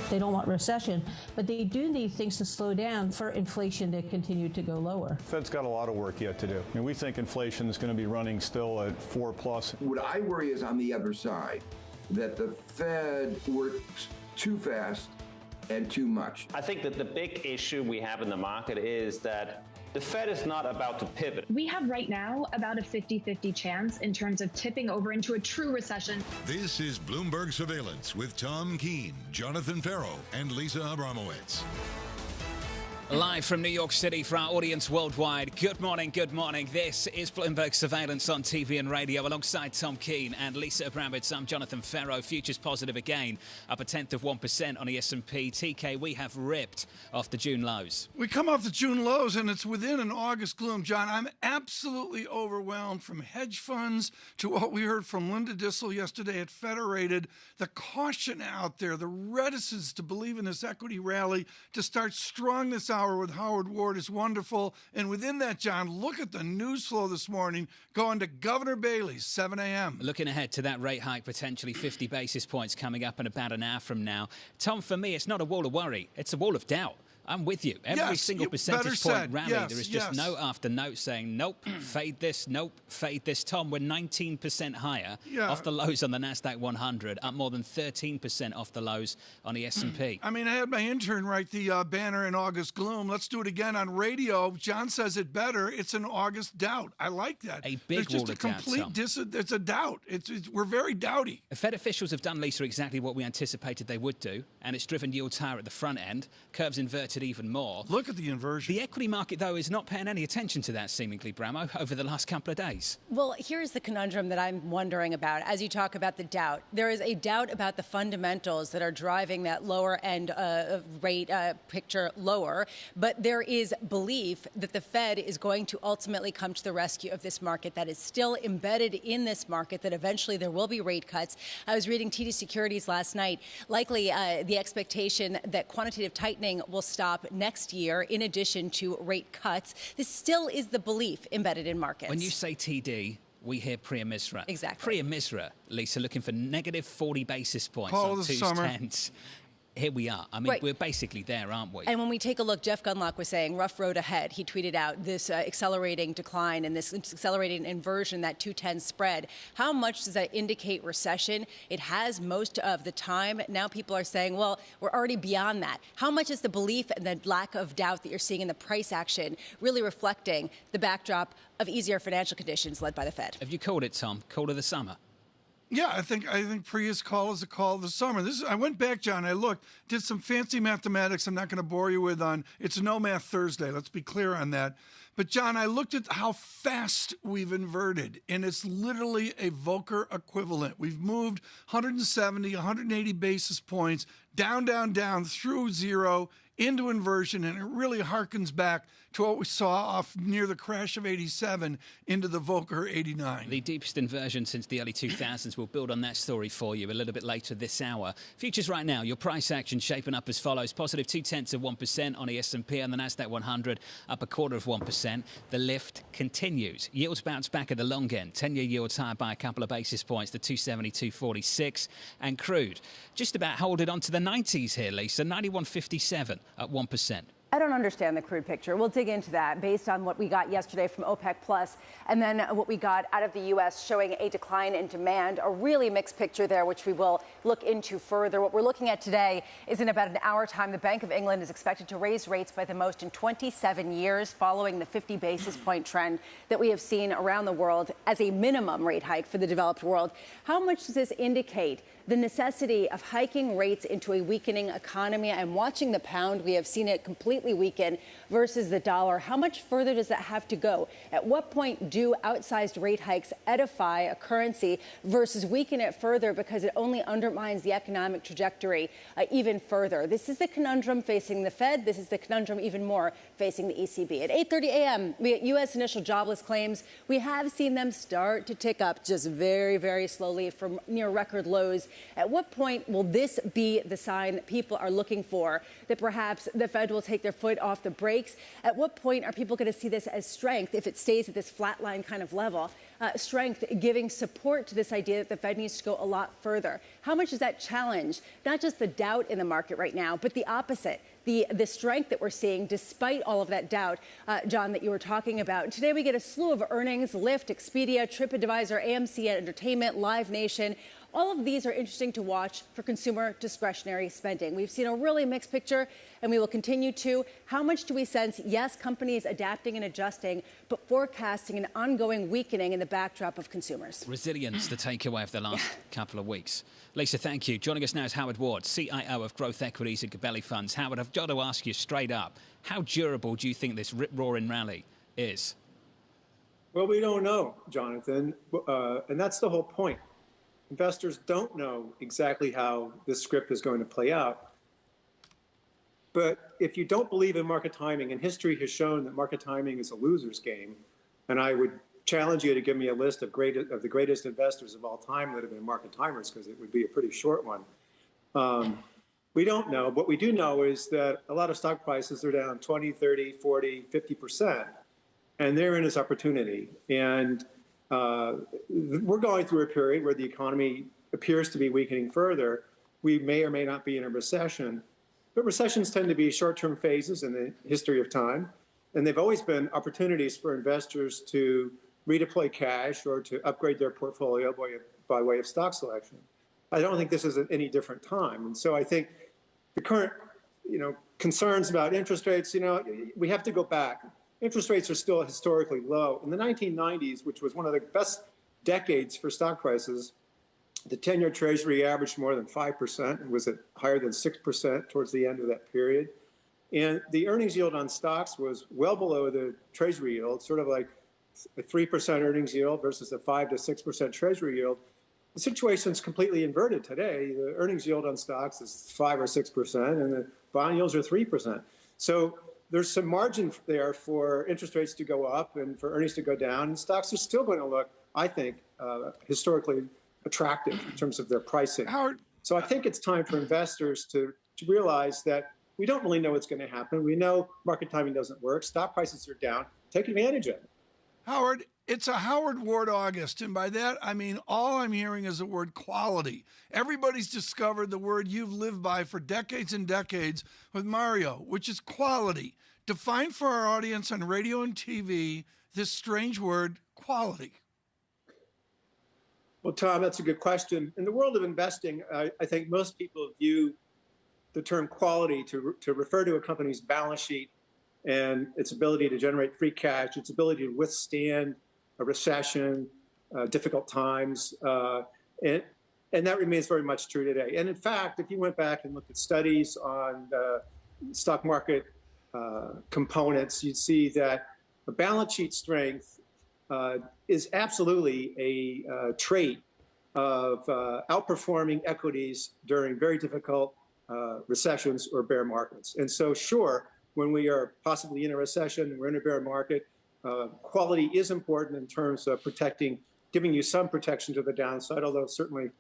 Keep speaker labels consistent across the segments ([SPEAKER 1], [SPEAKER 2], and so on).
[SPEAKER 1] They don't want recession, but they do need things to slow down for inflation to continue to go lower.
[SPEAKER 2] Fed's got a lot of work yet to do. I mean, we think inflation is going to be running still at 4+.
[SPEAKER 3] What I worry is on the other side, that the Fed works too fast and too much.
[SPEAKER 4] I think that the big issue we have in the market is that the Fed is not about to pivot.
[SPEAKER 5] We have right now about a 50-50 chance in terms of tipping over into a true recession.
[SPEAKER 6] This is Bloomberg Surveillance with Tom Keene, Jonathan Ferro, and Lisa Abramowitz.
[SPEAKER 7] Live from New York City for our audience worldwide. Good morning, good morning. This is Bloomberg Surveillance on TV and radio alongside Tom Keene and Lisa Abramowitz. I'm Jonathan Ferro. Futures positive again, up 0.1% on the S&P. TK, we have ripped off the June lows.
[SPEAKER 8] We come off the June lows, and it's within an August gloom. John, I'm absolutely overwhelmed, from hedge funds to what we heard from Linda Dissel yesterday at Federated. The caution out there, the reticence to believe in this equity rally, to start strong this hour with Howard Ward is wonderful. And within that, John, look at the news flow this morning going to Governor Bailey's, 7 a.m.
[SPEAKER 7] Looking ahead to that rate hike, potentially 50 basis points coming up in about an hour from now. Tom, for me, it's not a wall of worry. It's a wall of doubt. I'm with you. Every single percentage point rally, there is just note after note saying, nope, fade this, nope, fade this. Tom, we're 19% higher off the lows on the NASDAQ 100, up more than 13% off the lows on the S&P.
[SPEAKER 8] I mean, I had my intern write the banner in August gloom. Let's do it again on radio. John says it better. It's an August doubt. I like that.
[SPEAKER 7] A big wall of doubt,
[SPEAKER 8] It's just a complete it's a doubt. We're very doubty.
[SPEAKER 7] Fed officials have done, Lisa, exactly what we anticipated they would do, and it's driven yields higher at the front end. Curves inverted even more.
[SPEAKER 8] Look at the inversion.
[SPEAKER 7] The equity market, though, is not paying any attention to that, seemingly, Bramo, over the last couple of days.
[SPEAKER 9] Well, here's the conundrum that I'm wondering about as you talk about the doubt. There is a doubt about the fundamentals that are driving that lower end rate picture lower, but there is belief that the Fed is going to ultimately come to the rescue of this market, that is still embedded in this market, that eventually there will be rate cuts. I was reading TD Securities last night. Likely the expectation that quantitative tightening will stop next year in addition to rate cuts. This still is the belief embedded in markets.
[SPEAKER 7] When you say TD, we hear Priya Misra.
[SPEAKER 9] Exactly.
[SPEAKER 7] Priya Misra, Lisa, looking for negative 40 basis points
[SPEAKER 8] Call
[SPEAKER 7] on
[SPEAKER 8] the
[SPEAKER 7] 2's
[SPEAKER 8] summer.
[SPEAKER 7] 10s. Here we are. I mean, we're basically there, aren't we?
[SPEAKER 9] And when we take a look, Jeff Gundlach was saying, rough road ahead. He tweeted out this accelerating decline and this accelerating inversion, that 210 spread. How much does that indicate recession? It has most of the time. Now people are saying, well, we're already beyond that. How much is the belief and the lack of doubt that you're seeing in the price action really reflecting the backdrop of easier financial conditions led by the Fed?
[SPEAKER 7] Have you called it, Tom? Call of the summer?
[SPEAKER 8] Yeah, I think Priya's call is a call of the summer. I went back, John. I looked, did some fancy mathematics. I'm not going to bore you with on. It's No Math Thursday. Let's be clear on that. But John, I looked at how fast we've inverted, and it's literally a Volcker equivalent. We've moved 170, 180 basis points down, down, down through zero into inversion, and it really harkens back to what we saw off near the crash of 87 into the Volcker 89.
[SPEAKER 7] The deepest inversion since the early 2000s. We'll build on that story for you a little bit later this hour. Futures right now, your price action shaping up as follows. Positive 0.2% on the S&P and the NASDAQ 100, up 0.25%. The lift continues. Yields bounce back at the long end. 10-year yields higher by a couple of basis points to 270, 246. And crude, just about holding on to the 90s here, Lisa. 91.57 at 1%.
[SPEAKER 9] I don't understand the crude picture. We'll dig into that based on what we got yesterday from OPEC Plus, and then what we got out of the U.S. showing a decline in demand, a really mixed picture there, which we will look into further. What we're looking at today is in about an hour time, the Bank of England is expected to raise rates by the most in 27 years, following the 50 basis point trend that we have seen around the world as a minimum rate hike for the developed world. How much does this indicate the necessity of hiking rates into a weakening economy? I'm watching the pound. We have seen it completely weaken versus the dollar. How much further does that have to go? At what point do outsized rate hikes edify a currency versus weaken it further because it only undermines the economic trajectory even further? This is the conundrum facing the Fed. This is the conundrum even more facing the ECB. At 8:30 a.m., we get U.S. initial jobless claims. We have seen them start to tick up just very, very slowly from near record lows. At what point will this be the sign that people are looking for, that perhaps the Fed will take their foot off the brakes? At what point are people going to see this as strength if it stays at this flatline kind of level? strength giving support to this idea that the Fed needs to go a lot further. How much does that challenge not just the doubt in the market right now, but the opposite? The strength that we're seeing despite all of that doubt, John, that you were talking about. Today we get a slew of earnings: Lyft, Expedia, TripAdvisor, AMC Entertainment, Live Nation. All of these are interesting to watch for consumer discretionary spending. We've seen a really mixed picture, and we will continue to. How much do we sense, yes, companies adapting and adjusting, but forecasting an ongoing weakening in the backdrop of consumers?
[SPEAKER 7] Resilience, the takeaway of the last couple of weeks. Lisa, thank you. Joining us now is Howard Ward, CIO of Growth Equities at Gabelli Funds. Howard, I've got to ask you straight up, how durable do you think this rip-roaring rally is?
[SPEAKER 10] Well, we don't know, Jonathan, and that's the whole point. Investors don't know exactly how this script is going to play out. But if you don't believe in market timing, and history has shown that market timing is a loser's game, and I would challenge you to give me a list of the greatest investors of all time that have been market timers, because it would be a pretty short one. We don't know. What we do know is that a lot of stock prices are down 20, 30, 40, 50%, and therein is opportunity. And we're going through a period where the economy appears to be weakening further. We may or may not be in a recession, but recessions tend to be short-term phases in the history of time, and they've always been opportunities for investors to redeploy cash or to upgrade their portfolio by way of stock selection. I don't think this is at any different time, and so I think the current, concerns about interest rates, we have to go back. Interest rates are still historically low. In the 1990s, which was one of the best decades for stock prices, the 10-year Treasury averaged more than 5% and was at higher than 6% towards the end of that period. And the earnings yield on stocks was well below the Treasury yield, sort of like a 3% earnings yield versus a 5 to 6% Treasury yield. The situation is completely inverted today. The earnings yield on stocks is 5 or 6%, and the bond yields are 3%. So there's some margin there for interest rates to go up and for earnings to go down. And stocks are still going to look, I think, historically attractive in terms of their pricing.
[SPEAKER 8] Howard,
[SPEAKER 10] so I think it's time for investors to realize that we don't really know what's going to happen. We know market timing doesn't work. Stock prices are down. Take advantage of it.
[SPEAKER 8] Howard, it's a Howard Ward August, and by that I mean all I'm hearing is the word quality. Everybody's discovered the word you've lived by for decades and decades with Mario, which is quality. Define for our audience on radio and TV this strange word, quality.
[SPEAKER 10] Well, Tom, that's a good question. In the world of investing, I think most people view the term quality to refer to a company's balance sheet and its ability to generate free cash, its ability to withstand a recession, difficult times, and that remains very much true today. And in fact, if you went back and looked at studies on stock market components, you'd see that the balance sheet strength is absolutely a trait of outperforming equities during very difficult recessions or bear markets. And so, sure, when we are possibly in a recession and we're in a bear market, quality is important in terms of giving you some protection to the downside, although certainly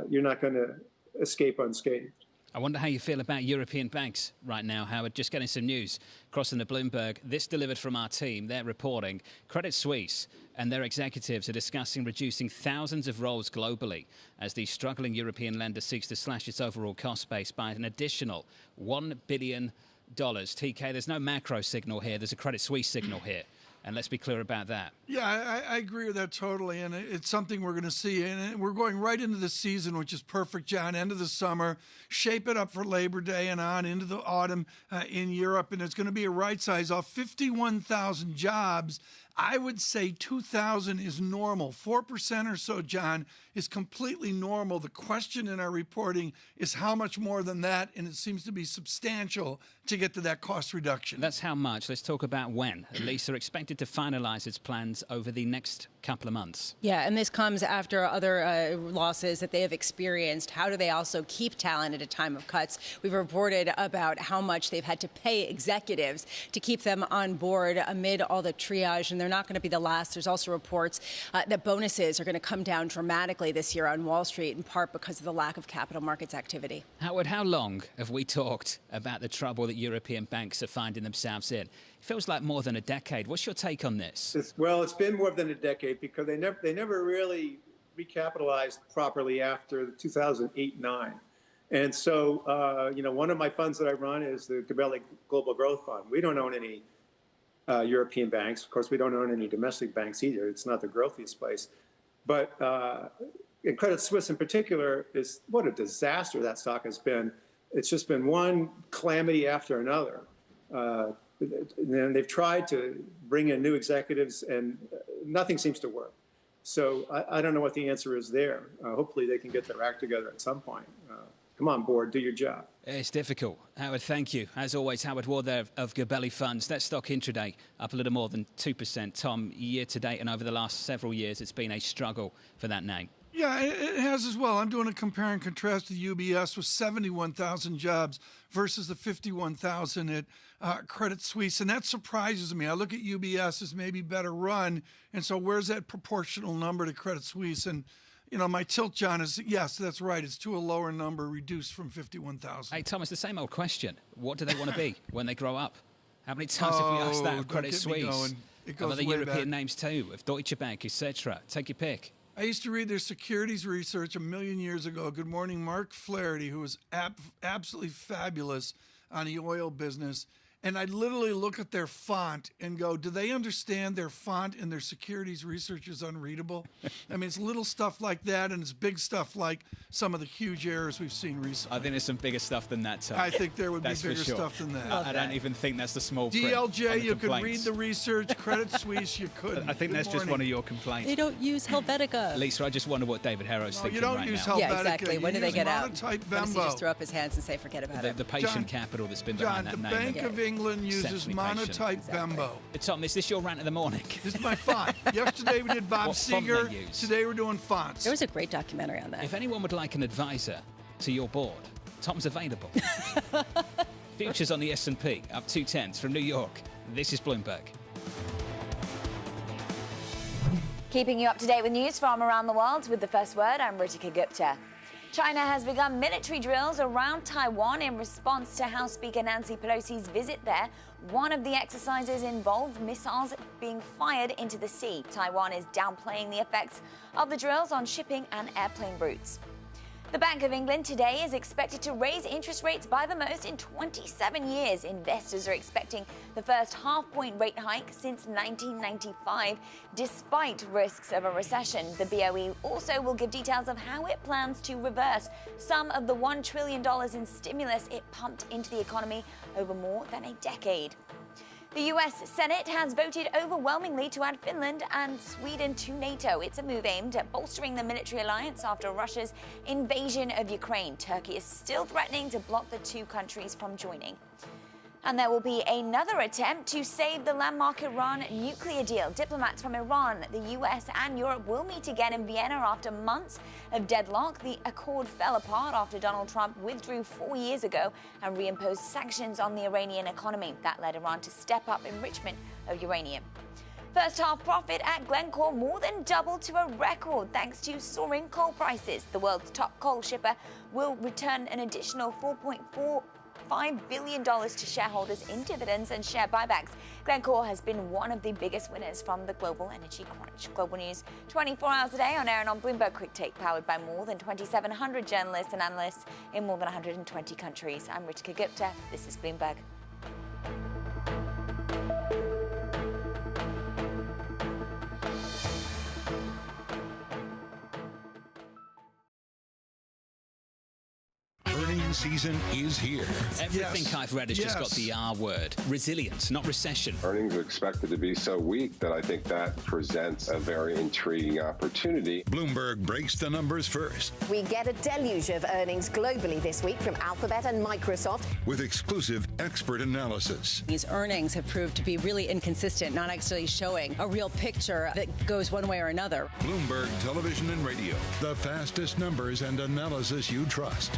[SPEAKER 10] you're not going to escape unscathed.
[SPEAKER 7] I wonder how you feel about European banks right now, Howard. Just getting some news crossing the Bloomberg. This delivered from our team. They're reporting Credit Suisse and their executives are discussing reducing thousands of roles globally as the struggling European lender seeks to slash its overall cost base by an additional $1 billion. TK, there's no macro signal here. There's a Credit Suisse signal here. And let's be clear about that.
[SPEAKER 8] Yeah, I agree with that totally. And it's something we're going to see. And we're going right into the season, which is perfect, John. End of the summer, shape it up for Labor Day and on into the autumn in Europe. And it's going to be a right size off 51,000 jobs. I would say 2,000 is normal. 4% or so, John, is completely normal. The question in our reporting is how much more than that, and it seems to be substantial to get to that cost reduction.
[SPEAKER 7] That's how much. Let's talk about when. Lisa, expected to finalize its plans over the next couple of months.
[SPEAKER 9] Yeah, and this comes after other losses that they have experienced. How do they also keep talent at a time of cuts? We've reported about how much they've had to pay executives to keep them on board amid all the triage, and they're not going to be the last. There's also reports that bonuses are going to come down dramatically this year on Wall Street, in part because of the lack of capital markets activity.
[SPEAKER 7] Howard, how long have we talked about the trouble that European banks are finding themselves in? It feels like more than a decade. What's your take on this?
[SPEAKER 10] It's been more than a decade because they never really recapitalized properly after 2008-9. And so, one of my funds that I run is the Gabelli Global Growth Fund. We don't own any European banks. Of course, we don't own any domestic banks either. It's not the growthiest place. But in Credit Suisse in particular, what a disaster that stock has been. It's just been one calamity after another. And they've tried to bring in new executives, and nothing seems to work. So I don't know what the answer is there. Hopefully they can get their act together at some point. Come on, board, do your job.
[SPEAKER 7] It's difficult. Howard, thank you. As always, Howard Ward there of Gabelli Funds. That stock intraday up a little more than 2%. Tom, year to date and over the last several years, it's been a struggle for that name.
[SPEAKER 8] Yeah, it has as well. I'm doing a compare and contrast to UBS with 71,000 jobs versus the 51,000 at Credit Suisse, and that surprises me. I look at UBS as maybe better run, and so where's that proportional number to Credit Suisse? And my tilt, John, is yes, that's right. It's to a lower number, reduced from 51,000.
[SPEAKER 7] Hey, Thomas, the same old question. What do they want to be when they grow up? How many times have we asked that of Credit Suisse? Of other European names too, of Deutsche Bank, etc. Take your pick.
[SPEAKER 8] I used to read their securities research a million years ago. Good morning, Mark Flaherty, who was absolutely fabulous on the oil business. And I'd literally look at their font and go, do they understand their font and their securities research is unreadable? I mean, it's little stuff like that, and it's big stuff like some of the huge errors we've seen recently.
[SPEAKER 7] I think there's some bigger stuff than that, Tom.
[SPEAKER 8] I think there would be bigger stuff than that.
[SPEAKER 7] I don't even think that's the small print.
[SPEAKER 8] DLJ, you could read the research. Credit Suisse, you couldn't.
[SPEAKER 7] I think that's just one of your complaints.
[SPEAKER 9] They don't use Helvetica.
[SPEAKER 7] Lisa, I just wonder what David Harrow's thinking right now.
[SPEAKER 8] You don't use Helvetica.
[SPEAKER 9] Yeah, exactly. When do they get out?
[SPEAKER 8] Monotype
[SPEAKER 9] When does he just throw up his hands and say, forget about it?
[SPEAKER 7] The patient capital that's been behind that name.
[SPEAKER 8] John, the Bank of England uses monotype Bembo.
[SPEAKER 7] Tom, is this your rant of the morning?
[SPEAKER 8] This is my font. Yesterday we did Bob Seger. Today we're doing fonts.
[SPEAKER 9] There was a great documentary on that.
[SPEAKER 7] If anyone would like an advisor to your board, Tom's available. Futures on the S&P up 0.2 from New York. This is Bloomberg.
[SPEAKER 11] Keeping you up to date with news from around the world with the first word, I'm Ritika Gupta. China has begun military drills around Taiwan in response to House Speaker Nancy Pelosi's visit there. One of the exercises involved missiles being fired into the sea. Taiwan is downplaying the effects of the drills on shipping and airplane routes. The Bank of England today is expected to raise interest rates by the most in 27 years. Investors are expecting the first half-point rate hike since 1995, despite risks of a recession. The BOE also will give details of how it plans to reverse some of the $1 trillion in stimulus it pumped into the economy over more than a decade. The US Senate has voted overwhelmingly to add Finland and Sweden to NATO. It's a move aimed at bolstering the military alliance after Russia's invasion of Ukraine. Turkey is still threatening to block the two countries from joining. And there will be another attempt to save the landmark Iran nuclear deal. Diplomats from Iran, the US and Europe will meet again in Vienna after months of deadlock. The accord fell apart after Donald Trump withdrew 4 years ago and reimposed sanctions on the Iranian economy. That led Iran to step up enrichment of uranium. First half profit at Glencore more than doubled to a record thanks to soaring coal prices. The world's top coal shipper will return an additional $4.5 billion to shareholders in dividends and share buybacks. Glencore has been one of the biggest winners from the global energy crunch. Global news 24 hours a day on air and on Bloomberg Quick Take, powered by more than 2,700 journalists and analysts in more than 120 countries. I'm Ritika Gupta. This is Bloomberg.
[SPEAKER 6] Season is here.
[SPEAKER 7] Everything I've read has just got the R word. Resilience, not recession.
[SPEAKER 12] Earnings are expected to be so weak that I think that presents a very intriguing opportunity.
[SPEAKER 6] Bloomberg breaks the numbers first.
[SPEAKER 13] We get a deluge of earnings globally this week from Alphabet and Microsoft.
[SPEAKER 6] With exclusive expert analysis.
[SPEAKER 9] These earnings have proved to be really inconsistent, not actually showing a real picture that goes one way or another.
[SPEAKER 6] Bloomberg Television and Radio. The fastest numbers and analysis you trust.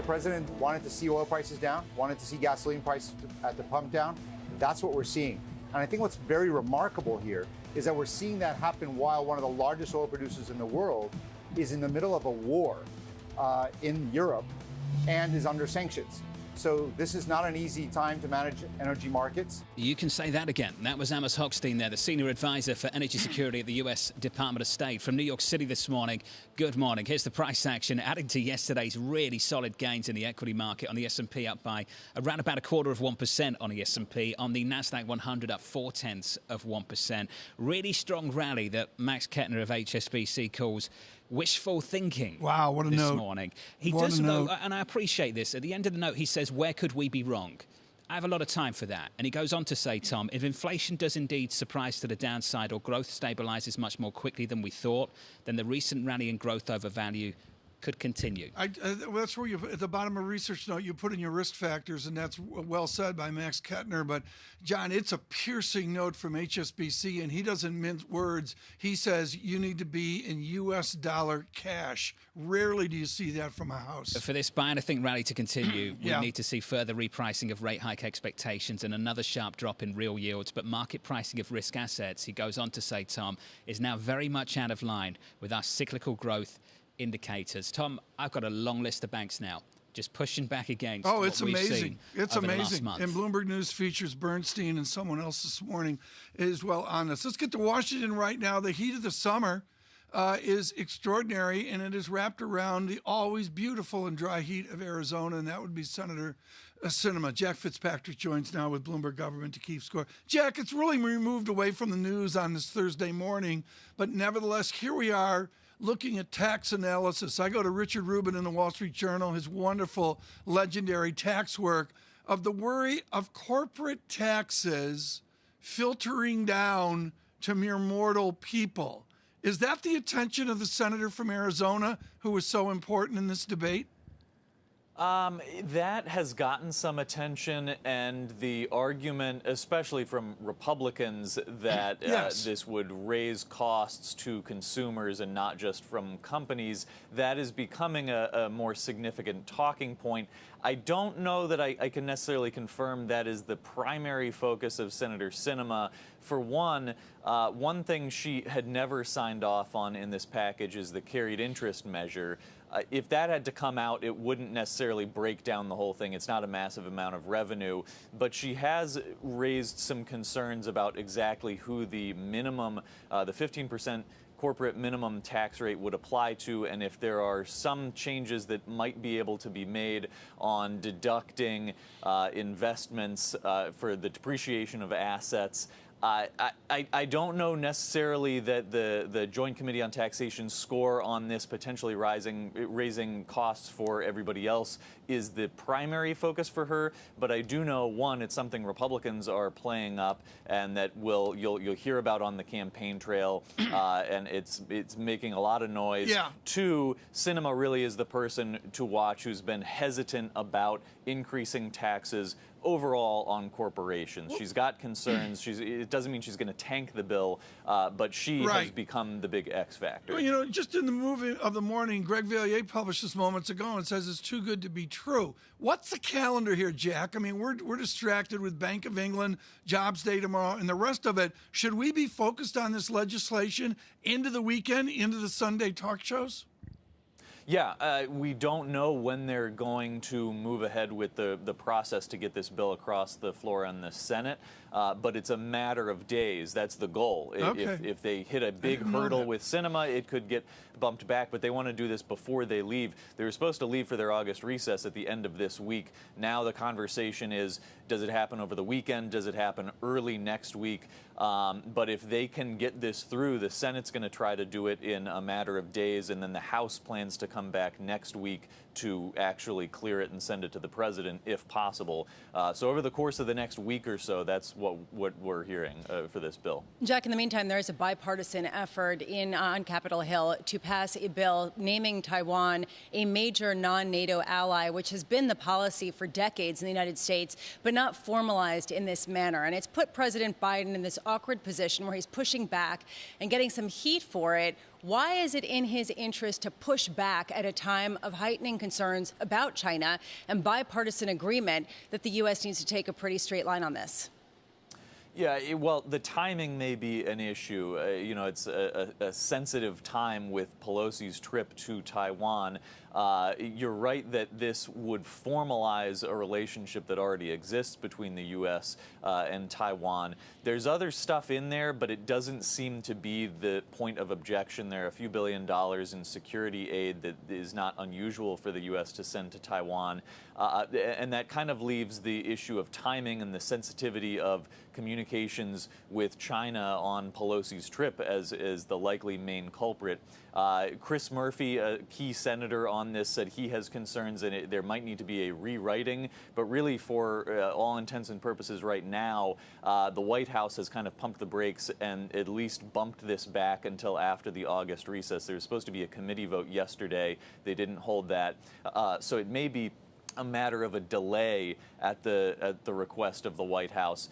[SPEAKER 14] president wanted to see oil prices down, wanted to see gasoline prices at the pump down. That's what we're seeing. And I think what's very remarkable here is that we're seeing that happen while one of the largest oil producers in the world is in the middle of a war in Europe and is under sanctions. So this is not an easy time to manage energy markets.
[SPEAKER 7] You can say that again. That was Amos Hochstein there, the senior advisor for energy security at the U.S. Department of State from New York City this morning. Good morning. Here's the price action, adding to yesterday's really solid gains in the equity market. On the S&P up by around about 0.25% on the S&P. On the NASDAQ 100 up 0.4%. Really strong rally that Max Kettner of HSBC calls wishful thinking.
[SPEAKER 8] Wow, what a
[SPEAKER 7] this
[SPEAKER 8] note.
[SPEAKER 7] morning. He
[SPEAKER 8] What
[SPEAKER 7] does
[SPEAKER 8] a
[SPEAKER 7] know,
[SPEAKER 8] note.
[SPEAKER 7] and I appreciate this. At the end of the note, he says, where could we be wrong? I have a lot of time for that. And he goes on to say, Tom, if inflation does indeed surprise to the downside or growth stabilizes much more quickly than we thought, then the recent rally in growth over value could continue.
[SPEAKER 8] Well, that's where you, at the bottom of a research note, you put in your risk factors, and that's well said by Max Kettner. But, John, it's a piercing note from HSBC, and he doesn't mince words. He says you need to be in U.S. dollar cash. Rarely do you see that from a house.
[SPEAKER 7] For this buy and I think rally to continue, we
[SPEAKER 8] Yeah.
[SPEAKER 7] need to see further repricing of rate hike expectations and another sharp drop in real yields. But market pricing of risk assets, he goes on to say, Tom, is now very much out of line with our cyclical growth indicators. Tom, I've got a long list of banks now, just pushing back against
[SPEAKER 8] It's
[SPEAKER 7] what we've
[SPEAKER 8] amazing.
[SPEAKER 7] seen
[SPEAKER 8] It's
[SPEAKER 7] over the
[SPEAKER 8] amazing.
[SPEAKER 7] last month.
[SPEAKER 8] And Bloomberg News features Bernstein and someone else this morning is well on this. Let's get to Washington right now. The heat of the summer is extraordinary, and it is wrapped around the always beautiful and dry heat of Arizona, and that would be Senator Sinema. Jack Fitzpatrick joins now with Bloomberg Government to keep score. Jack, it's really moved away from the news on this Thursday morning, but nevertheless, here we are looking at tax analysis. I go to Richard Rubin in the Wall Street Journal, his wonderful, legendary tax work of the worry of corporate taxes filtering down to mere mortal people. Is that the attention of the senator from Arizona who was so important in this debate?
[SPEAKER 15] That has gotten some attention, and the argument, especially from Republicans, that
[SPEAKER 8] Yes.
[SPEAKER 15] this would raise costs to consumers and not just from companies, that is becoming a more significant talking point. I don't know that I can necessarily confirm that is the primary focus of Senator Sinema. For one thing she had never signed off on in this package is the carried interest measure. If that had to come out, it wouldn't necessarily break down the whole thing. It's not a massive amount of revenue. But she has raised some concerns about exactly who the minimum, the 15% corporate minimum tax rate would apply to, and if there are some changes that might be able to be made on deducting investments for the depreciation of assets. I don't know necessarily that the Joint Committee on Taxation score on this potentially raising costs for everybody else is the primary focus for her, but I do know, one, it's something Republicans are playing up and that you'll hear about on the campaign trail, and it's making a lot of noise.
[SPEAKER 8] Yeah.
[SPEAKER 15] Two, Sinema really is the person to watch who's been hesitant about increasing taxes overall on corporations. She's got concerns. It doesn't mean she's going to tank the bill, but she has become the big X factor.
[SPEAKER 8] Well, you know, just in the movie of the morning, Greg Valliere published this moments ago and says it's too good to be true. What's the calendar here, Jack? I mean, we're distracted with Bank of England, Jobs Day tomorrow, and the rest of it. Should we be focused on this legislation into the weekend, into the Sunday talk shows?
[SPEAKER 15] Yeah, we don't know when they're going to move ahead with the process to get this bill across the floor in the Senate, but it's a matter of days. That's the goal.
[SPEAKER 8] Okay.
[SPEAKER 15] If they hit a big hurdle with Sinema, it could get bumped back, but they want to do this before they leave. They were supposed to leave for their August recess at the end of this week. Now the conversation is, does it happen over the weekend? Does it happen early next week? But if they can get this through, the Senate's going to try to do it in a matter of days, and then the House plans to come back next week to actually clear it and send it to the president if possible. So over the course of the next week or so, that's what we're hearing for this bill.
[SPEAKER 9] Jack, in the meantime, there is a bipartisan effort on Capitol Hill to pass a bill naming Taiwan a major non-NATO ally, which has been the policy for decades in the United States, but not formalized in this manner. And it's put President Biden in this awkward position where he's pushing back and getting some heat for it. Why is it in his interest to push back at a time of heightening concerns about China and bipartisan agreement that the U.S. needs to take a pretty straight line on this?
[SPEAKER 15] Yeah, well, the timing may be an issue. You know, it's a sensitive time with Pelosi's trip to Taiwan. You're right that this would formalize a relationship that already exists between the U.S. And Taiwan. There's other stuff in there, but it doesn't seem to be the point of objection. There are a few $1 billion in security aid that is not unusual for the U.S. to send to Taiwan. And that kind of leaves the issue of timing and the sensitivity of communications with China on Pelosi's trip as the likely main culprit. Chris Murphy, a key senator on this, said he has concerns and there might need to be a rewriting. But really, for all intents and purposes right now, the White House has kind of pumped the brakes and at least bumped this back until after the August recess. There was supposed to be a committee vote yesterday. They didn't hold that. So it may be a matter of a delay at the request of the White House,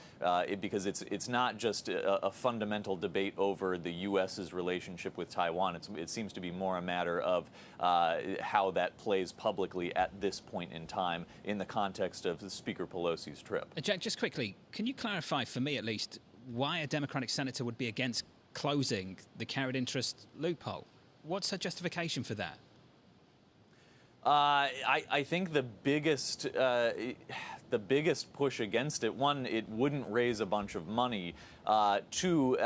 [SPEAKER 15] because it's not just a fundamental debate over the U.S.'s relationship with Taiwan. It seems to be more a matter of how that plays publicly at this point in time in the context of Speaker Pelosi's trip.
[SPEAKER 7] Jack, just quickly, can you clarify for me at least why a Democratic senator would be against closing the carried interest loophole? What's her justification for that?
[SPEAKER 15] I think the biggest push against it, one, it wouldn't raise a bunch of money. Two,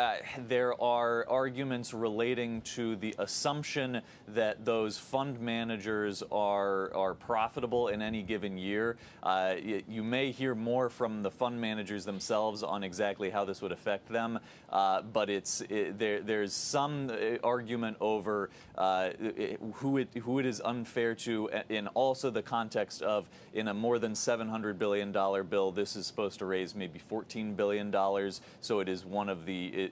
[SPEAKER 15] there are arguments relating to the assumption that those fund managers are profitable in any given year. You may hear more from the fund managers themselves on exactly how this would affect them, but there's some argument over who it is unfair to, in also the context of, in a more than $700 billion bill, this is supposed to raise maybe $14 billion, so it is one of the,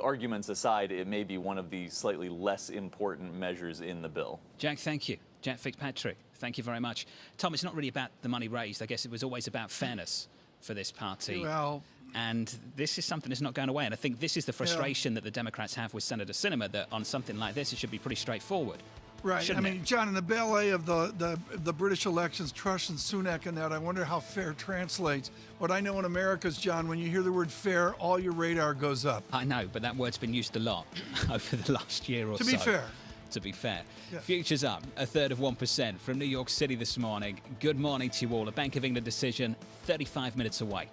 [SPEAKER 15] arguments aside, it may be one of the slightly less important measures in the bill.
[SPEAKER 7] Jack, thank you. Jack Fitzpatrick, thank you very much. Tom, it's not really about the money raised. I guess it was always about fairness for this party.
[SPEAKER 8] Well,
[SPEAKER 7] and this is something that's not going away. And I think this is the frustration that the Democrats have with Senator Sinema, that on something like this, it should be pretty straightforward.
[SPEAKER 8] Right. I mean, John, in the ballet of the British elections, Truss and Sunak and that, I wonder how fair translates. What I know in America is, John, when you hear the word fair, all your radar goes up.
[SPEAKER 7] I know, but that word's been used a lot over the last year or so.
[SPEAKER 8] To be fair.
[SPEAKER 7] To be fair.
[SPEAKER 8] Yeah.
[SPEAKER 7] Futures up 1/3% from New York City this morning. Good morning to you all. A Bank of England decision 35 minutes away.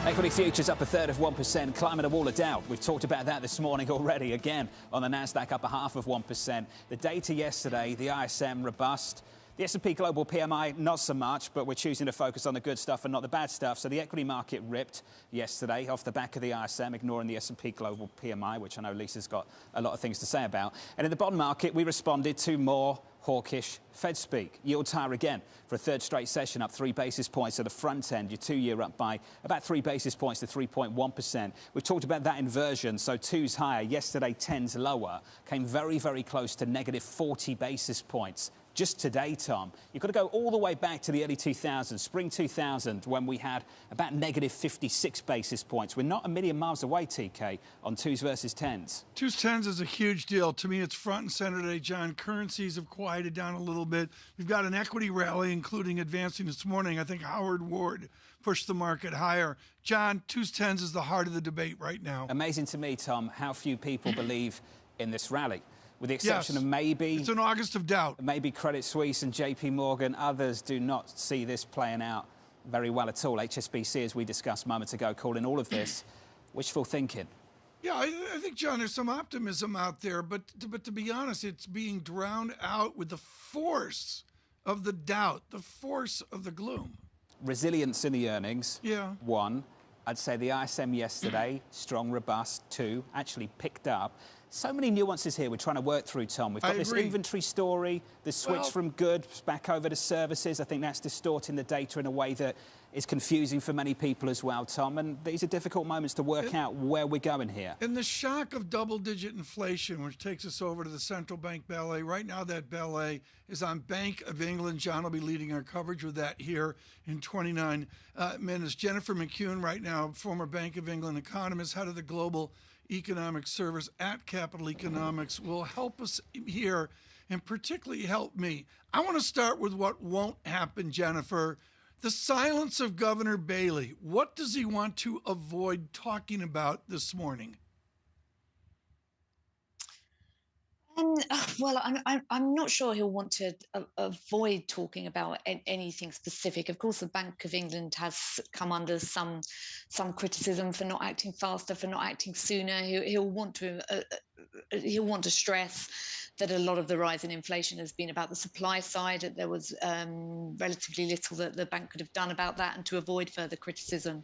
[SPEAKER 7] Equity futures up 1/3%, climbing a wall of doubt. We've talked about that this morning already. Again, on the Nasdaq up 0.5%. The data yesterday, the ISM robust. The S&P Global PMI, not so much, but we're choosing to focus on the good stuff and not the bad stuff. So the equity market ripped yesterday off the back of the ISM, ignoring the S&P Global PMI, which I know Lisa's got a lot of things to say about. And in the bond market, we responded to more hawkish Fed speak. Yields higher again for a third straight session, up 3 basis points at the front end. Your 2-year up by about 3 basis points to 3.1%. We've talked about that inversion, so 2's higher. Yesterday, 10's lower. Came very, very close to negative 40 basis points. Just today, Tom, you've got to go all the way back to the early 2000s, spring 2000, when we had about negative 56 basis points. We're not a million miles away, TK, on 2's versus 10's.
[SPEAKER 8] 2's 10's is a huge deal. To me, it's front and center today, John. Currencies have quieted down a little bit. We've got an equity rally, including advancing this morning. I think Howard Ward pushed the market higher. John, 2's 10's is the heart of the debate right now.
[SPEAKER 7] Amazing to me, Tom, how few people believe in this rally. With the exception of maybe...
[SPEAKER 8] It's an August of doubt.
[SPEAKER 7] Maybe Credit Suisse and JP Morgan. Others do not see this playing out very well at all. HSBC, as we discussed moments ago, calling all of this wishful thinking.
[SPEAKER 8] Yeah, I think, John, there's some optimism out there. But to be honest, it's being drowned out with the force of the doubt, the force of the gloom.
[SPEAKER 7] Resilience in the earnings.
[SPEAKER 8] Yeah.
[SPEAKER 7] 1. I'd say the ISM yesterday, strong, robust. 2, actually picked up. So many nuances here we're trying to work through, Tom. We've got this inventory story, the switch from goods back over to services. I think that's distorting the data in a way that is confusing for many people as well, Tom. And these are difficult moments to work out where we're going here.
[SPEAKER 8] And the shock of double-digit inflation, which takes us over to the central bank ballet. Right now, that ballet is on Bank of England. John will be leading our coverage with that here in 29 minutes. Jennifer McCune, right now, former Bank of England economist, head of the Global Economic Service at Capital Economics, will help us here and particularly help me. I want to start with what won't happen, Jennifer. The silence of Governor Bailey. What does he want to avoid talking about this morning?
[SPEAKER 16] Well, I'm not sure he'll want to avoid talking about anything specific. Of course, the Bank of England has come under some criticism for not acting faster, for not acting sooner. He'll want to stress that a lot of the rise in inflation has been about the supply side. That there was relatively little that the bank could have done about that, and to avoid further criticism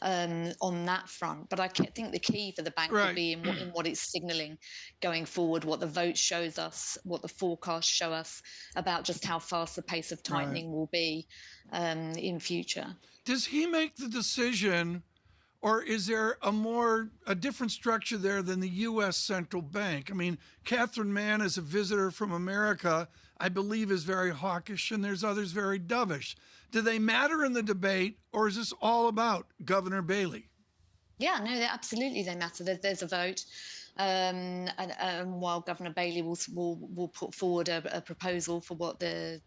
[SPEAKER 16] on that front. But I think the key for the bank will be in what it's signalling going forward, what the vote shows us, what the forecasts show us about just how fast the pace of tightening will be in future. Does he make the decision, or is there a different structure there than the U.S. Central Bank? I mean, Catherine Mann, as a visitor from America, I believe is very hawkish, and there's others very dovish. Do they matter in the debate, or is this all about Governor Bailey? Yeah, no, absolutely they matter. There's a vote. And while Governor Bailey will put forward a proposal for what the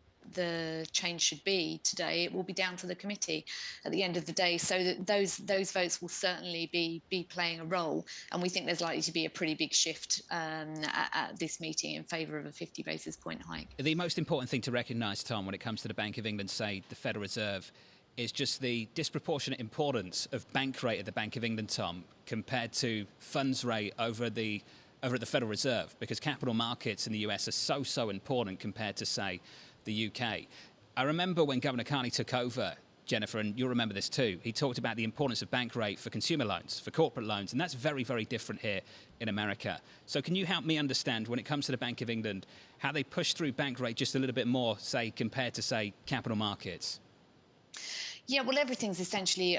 [SPEAKER 16] change should be today, it will be down to the committee at the end of the day. So that those votes will certainly be playing a role, and we think there's likely to be a pretty big shift at this meeting in favour of a 50 basis point hike.
[SPEAKER 7] The most important thing to recognise, Tom, when it comes to the Bank of England, say the Federal Reserve, is just the disproportionate importance of bank rate at the Bank of England, Tom, compared to funds rate over at the Federal Reserve, because capital markets in the US are so important compared to, say, the UK. I remember when Governor Carney took over, Jennifer, and you'll remember this too, he talked about the importance of bank rate for consumer loans, for corporate loans, and that's very, very different here in America. So can you help me understand, when it comes to the Bank of England, how they push through bank rate just a little bit more, say, compared to, say, capital markets?
[SPEAKER 16] Yeah, well, everything's essentially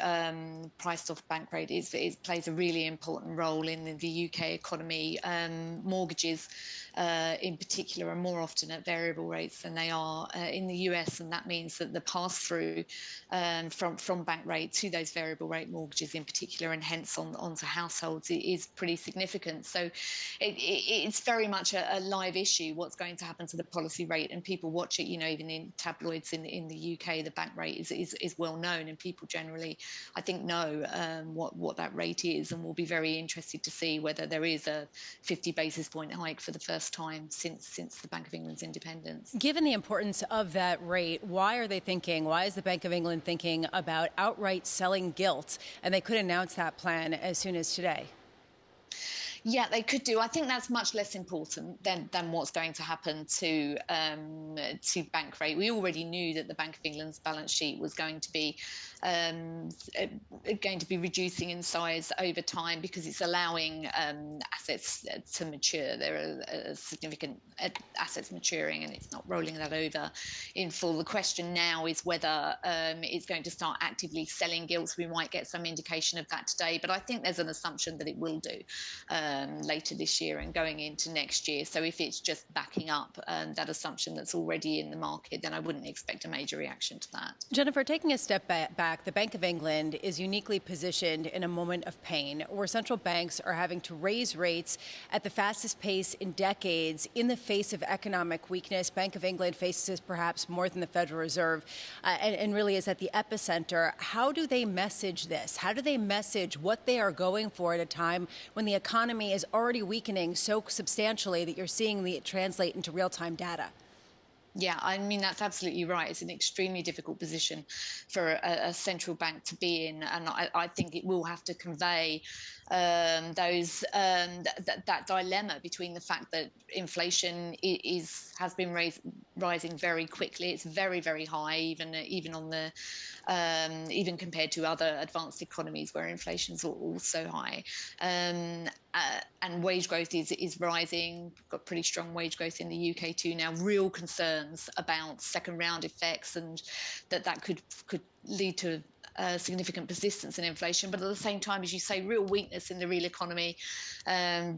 [SPEAKER 16] priced off bank rate. It plays a really important role in the UK economy. Mortgages, in particular, are more often at variable rates than they are in the US, and that means that the pass-through from bank rate to those variable rate mortgages in particular, and hence onto households, is pretty significant. So it's very much a live issue, what's going to happen to the policy rate, and people watch it, even in tabloids in the UK, the bank rate is well known, and people generally, I think, know what that rate is, and will be very interested to see whether there is a 50 basis point hike for the first time since the Bank of England's independence.
[SPEAKER 9] Given the importance of that rate, why is the Bank of England thinking about outright selling gilt? And they could announce that plan as soon as today.
[SPEAKER 16] Yeah, they could do. I think that's much less important than what's going to happen to bank rate. We already knew that the Bank of England's balance sheet was going to be reducing in size over time, because it's allowing assets to mature. There are significant assets maturing, and it's not rolling that over in full. The question now is whether it's going to start actively selling gilts. We might get some indication of that today, but I think there's an assumption that it will do later this year and going into next year. So if it's just backing up that assumption that's already in the market, then I wouldn't expect a major reaction to that.
[SPEAKER 9] Jennifer, taking a step back, the Bank of England is uniquely positioned in a moment of pain where central banks are having to raise rates at the fastest pace in decades in the face of economic weakness. Bank of England faces this perhaps more than the Federal Reserve and really is at the epicenter. How do they message this? How do they message what they are going for at a time when the economy is already weakening so substantially that you're seeing it translate into real-time data?
[SPEAKER 16] Yeah, I mean, that's absolutely right. It's an extremely difficult position for a central bank to be in, and I think it will have to convey that dilemma between the fact that inflation has been rising very quickly. It's very, very high, even compared to other advanced economies where inflation's also high. wage growth is rising. We've got pretty strong wage growth in the UK too now. Real concerns about second round effects, and that could lead to significant persistence in inflation, but at the same time, as you say, real weakness in the real economy,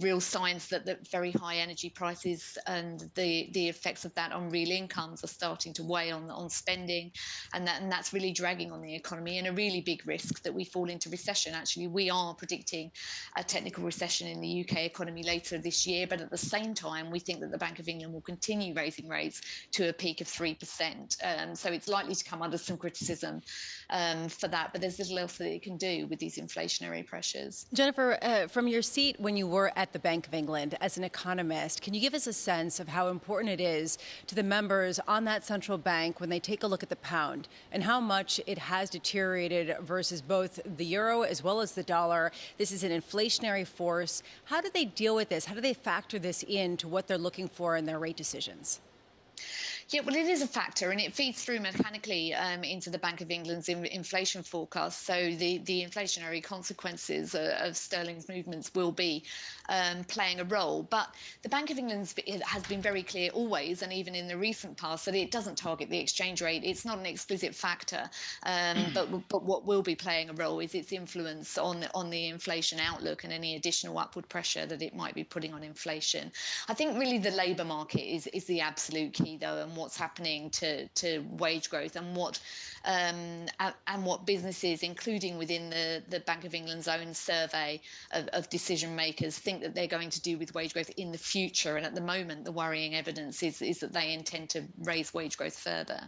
[SPEAKER 16] real signs that very high energy prices and the effects of that on real incomes are starting to weigh on spending, and that's really dragging on the economy, and a really big risk that we fall into recession. Actually, we are predicting a technical recession in the UK economy later this year, but at the same time, we think that the Bank of England will continue raising rates to a peak of 3%. So it's likely to come under some criticism for that, but there's little else that it can do with these inflationary pressures.
[SPEAKER 9] Jennifer, from your seat when you were at the Bank of England as an economist, can you give us a sense of how important it is to the members on that central bank when they take a look at the pound and how much it has deteriorated versus both the euro as well as the dollar? This is an inflationary force. How do they deal with this? How do they factor this into what they're looking for in their rate decisions?
[SPEAKER 16] Yeah, well, it is a factor, and it feeds through mechanically into the Bank of England's inflation forecast. So the inflationary consequences of sterling's movements will be playing a role. But the Bank of England has been very clear always, and even in the recent past, that it doesn't target the exchange rate. It's not an explicit factor, but what will be playing a role is its influence on the inflation outlook and any additional upward pressure that it might be putting on inflation. I think really the labour market is the absolute key, though, and what's happening to wage growth and what businesses, including within the Bank of England's own survey of decision makers, think that they're going to do with wage growth in the future. And at the moment, the worrying evidence is that they intend to raise wage growth further.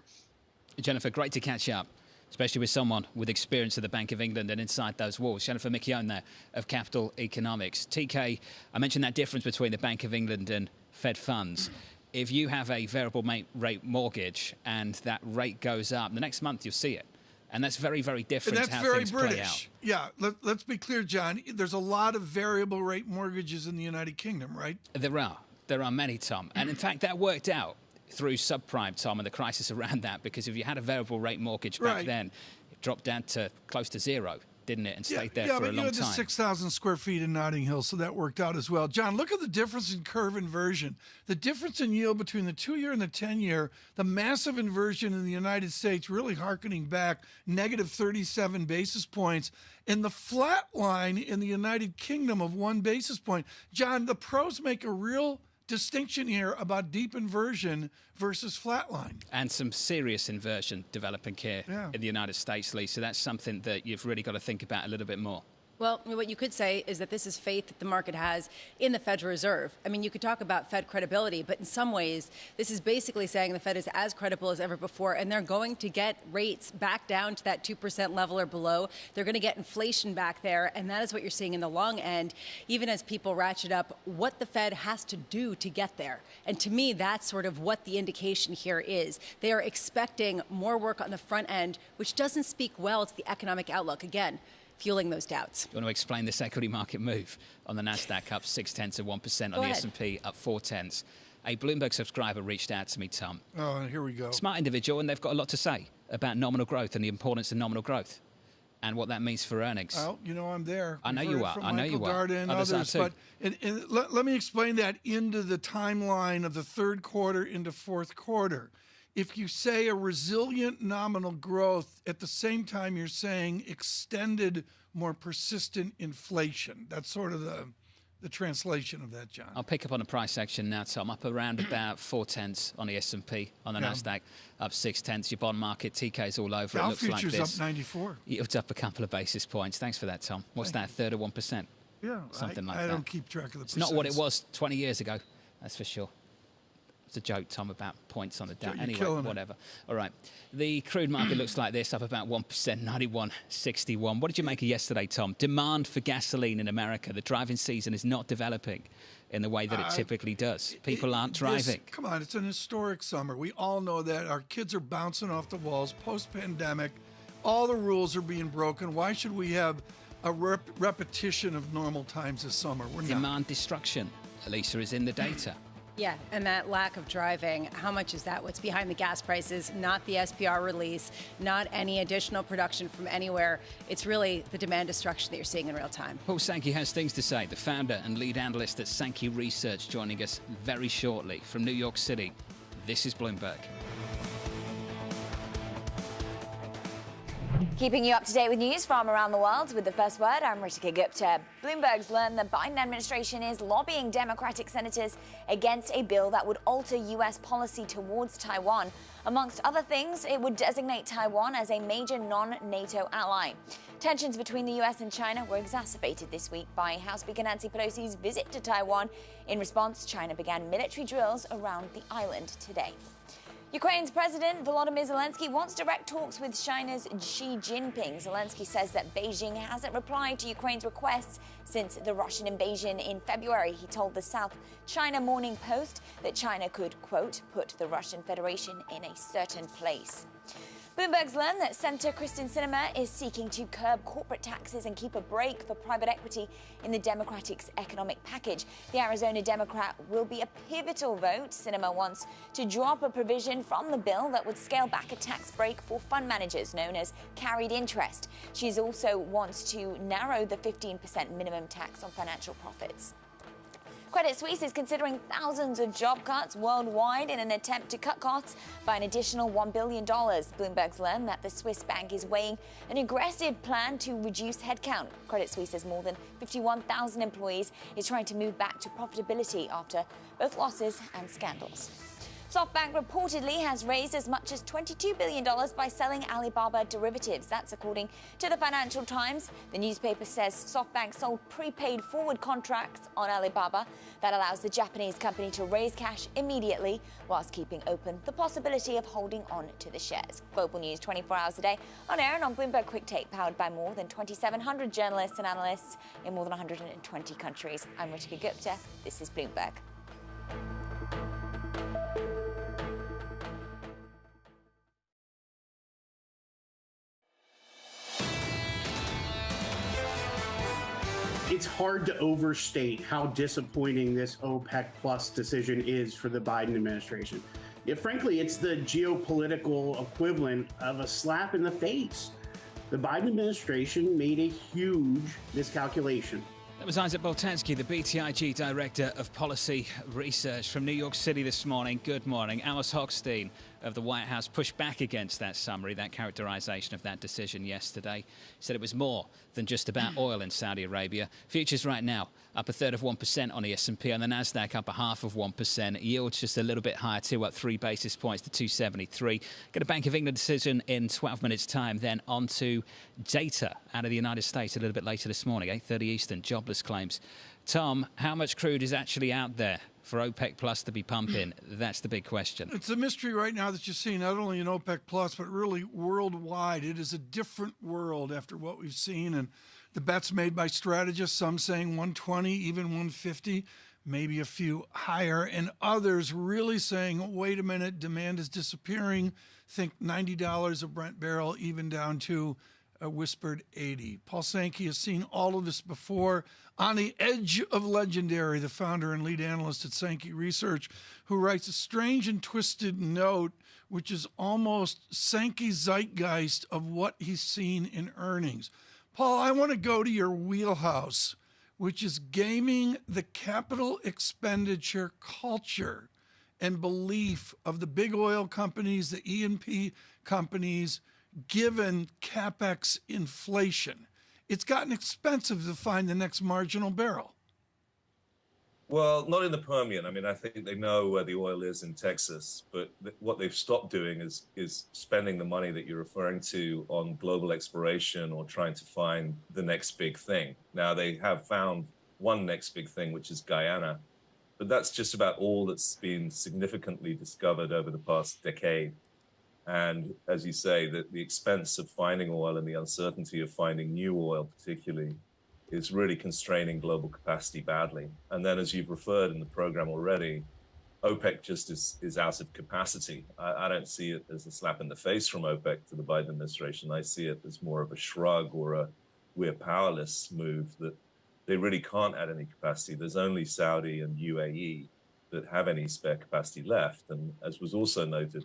[SPEAKER 7] Jennifer, great to catch up, especially with someone with experience of the Bank of England and inside those walls. Jennifer Micchione there of Capital Economics. TK, I mentioned that difference between the Bank of England and Fed funds. If you have a variable rate mortgage and that rate goes up, the next month you'll see it. And that's very, very different to how things play out.
[SPEAKER 8] Yeah, let's be clear, John. There's a lot of variable rate mortgages in the United Kingdom, right?
[SPEAKER 7] There are many, Tom. And in fact, that worked out through subprime, Tom, and the crisis around that, because if you had a variable rate mortgage back then, it dropped down to close to zero, didn't it, and stayed there for a long time. Yeah, but you had the 6,000
[SPEAKER 8] square feet in Notting Hill, so that worked out as well. John, look at the difference in curve inversion. The difference in yield between the 2-year and the 10-year, the massive inversion in the United States really hearkening back, negative 37 basis points, and the flat line in the United Kingdom of 1 basis point. John, the pros make a real distinction here about deep inversion versus flatline.
[SPEAKER 7] And some serious inversion developing here in the United States, Lee. So that's something that you've really got to think about a little bit more.
[SPEAKER 9] Well, what you could say is that this is faith that the market has in the Federal Reserve. I mean, you could talk about Fed credibility, but in some ways, this is basically saying the Fed is as credible as ever before, and they're going to get rates back down to that 2% level or below. They're going to get inflation back there, and that is what you're seeing in the long end, even as people ratchet up what the Fed has to do to get there. And to me, that's sort of what the indication here is. They are expecting more work on the front end, which doesn't speak well to the economic outlook. Again, fueling those doubts.
[SPEAKER 7] Do you want to explain this equity market move on the Nasdaq up 0.6%, on the S&P up 0.4%? A Bloomberg subscriber reached out to me, Tom.
[SPEAKER 8] Oh, here we go.
[SPEAKER 7] Smart individual, and they've got a lot to say about nominal growth and the importance of nominal growth and what that means for earnings.
[SPEAKER 8] Well, you know, I'm there.
[SPEAKER 7] I know you are. I know you are.
[SPEAKER 8] And others, but let me explain that into the timeline of the third quarter into fourth quarter. If you say a resilient nominal growth, at the same time you're saying extended, more persistent inflation. That's sort of the translation of that, John.
[SPEAKER 7] I'll pick up on the price action now, Tom. Up around about 0.4 on the S&P, on the Nasdaq, up 0.6. Your bond market, TK's all over.
[SPEAKER 8] Dow
[SPEAKER 7] it looks like
[SPEAKER 8] futures
[SPEAKER 7] this.
[SPEAKER 8] up 94.
[SPEAKER 7] It's up a couple of basis points. Thanks for that, Tom. What's that, a third of 1%?
[SPEAKER 8] Yeah,
[SPEAKER 7] something like that.
[SPEAKER 8] I don't keep track of the
[SPEAKER 7] It's not what it was 20 years ago, that's for sure. It's a joke, Tom, about points on the Dow. Anyway, whatever. All right. The crude market looks like this, up about 1%, 91.61. What did you make of yesterday, Tom? Demand for gasoline in America. The driving season is not developing in the way that it typically does. People aren't driving.
[SPEAKER 8] Come on, it's an historic summer. We all know that. Our kids are bouncing off the walls post-pandemic. All the rules are being broken. Why should we have a repetition of normal times this summer? We're
[SPEAKER 7] Demand destruction, Lisa, is in the data.
[SPEAKER 9] Yeah, and that lack of driving, how much is that? What's behind the gas prices? Not the SPR release, not any additional production from anywhere. It's really the demand destruction that you're seeing in real time.
[SPEAKER 7] Paul Sankey has things to say, the founder and lead analyst at Sankey Research, joining us very shortly from New York City. This is Bloomberg.
[SPEAKER 11] Keeping you up to date with news from around the world with the first word, I'm Ritika Gupta. Bloomberg's learned the Biden administration is lobbying Democratic senators against a bill that would alter U.S. policy towards Taiwan. Amongst other things, it would designate Taiwan as a major non-NATO ally. Tensions between the U.S. and China were exacerbated this week by House Speaker Nancy Pelosi's visit to Taiwan. In response, China began military drills around the island today. Ukraine's President Volodymyr Zelensky wants direct talks with China's Xi Jinping. Zelensky says that Beijing hasn't replied to Ukraine's requests since the Russian invasion in February. He told the South China Morning Post that China could, quote, put the Russian Federation in a certain place. Bloomberg's learned that Senator Kyrsten Sinema is seeking to curb corporate taxes and keep a brake for private equity in the Democratic economic package. The Arizona Democrat will be a pivotal vote. Sinema wants to drop a provision from the bill that would scale back a tax break for fund managers known as carried interest. She also wants to narrow the 15% minimum tax on financial profits. Credit Suisse is considering thousands of job cuts worldwide in an attempt to cut costs by an additional $1 billion. Bloomberg's learned that the Swiss bank is weighing an aggressive plan to reduce headcount. Credit Suisse has more than 51,000 employees, is trying to move back to profitability after both losses and scandals. SoftBank reportedly has raised as much as $22 billion by selling Alibaba derivatives. That's according to the Financial Times. The newspaper says SoftBank sold prepaid forward contracts on Alibaba that allows the Japanese company to raise cash immediately whilst keeping open the possibility of holding on to the shares. Global news 24 hours a day on air and on Bloomberg Quick Take, powered by more than 2,700 journalists and analysts in more than 120 countries. I'm Ritika Gupta. This is Bloomberg.
[SPEAKER 17] It's hard to overstate how disappointing this OPEC Plus decision is for the Biden administration. Frankly, it's the geopolitical equivalent of a slap in the face. The Biden administration made a huge miscalculation.
[SPEAKER 7] That was Isaac Boltanski, the BTIG Director of Policy Research from New York City this morning. Good morning. Alice Hochstein of the White House pushed back against that summary, that characterization of that decision yesterday. Said it was more than just about oil in Saudi Arabia. Futures right now up 1/3% on the S&P, and the Nasdaq up 0.5%. Yields just a little bit higher too, up 3 basis points to 273. Got a Bank of England decision in 12 minutes time. Then on to data out of the United States a little bit later this morning, 8:30 Eastern, jobless claims. Tom, how much crude is actually out there for OPEC Plus to be pumping? That's the big question.
[SPEAKER 8] It's a mystery right now that you're seeing not only in OPEC Plus, but really worldwide. It is a different world after what we've seen. And the bets made by strategists, some saying 120, even 150, maybe a few higher, and others really saying, wait a minute, demand is disappearing. Think $90 a Brent barrel, even down to a whispered 80. Paul Sankey has seen all of this before. On the edge of legendary, the founder and lead analyst at Sankey Research, who writes a strange and twisted note, which is almost Sankey's zeitgeist of what he's seen in earnings. Paul, I want to go to your wheelhouse, which is gaming the capital expenditure culture and belief of the big oil companies, the E&P companies, given CapEx inflation. It's gotten expensive to find the next marginal barrel.
[SPEAKER 18] Well, not in the Permian. I mean, I think they know where the oil is in Texas, but what they've stopped doing is spending the money that you're referring to on global exploration or trying to find the next big thing. Now, they have found one next big thing, which is Guyana, but that's just about all that's been significantly discovered over the past decade. And as you say, the expense of finding oil and the uncertainty of finding new oil particularly is really constraining global capacity badly. And then, as you've referred in the program already, OPEC just is out of capacity. I don't see it as a slap in the face from OPEC to the Biden administration. I see it as more of a shrug or a we're powerless move, that they really can't add any capacity. There's only Saudi and UAE. that have any spare capacity left. And as was also noted,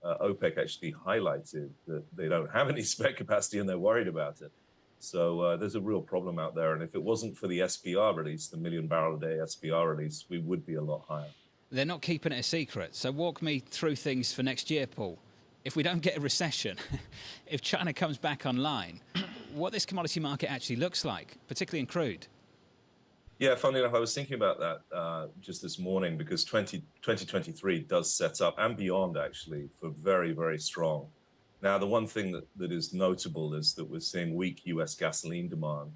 [SPEAKER 18] OPEC actually highlighted that they don't have any spare capacity and they're worried about it. So there's a real problem out there. And if it wasn't for the SPR release, the million barrel a day SPR release, we would be a lot higher.
[SPEAKER 7] They're not keeping it a secret. So walk me through things for next year, Paul. If we don't get a recession, if China comes back online, what this commodity market actually looks like, particularly in crude.
[SPEAKER 18] Yeah, funny enough, I was thinking about that just this morning because 2023 does set up, and beyond actually, for very, very strong. Now, the one thing that is notable is that we're seeing weak U.S. gasoline demand,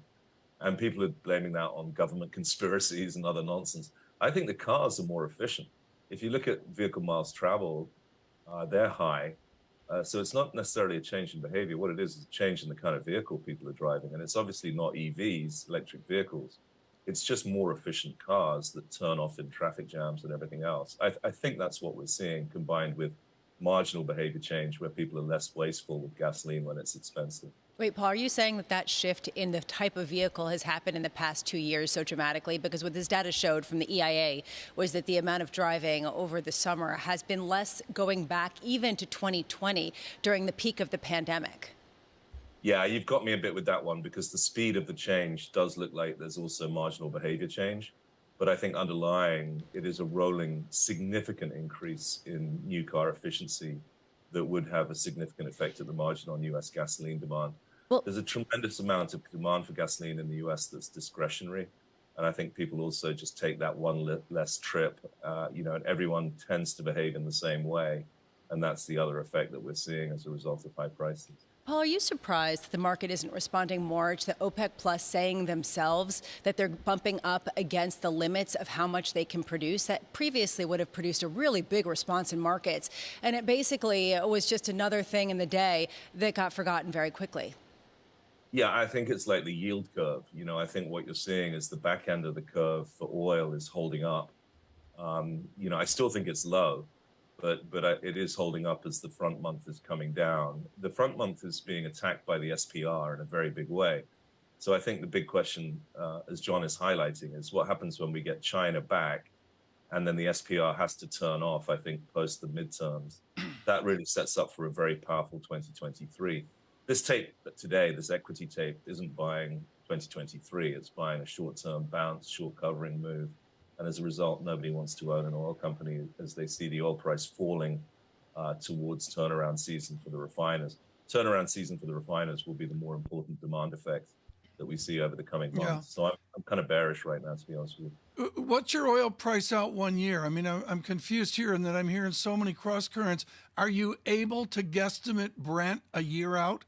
[SPEAKER 18] and people are blaming that on government conspiracies and other nonsense. I think the cars are more efficient. If you look at vehicle miles traveled, they're high. So it's not necessarily a change in behavior. What it is a change in the kind of vehicle people are driving. And it's obviously not EVs, electric vehicles. It's just more efficient cars that turn off in traffic jams and everything else. I think that's what we're seeing, combined with marginal behavior change where people are less wasteful with gasoline when it's expensive.
[SPEAKER 19] Wait, Paul, are you saying that that shift in the type of vehicle has happened in the past 2 years so dramatically? Because what this data showed from the EIA was that the amount of driving over the summer has been less going back even to 2020 during the peak of the pandemic.
[SPEAKER 18] Yeah, you've got me a bit with that one because the speed of the change does look like there's also marginal behavior change. But I think underlying it is a rolling significant increase in new car efficiency that would have a significant effect at the margin on U.S. gasoline demand. Well, there's a tremendous amount of demand for gasoline in the U.S. that's discretionary. And I think people also just take that one less trip, and everyone tends to behave in the same way. And that's the other effect that we're seeing as a result of high prices.
[SPEAKER 19] Paul, are you surprised that the market isn't responding more to the OPEC Plus saying themselves that they're bumping up against the limits of how much they can produce? That previously would have produced a really big response in markets. And it basically was just another thing in the day that got forgotten very quickly.
[SPEAKER 18] Yeah, I think it's like the yield curve. I think what you're seeing is the back end of the curve for oil is holding up. I still think it's low. But it is holding up as the front month is coming down. The front month is being attacked by the SPR in a very big way. So I think the big question, as John is highlighting, is what happens when we get China back and then the SPR has to turn off, I think, post the midterms. That really sets up for a very powerful 2023. This tape today, this equity tape, isn't buying 2023. It's buying a short-term bounce, short covering move. And as a result, nobody wants to own an oil company as they see the oil price falling towards turnaround season for the refiners. Turnaround season for the refiners will be the more important demand effect that we see over the coming months. So I'm kind of bearish right now, to be honest with you.
[SPEAKER 8] What's your oil price out 1 year? I mean, I'm confused here in that I'm hearing so many cross currents. Are you able to guesstimate Brent a year out?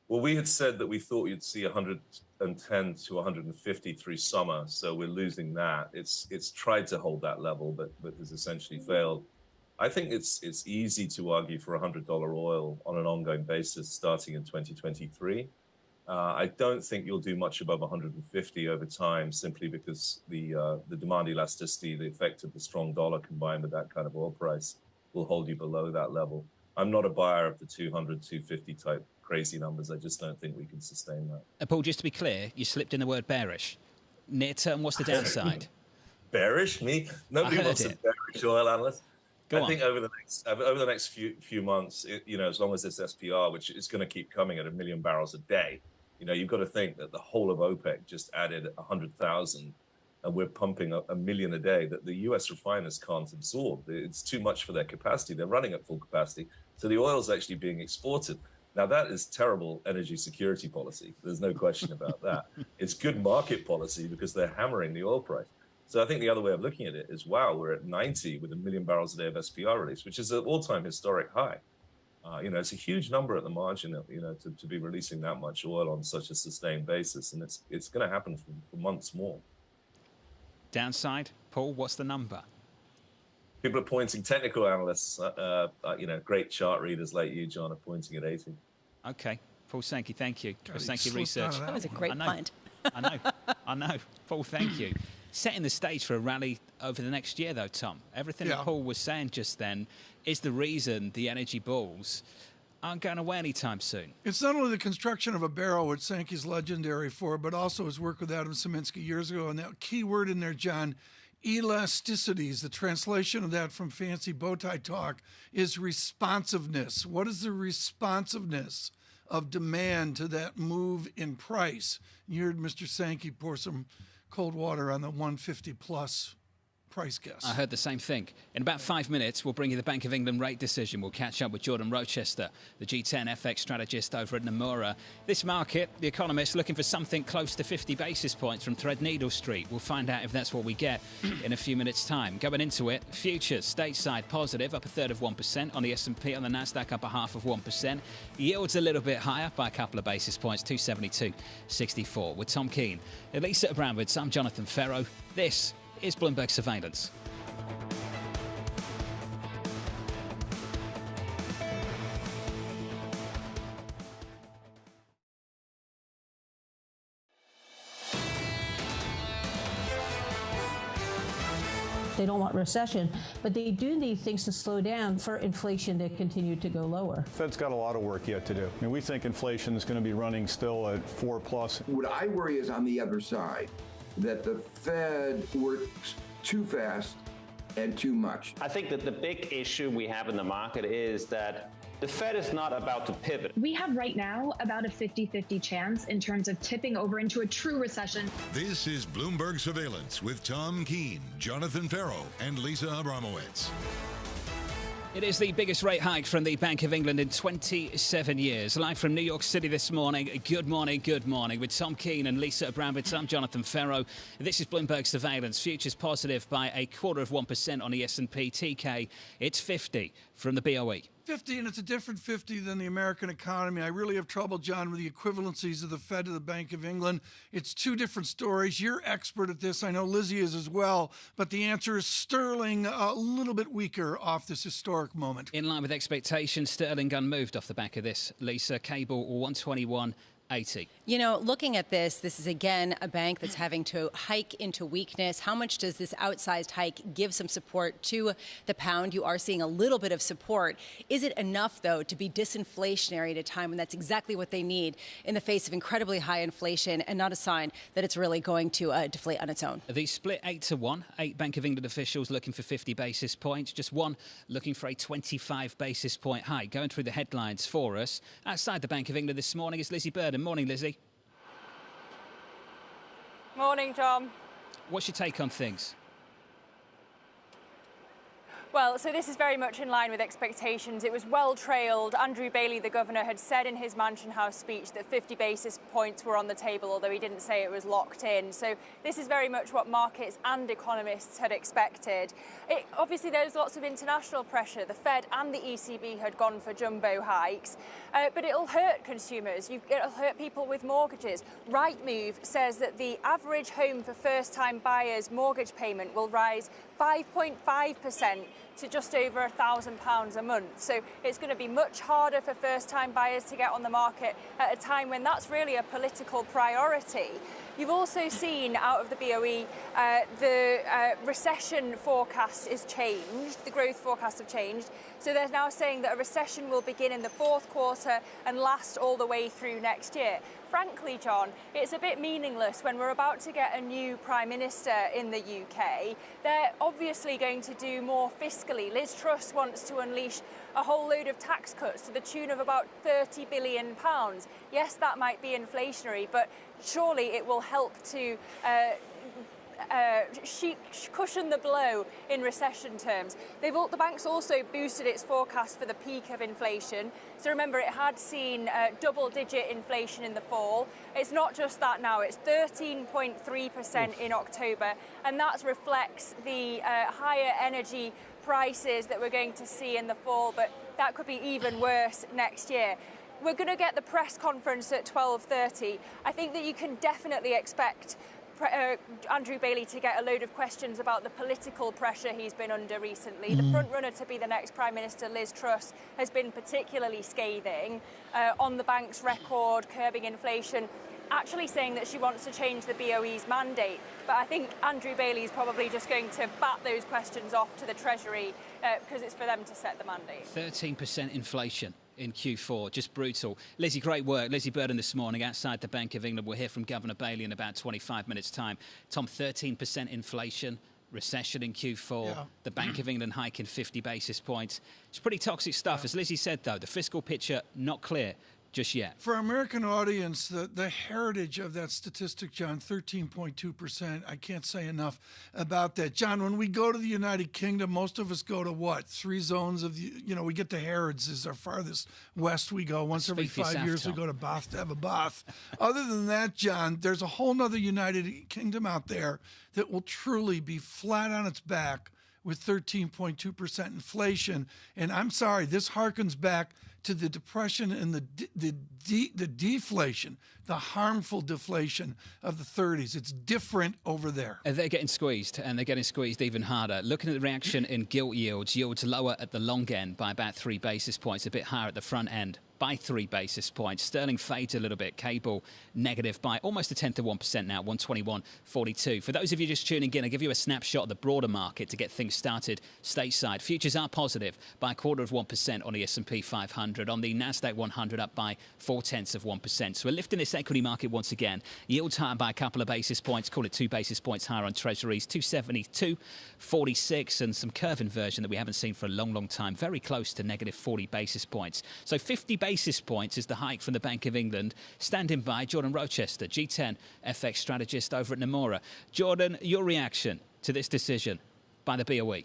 [SPEAKER 18] Well, we had said that we thought you'd see 110 to 150 through summer, so we're losing that. It's tried to hold that level, but has essentially failed. I think it's easy to argue for $100 oil on an ongoing basis starting in 2023. I don't think you'll do much above 150 over time, simply because the demand elasticity, the effect of the strong dollar combined with that kind of oil price will hold you below that level. I'm not a buyer of the 200, 250 type crazy numbers. I just don't think we can sustain that.
[SPEAKER 7] Paul, just to be clear, you slipped in the word bearish. Near term, what's the downside?
[SPEAKER 18] Bearish? Me? Nobody wants a bearish oil analyst. I think over the next few months, as long as this SPR, which is going to keep coming at 1 million barrels a day, you've got to think that the whole of OPEC just added 100,000, and we're pumping a million a day that the U.S. refiners can't absorb. It's too much for their capacity. They're running at full capacity, so the oil is actually being exported. Now, that is terrible energy security policy. There's no question about that. It's good market policy because they're hammering the oil price. So I think the other way of looking at it is, wow, we're at 90 with 1 million barrels a day of SPR release, which is an all-time historic high. It's a huge number at the margin, to be releasing that much oil on such a sustained basis. And it's going to happen for months more.
[SPEAKER 7] Downside, Paul, what's the number?
[SPEAKER 18] People are pointing, technical analysts, great chart readers like you, John, are pointing at 80.
[SPEAKER 7] Okay. Paul Sankey, thank you. Paul Sankey Research.
[SPEAKER 19] That was a great punt.
[SPEAKER 7] I know. Paul, thank you. Setting the stage for a rally over the next year, though, Tom. Everything that Paul was saying just then is the reason the energy bulls aren't going away anytime soon.
[SPEAKER 8] It's not only the construction of a barrel, which Sankey's legendary for, but also his work with Adam Szymanski years ago. And that key word in there, John, elasticities. The translation of that from fancy bow tie talk is responsiveness. What is the responsiveness of demand to that move in price? You heard Mr. Sankey pour some cold water on the 150 plus price guess.
[SPEAKER 7] I heard the same thing. In about 5 minutes, we'll bring you the Bank of England rate decision. We'll catch up with Jordan Rochester, the G10 FX strategist over at Nomura. This market, The Economist, looking for something close to 50 basis points from Threadneedle Street. We'll find out if that's what we get in a few minutes' time. Going into it, futures stateside positive, up 1/3 on the S&P, on the Nasdaq up 0.5%. Yields a little bit higher by a couple of basis points, 272.64. With Tom Keene, Elisa Abramowitz, I'm Jonathan Ferro. This is Bloomberg Surveillance.
[SPEAKER 1] They don't want recession, but they do need things to slow down for inflation to continue to go lower.
[SPEAKER 2] Fed's got a lot of work yet to do. I mean, we think inflation is going to be running still at 4+.
[SPEAKER 3] What I worry is on the other side, that the Fed works too fast and too much.
[SPEAKER 4] I think that the big issue we have in the market is that the Fed is not about to pivot.
[SPEAKER 5] We have right now about a 50-50 chance in terms of tipping over into a true recession.
[SPEAKER 6] This is Bloomberg Surveillance with Tom Keene, Jonathan Ferro, and Lisa Abramowitz.
[SPEAKER 7] It is the biggest rate hike from the Bank of England in 27 years. Live from New York City this morning. Good morning, with Tom Keene and Lisa Abramowitz. I'm Jonathan Ferro. This is Bloomberg Surveillance. Futures positive by 0.25% on the S&P. TK, it's 50 from the BOE.
[SPEAKER 8] 50, and it's a different 50 than the American economy. I really have trouble, John, with the equivalencies of the Fed to the Bank of England. It's two different stories. You're expert at this. I know Lizzie is as well. But the answer is sterling a little bit weaker off this historic moment.
[SPEAKER 7] In line with expectations, sterling unmoved off the back of this. Lisa, cable 121.80.
[SPEAKER 19] You know, looking at this is again a bank that's having to hike into weakness. How much does this outsized hike give some support to the pound? You are seeing a little bit of support. Is it enough, though, to be disinflationary at a time when that's exactly what they need in the face of incredibly high inflation and not a sign that it's really going to deflate on its own?
[SPEAKER 7] The split 8-1. 8 Bank of England officials looking for 50 basis points. Just one looking for a 25 basis point hike. Going through the headlines for us. Outside the Bank of England this morning is Lizzie Burden. Morning, Lizzie.
[SPEAKER 20] Morning, Tom.
[SPEAKER 7] What's your take on things?
[SPEAKER 20] Well, so this is very much in line with expectations. It was well trailed. Andrew Bailey, the governor, had said in his Mansion House speech that 50 basis points were on the table, although he didn't say it was locked in. So this is very much what markets and economists had expected. Obviously, there's lots of international pressure. The Fed and the ECB had gone for jumbo hikes, but it'll hurt consumers. It'll hurt people with mortgages. Rightmove says that the average home for first-time buyers mortgage payment will rise 5.5% to just over £1,000 a month. So it's going to be much harder for first-time buyers to get on the market at a time when that's really a political priority. You've also seen out of the BOE, the recession forecast is changed. The growth forecasts have changed. So they're now saying that a recession will begin in the fourth quarter and last all the way through next year. Frankly, John, it's a bit meaningless when we're about to get a new Prime Minister in the UK. They're obviously going to do more fiscally. Liz Truss wants to unleash a whole load of tax cuts to the tune of about £30 billion. Yes, that might be inflationary, but surely it will help to cushion the blow in recession terms. The bank's also boosted its forecast for the peak of inflation. So remember, it had seen double-digit inflation in the fall. It's not just that now, it's 13.3% in October, and that reflects the higher energy prices that we're going to see in the fall, but that could be even worse next year. We're going to get the press conference at 12:30. I think that you can definitely expect Andrew Bailey to get a load of questions about the political pressure he's been under recently. The front-runner to be the next Prime Minister, Liz Truss, has been particularly scathing on the bank's record, curbing inflation, actually saying that she wants to change the BOE's mandate. But I think Andrew Bailey is probably just going to bat those questions off to the Treasury because it's for them to set the mandate.
[SPEAKER 7] 13% inflation in Q4, just brutal. Lizzie, great work. Lizzie Burden this morning outside the Bank of England. We'll hear from Governor Bailey in about 25 minutes' time. Tom, 13% inflation. recession in Q4, the Bank of England hiking 50 basis points. It's pretty toxic stuff. As Lizzie said, though, the fiscal picture not clear just yet.
[SPEAKER 8] For our American audience, the heritage of that statistic, John, 13.2%, I can't say enough about that. John, when we go to the United Kingdom, most of us go to what? 3 zones of, we get to Harrods is our farthest west we go. Once every 5 years we go to Bath to have a bath. Other than that, John, there's a whole nother United Kingdom out there that will truly be flat on its back with 13.2% inflation. And I'm sorry, this harkens back to the depression and the deflation, the harmful deflation of the 30s. It's different over there.
[SPEAKER 7] They're getting squeezed, and they're getting squeezed even harder. Looking at the reaction in gilt yields lower at the long end by about 3 basis points, a bit higher at the front end by 3 basis points. Sterling fades a little bit. Cable negative by almost 1/10 of 1% now, 121.42. For those of you just tuning in, I'll give you a snapshot of the broader market to get things started stateside. Futures are positive by 1/4% on the S&P 500. On the NASDAQ 100 up by 0.4 of 1%. So we're lifting this equity market once again. Yields higher by a couple of basis points. Call it 2 basis points higher on Treasuries. 272.46 and some curve inversion that we haven't seen for a long, long time. Very close to negative 40 basis points. So 50 basis points is the hike from the Bank of England. Standing by, Jordan Rochester, G10 FX strategist over at Nomura. Jordan, your reaction to this decision by the BOE?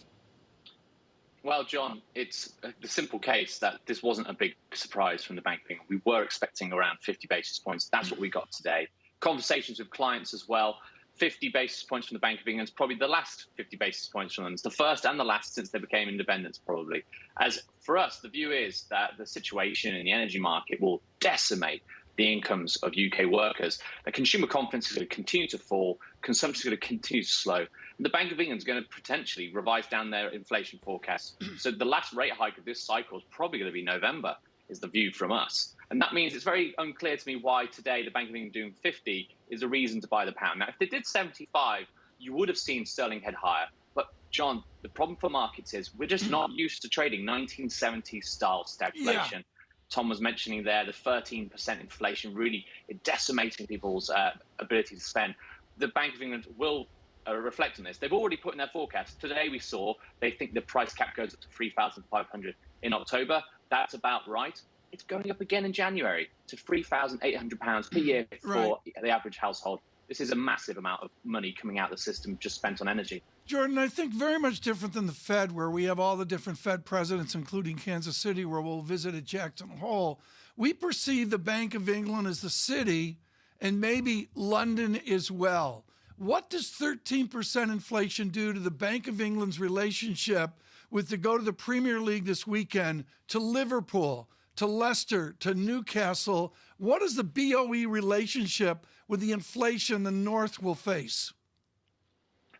[SPEAKER 21] Well, John, it's the simple case that this wasn't a big surprise from the Bank of England. We were expecting around 50 basis points. That's what we got today. Conversations with clients as well. 50 basis points from the Bank of England is probably the last 50 basis points from them. It's the first and the last since they became independent, probably. As for us, the view is that the situation in the energy market will decimate the incomes of UK workers. The consumer confidence is going to continue to fall. Consumption is going to continue to slow. And the Bank of England is going to potentially revise down their inflation forecast. So the last rate hike of this cycle is probably going to be November, is the view from us. And that means it's very unclear to me why today the Bank of England doing 50 is a reason to buy the pound. Now, if they did 75, you would have seen sterling head higher. But, John, the problem for markets is we're just not used to trading 1970s style stagflation. Yeah. Tom was mentioning there the 13% inflation really decimating people's ability to spend. The Bank of England will reflect on this. They've already put in their forecast. Today we saw they think the price cap goes up to 3,500 in October. That's about right. It's going up again in January to £3,800 per year for the average household. This is a massive amount of money coming out of the system just spent on energy.
[SPEAKER 8] Jordan, I think very much different than the Fed, where we have all the different Fed presidents, including Kansas City, where we'll visit at Jackson Hole. We perceive the Bank of England as the city and maybe London as well. What does 13% inflation do to the Bank of England's relationship with to go to the Premier League this weekend, to Liverpool, to Leicester, to Newcastle? What is the BOE relationship with the inflation the North will face?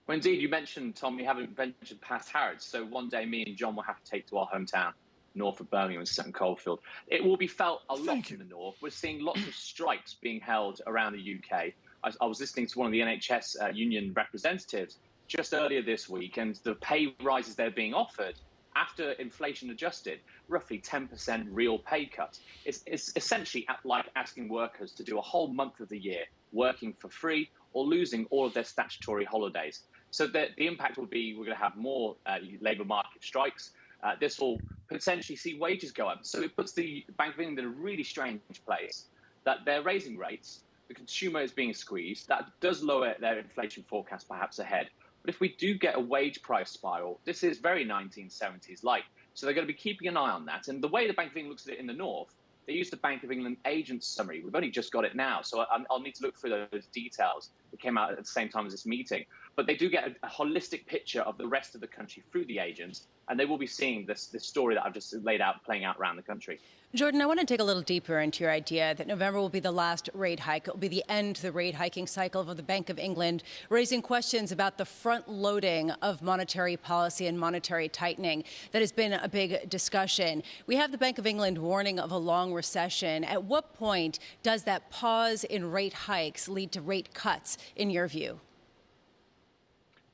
[SPEAKER 21] Well, indeed, you mentioned, Tom, we haven't ventured past Harrods. So one day me and John will have to take to our hometown, north of Birmingham and Sutton Coldfield. It will be felt a lot in the north. We're seeing lots of strikes being held around the UK. I was listening to one of the NHS union representatives just earlier this week, and the pay rises they're being offered after inflation adjusted, roughly 10% real pay cuts. It's essentially like asking workers to do a whole month of the year working for free or losing all of their statutory holidays. So the impact will be we're going to have more labour market strikes. This will potentially see wages go up. So it puts the Bank of England in a really strange place that they're raising rates. The consumer is being squeezed. That does lower their inflation forecast perhaps ahead. But if we do get a wage price spiral, this is very 1970s-like. So they're going to be keeping an eye on that. And the way the Bank of England looks at it in the north, they use the Bank of England agent summary. We've only just got it now, so I'll need to look through those details. It came out at the same time as this meeting. But they do get a holistic picture of the rest of the country through the agents, and they will be seeing this story that I've just laid out playing out around the country.
[SPEAKER 19] Jordan, I want to dig a little deeper into your idea that November will be the last rate hike. It will be the end to the rate hiking cycle of the Bank of England, raising questions about the front loading of monetary policy and monetary tightening. That has been a big discussion. We have the Bank of England warning of a long recession. At what point does that pause in rate hikes lead to rate cuts, in your view?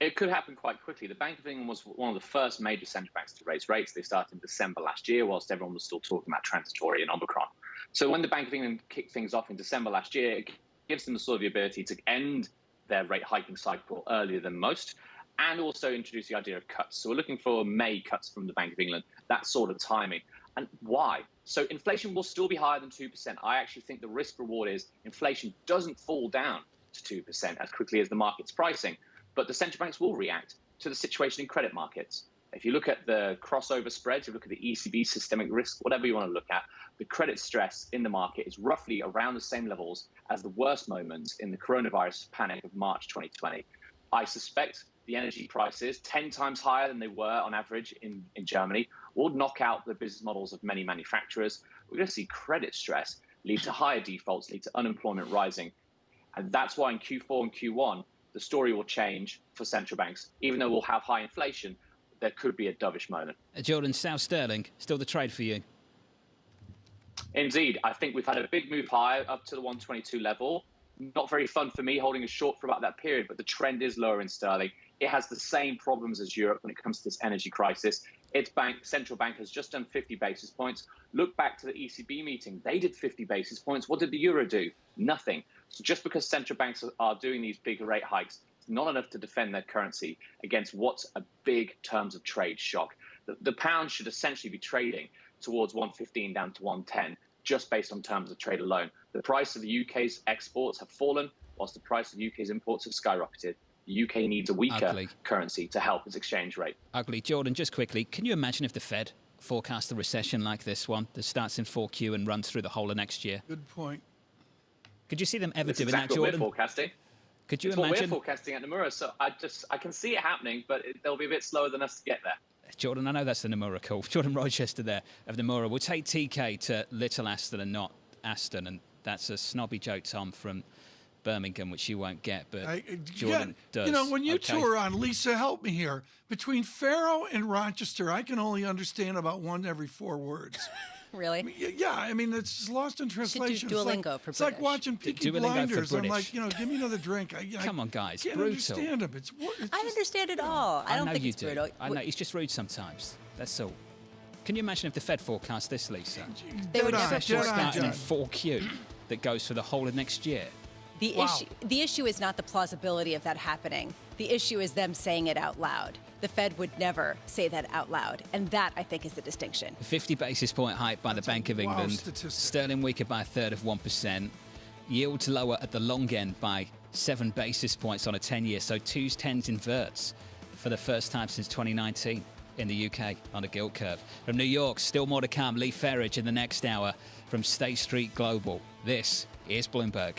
[SPEAKER 21] It could happen quite quickly. The Bank of England was one of the first major central banks to raise rates. They started in December last year, whilst everyone was still talking about transitory and Omicron. So when the Bank of England kicked things off in December last year, it gives them the sort of the ability to end their rate hiking cycle earlier than most. and also introduced the idea of cuts. So we're looking for May cuts from the Bank of England, that sort of timing. And why? So inflation will still be higher than 2%. I actually think the risk reward is inflation doesn't fall down to 2% as quickly as the market's pricing, but the central banks will react to the situation in credit markets. If you look at the crossover spreads, if you look at the ECB systemic risk, whatever you want to look at, the credit stress in the market is roughly around the same levels as the worst moments in the coronavirus panic of March 2020. I suspect the energy prices, 10 times higher than they were on average in Germany, will knock out the business models of many manufacturers. We're going to see credit stress lead to higher defaults, lead to unemployment rising. And that's why in Q4 and Q1, the story will change for central banks. Even though we'll have high inflation, there could be a dovish moment.
[SPEAKER 7] Jordan, South Sterling, still the trade for you?
[SPEAKER 21] Indeed. I think we've had a big move higher up to the 122 level. Not very fun for me holding a short for about that period, but the trend is lower in sterling. It has the same problems as Europe when it comes to this energy crisis. Its central bank has just done 50 basis points. Look back to the ECB meeting. They did 50 basis points. What did the euro do? Nothing. So just because central banks are doing these big rate hikes, it's not enough to defend their currency against what's a big terms of trade shock. The pound should essentially be trading towards 115 down to 110, just based on terms of trade alone. The price of the UK's exports have fallen, whilst the price of the UK's imports have skyrocketed. The UK needs a weaker currency to help its exchange rate.
[SPEAKER 7] Ugly. Jordan, just quickly, can you imagine if the Fed forecast a recession like this one that starts in 4Q and runs through the whole of next year?
[SPEAKER 8] Good point.
[SPEAKER 7] Could you see them ever doing
[SPEAKER 21] exactly
[SPEAKER 7] that, Jordan?
[SPEAKER 21] What we're forecasting.
[SPEAKER 7] Could you
[SPEAKER 21] it's
[SPEAKER 7] imagine?
[SPEAKER 21] What we're forecasting at Nomura, so I can see it happening, but they'll be a bit slower than us to get there.
[SPEAKER 7] Jordan, I know that's the Nomura call. Jordan Rochester there of Nomura. We'll take TK to Little Aston and not Aston, and that's a snobby joke, Tom, from Birmingham, which you won't get, but Jordan does.
[SPEAKER 8] You know, when you tour on, Lisa, help me here. Between Faro and Rochester, I can only understand about one every 4 words.
[SPEAKER 19] Really?
[SPEAKER 8] Yeah, I mean, it's just lost in translation.
[SPEAKER 19] Duolingo for British.
[SPEAKER 8] It's like watching Peaky Blinders. I'm like, you know, give me another drink.
[SPEAKER 7] Come on, guys.
[SPEAKER 8] I can't understand him. It's
[SPEAKER 19] I understand it all. I don't think it's brutal.
[SPEAKER 7] I know, he's just rude sometimes. That's all. Can you imagine if the Fed forecast this, Lisa?
[SPEAKER 19] They would never
[SPEAKER 7] starting in 4Q that goes for the whole of next year.
[SPEAKER 19] The issue is not the plausibility of that happening. The issue is them saying it out loud. The Fed would never say that out loud. And that, I think, is the distinction.
[SPEAKER 7] 50 basis point hike by the Bank of England. Sterling weaker by 1/3 of 1%. Yields lower at the long end by 7 basis points on a 10-year. So 2s, 10s inverts for the first time since 2019 in the UK on the gilt curve. From New York, still more to come. Lee Ferridge in the next hour from State Street Global. This is Bloomberg.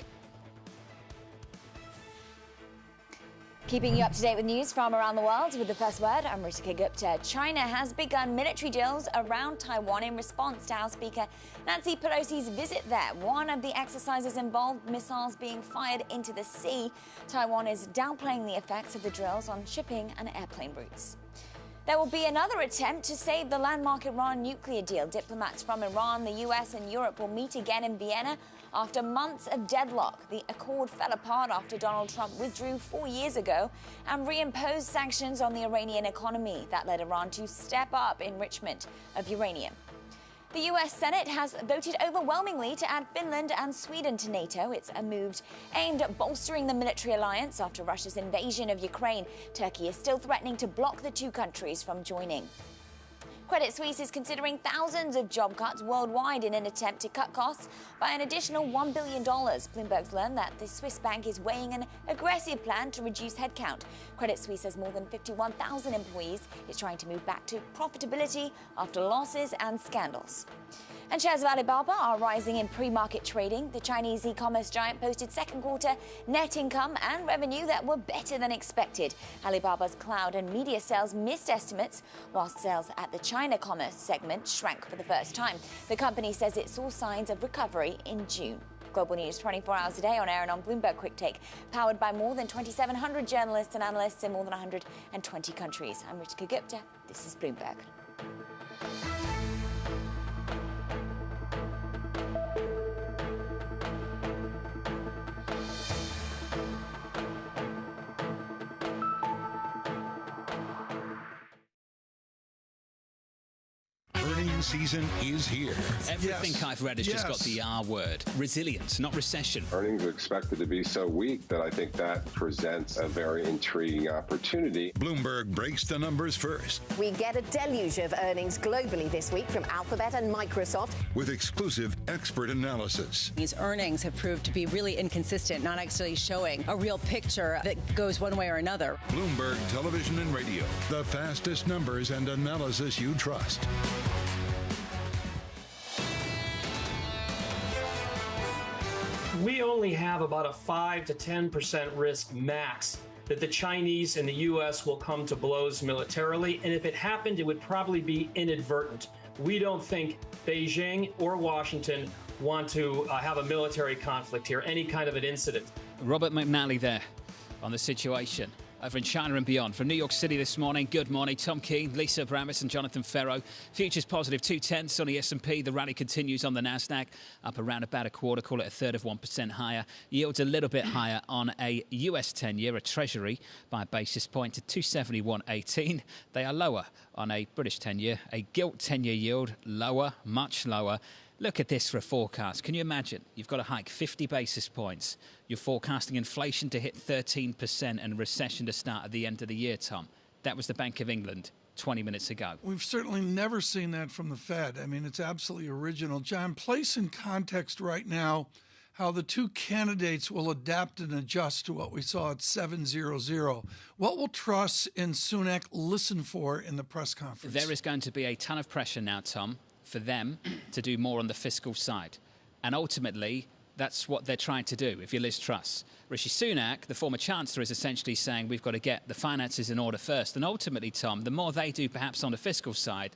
[SPEAKER 11] Keeping you up to date with news from around the world with the first word, I'm Ritika Gupta. China has begun military drills around Taiwan in response to House Speaker Nancy Pelosi's visit there. One of the exercises involved missiles being fired into the sea. Taiwan is downplaying the effects of the drills on shipping and airplane routes. There will be another attempt to save the landmark Iran nuclear deal. Diplomats from Iran, the US and Europe will meet again in Vienna after months of deadlock. The accord fell apart after Donald Trump withdrew 4 years ago and reimposed sanctions on the Iranian economy. That led Iran to step up enrichment of uranium. The US Senate has voted overwhelmingly to add Finland and Sweden to NATO. It's a move aimed at bolstering the military alliance after Russia's invasion of Ukraine. Turkey is still threatening to block the two countries from joining. Credit Suisse is considering thousands of job cuts worldwide in an attempt to cut costs by an additional $1 billion. Bloomberg's learned that the Swiss bank is weighing an aggressive plan to reduce headcount. Credit Suisse has more than 51,000 employees. It's trying to move back to profitability after losses and scandals. And shares of Alibaba are rising in pre-market trading. The Chinese e-commerce giant posted second quarter net income and revenue that were better than expected. Alibaba's cloud and media sales missed estimates, whilst sales at the China commerce segment shrank for the first time. The company says it saw signs of recovery in June. Global news 24 hours a day on air and on Bloomberg Quick Take, powered by more than 2,700 journalists and analysts in more than 120 countries. I'm Ritika Gupta. This is Bloomberg.
[SPEAKER 6] Earning earnings season is here.
[SPEAKER 7] Everything I've read has just got the R word. Resilience, not recession.
[SPEAKER 12] Earnings are expected to be so weak that I think that presents a very intriguing opportunity.
[SPEAKER 6] Bloomberg breaks the numbers first.
[SPEAKER 13] We get a deluge of earnings globally this week from Alphabet and Microsoft.
[SPEAKER 6] With exclusive expert analysis.
[SPEAKER 19] These earnings have proved to be really inconsistent, not actually showing a real picture that goes one way or another.
[SPEAKER 6] Bloomberg Television and Radio. The fastest numbers and analysis you trust.
[SPEAKER 10] We only have about a 5 to 10% risk max that the Chinese and the U.S. will come to blows militarily. And if it happened, it would probably be inadvertent. We don't think Beijing or Washington want to have a military conflict here, any kind of an incident.
[SPEAKER 7] Robert McNally there on the situation over in China and beyond. From New York City this morning, good morning. Tom Keene, Lisa Abramis and Jonathan Ferro. Futures positive 0.2 on the S&P. The rally continues on the Nasdaq, up around about a quarter, call it a third of 1% higher. Yields a little bit higher on a US 10-year, a Treasury, by a basis point to 271.18. They are lower on a British 10-year. A gilt 10-year yield, lower, much lower. Look at this for a forecast. Can you imagine? You've got to hike 50 basis points. You're forecasting inflation to hit 13% and recession to start at the end of the year, Tom. That was the Bank of England 20 minutes ago.
[SPEAKER 8] We've certainly never seen that from the Fed. I mean, it's absolutely original. John, place in context right now how the two candidates will adapt and adjust to what we saw at 7:00. What will Truss and Sunak listen for in the press conference?
[SPEAKER 7] There is going to be a ton of pressure now, Tom, for them to do more on the fiscal side. And ultimately, that's what they're trying to do, if you're Liz Truss. Rishi Sunak, the former Chancellor, is essentially saying we've got to get the finances in order first. And ultimately, Tom, the more they do perhaps on the fiscal side,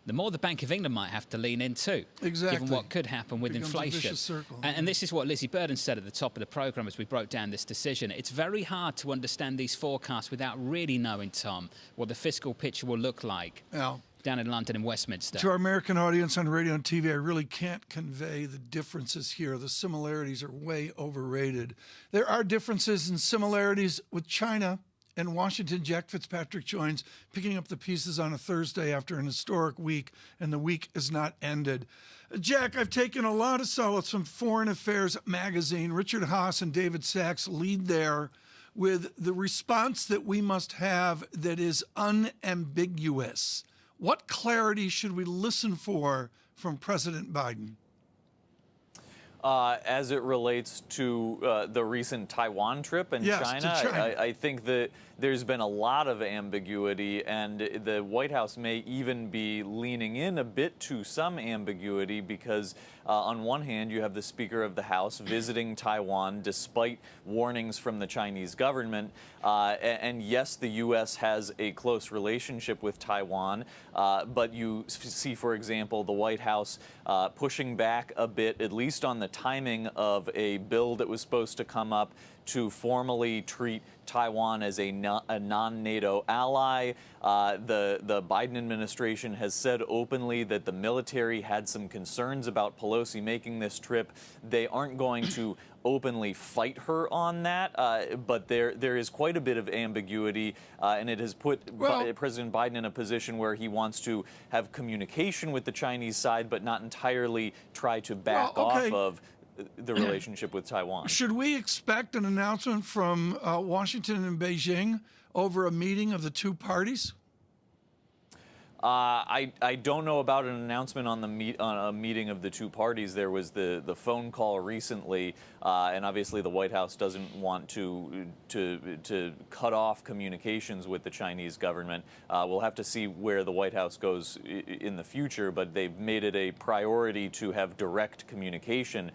[SPEAKER 7] the more the Bank of England might have to lean in too,
[SPEAKER 8] exactly,
[SPEAKER 7] given what could happen with inflation. And this is what Lizzie Burden said at the top of the programme as we broke down this decision. It's very hard to understand these forecasts without really knowing, Tom, what the fiscal picture will look like.
[SPEAKER 8] Al,
[SPEAKER 7] down in London and Westminster.
[SPEAKER 8] To our American audience on radio and TV, I really can't convey the differences here. The similarities are way overrated. There are differences and similarities with China and Washington. Jack Fitzpatrick joins, picking up the pieces on a Thursday after an historic week, and the week is not ended. Jack, I've taken a lot of solace from Foreign Affairs magazine. Richard Haas and David Sachs lead there with the response that we must have that is unambiguous. What clarity should we listen for from President Biden?
[SPEAKER 15] As it relates to the recent Taiwan trip in China, I think that there's been a lot of ambiguity, and the White House may even be leaning in a bit to some ambiguity because, on one hand, you have the Speaker of the House visiting Taiwan despite warnings from the Chinese government. And yes, the U.S. has a close relationship with Taiwan, but you see, for example, the White House pushing back a bit, at least on the timing of a bill that was supposed to come up to formally treat Taiwan as a non-NATO ally. The Biden administration has said openly that the military had some concerns about Pelosi making this trip. They aren't going to openly fight her on that, but there is quite a bit of ambiguity, and it has put President Biden in a position where he wants to have communication with the Chinese side, but not entirely try to back off of the relationship with Taiwan.
[SPEAKER 8] Should we expect an announcement from Washington and Beijing over a meeting of the two parties?
[SPEAKER 15] I don't know about an announcement on a meeting of the two parties. There was the phone call recently, and obviously the White House doesn't want to cut off communications with the Chinese government. We'll have to see where the White House goes in the future, but they've made it a priority to have direct communication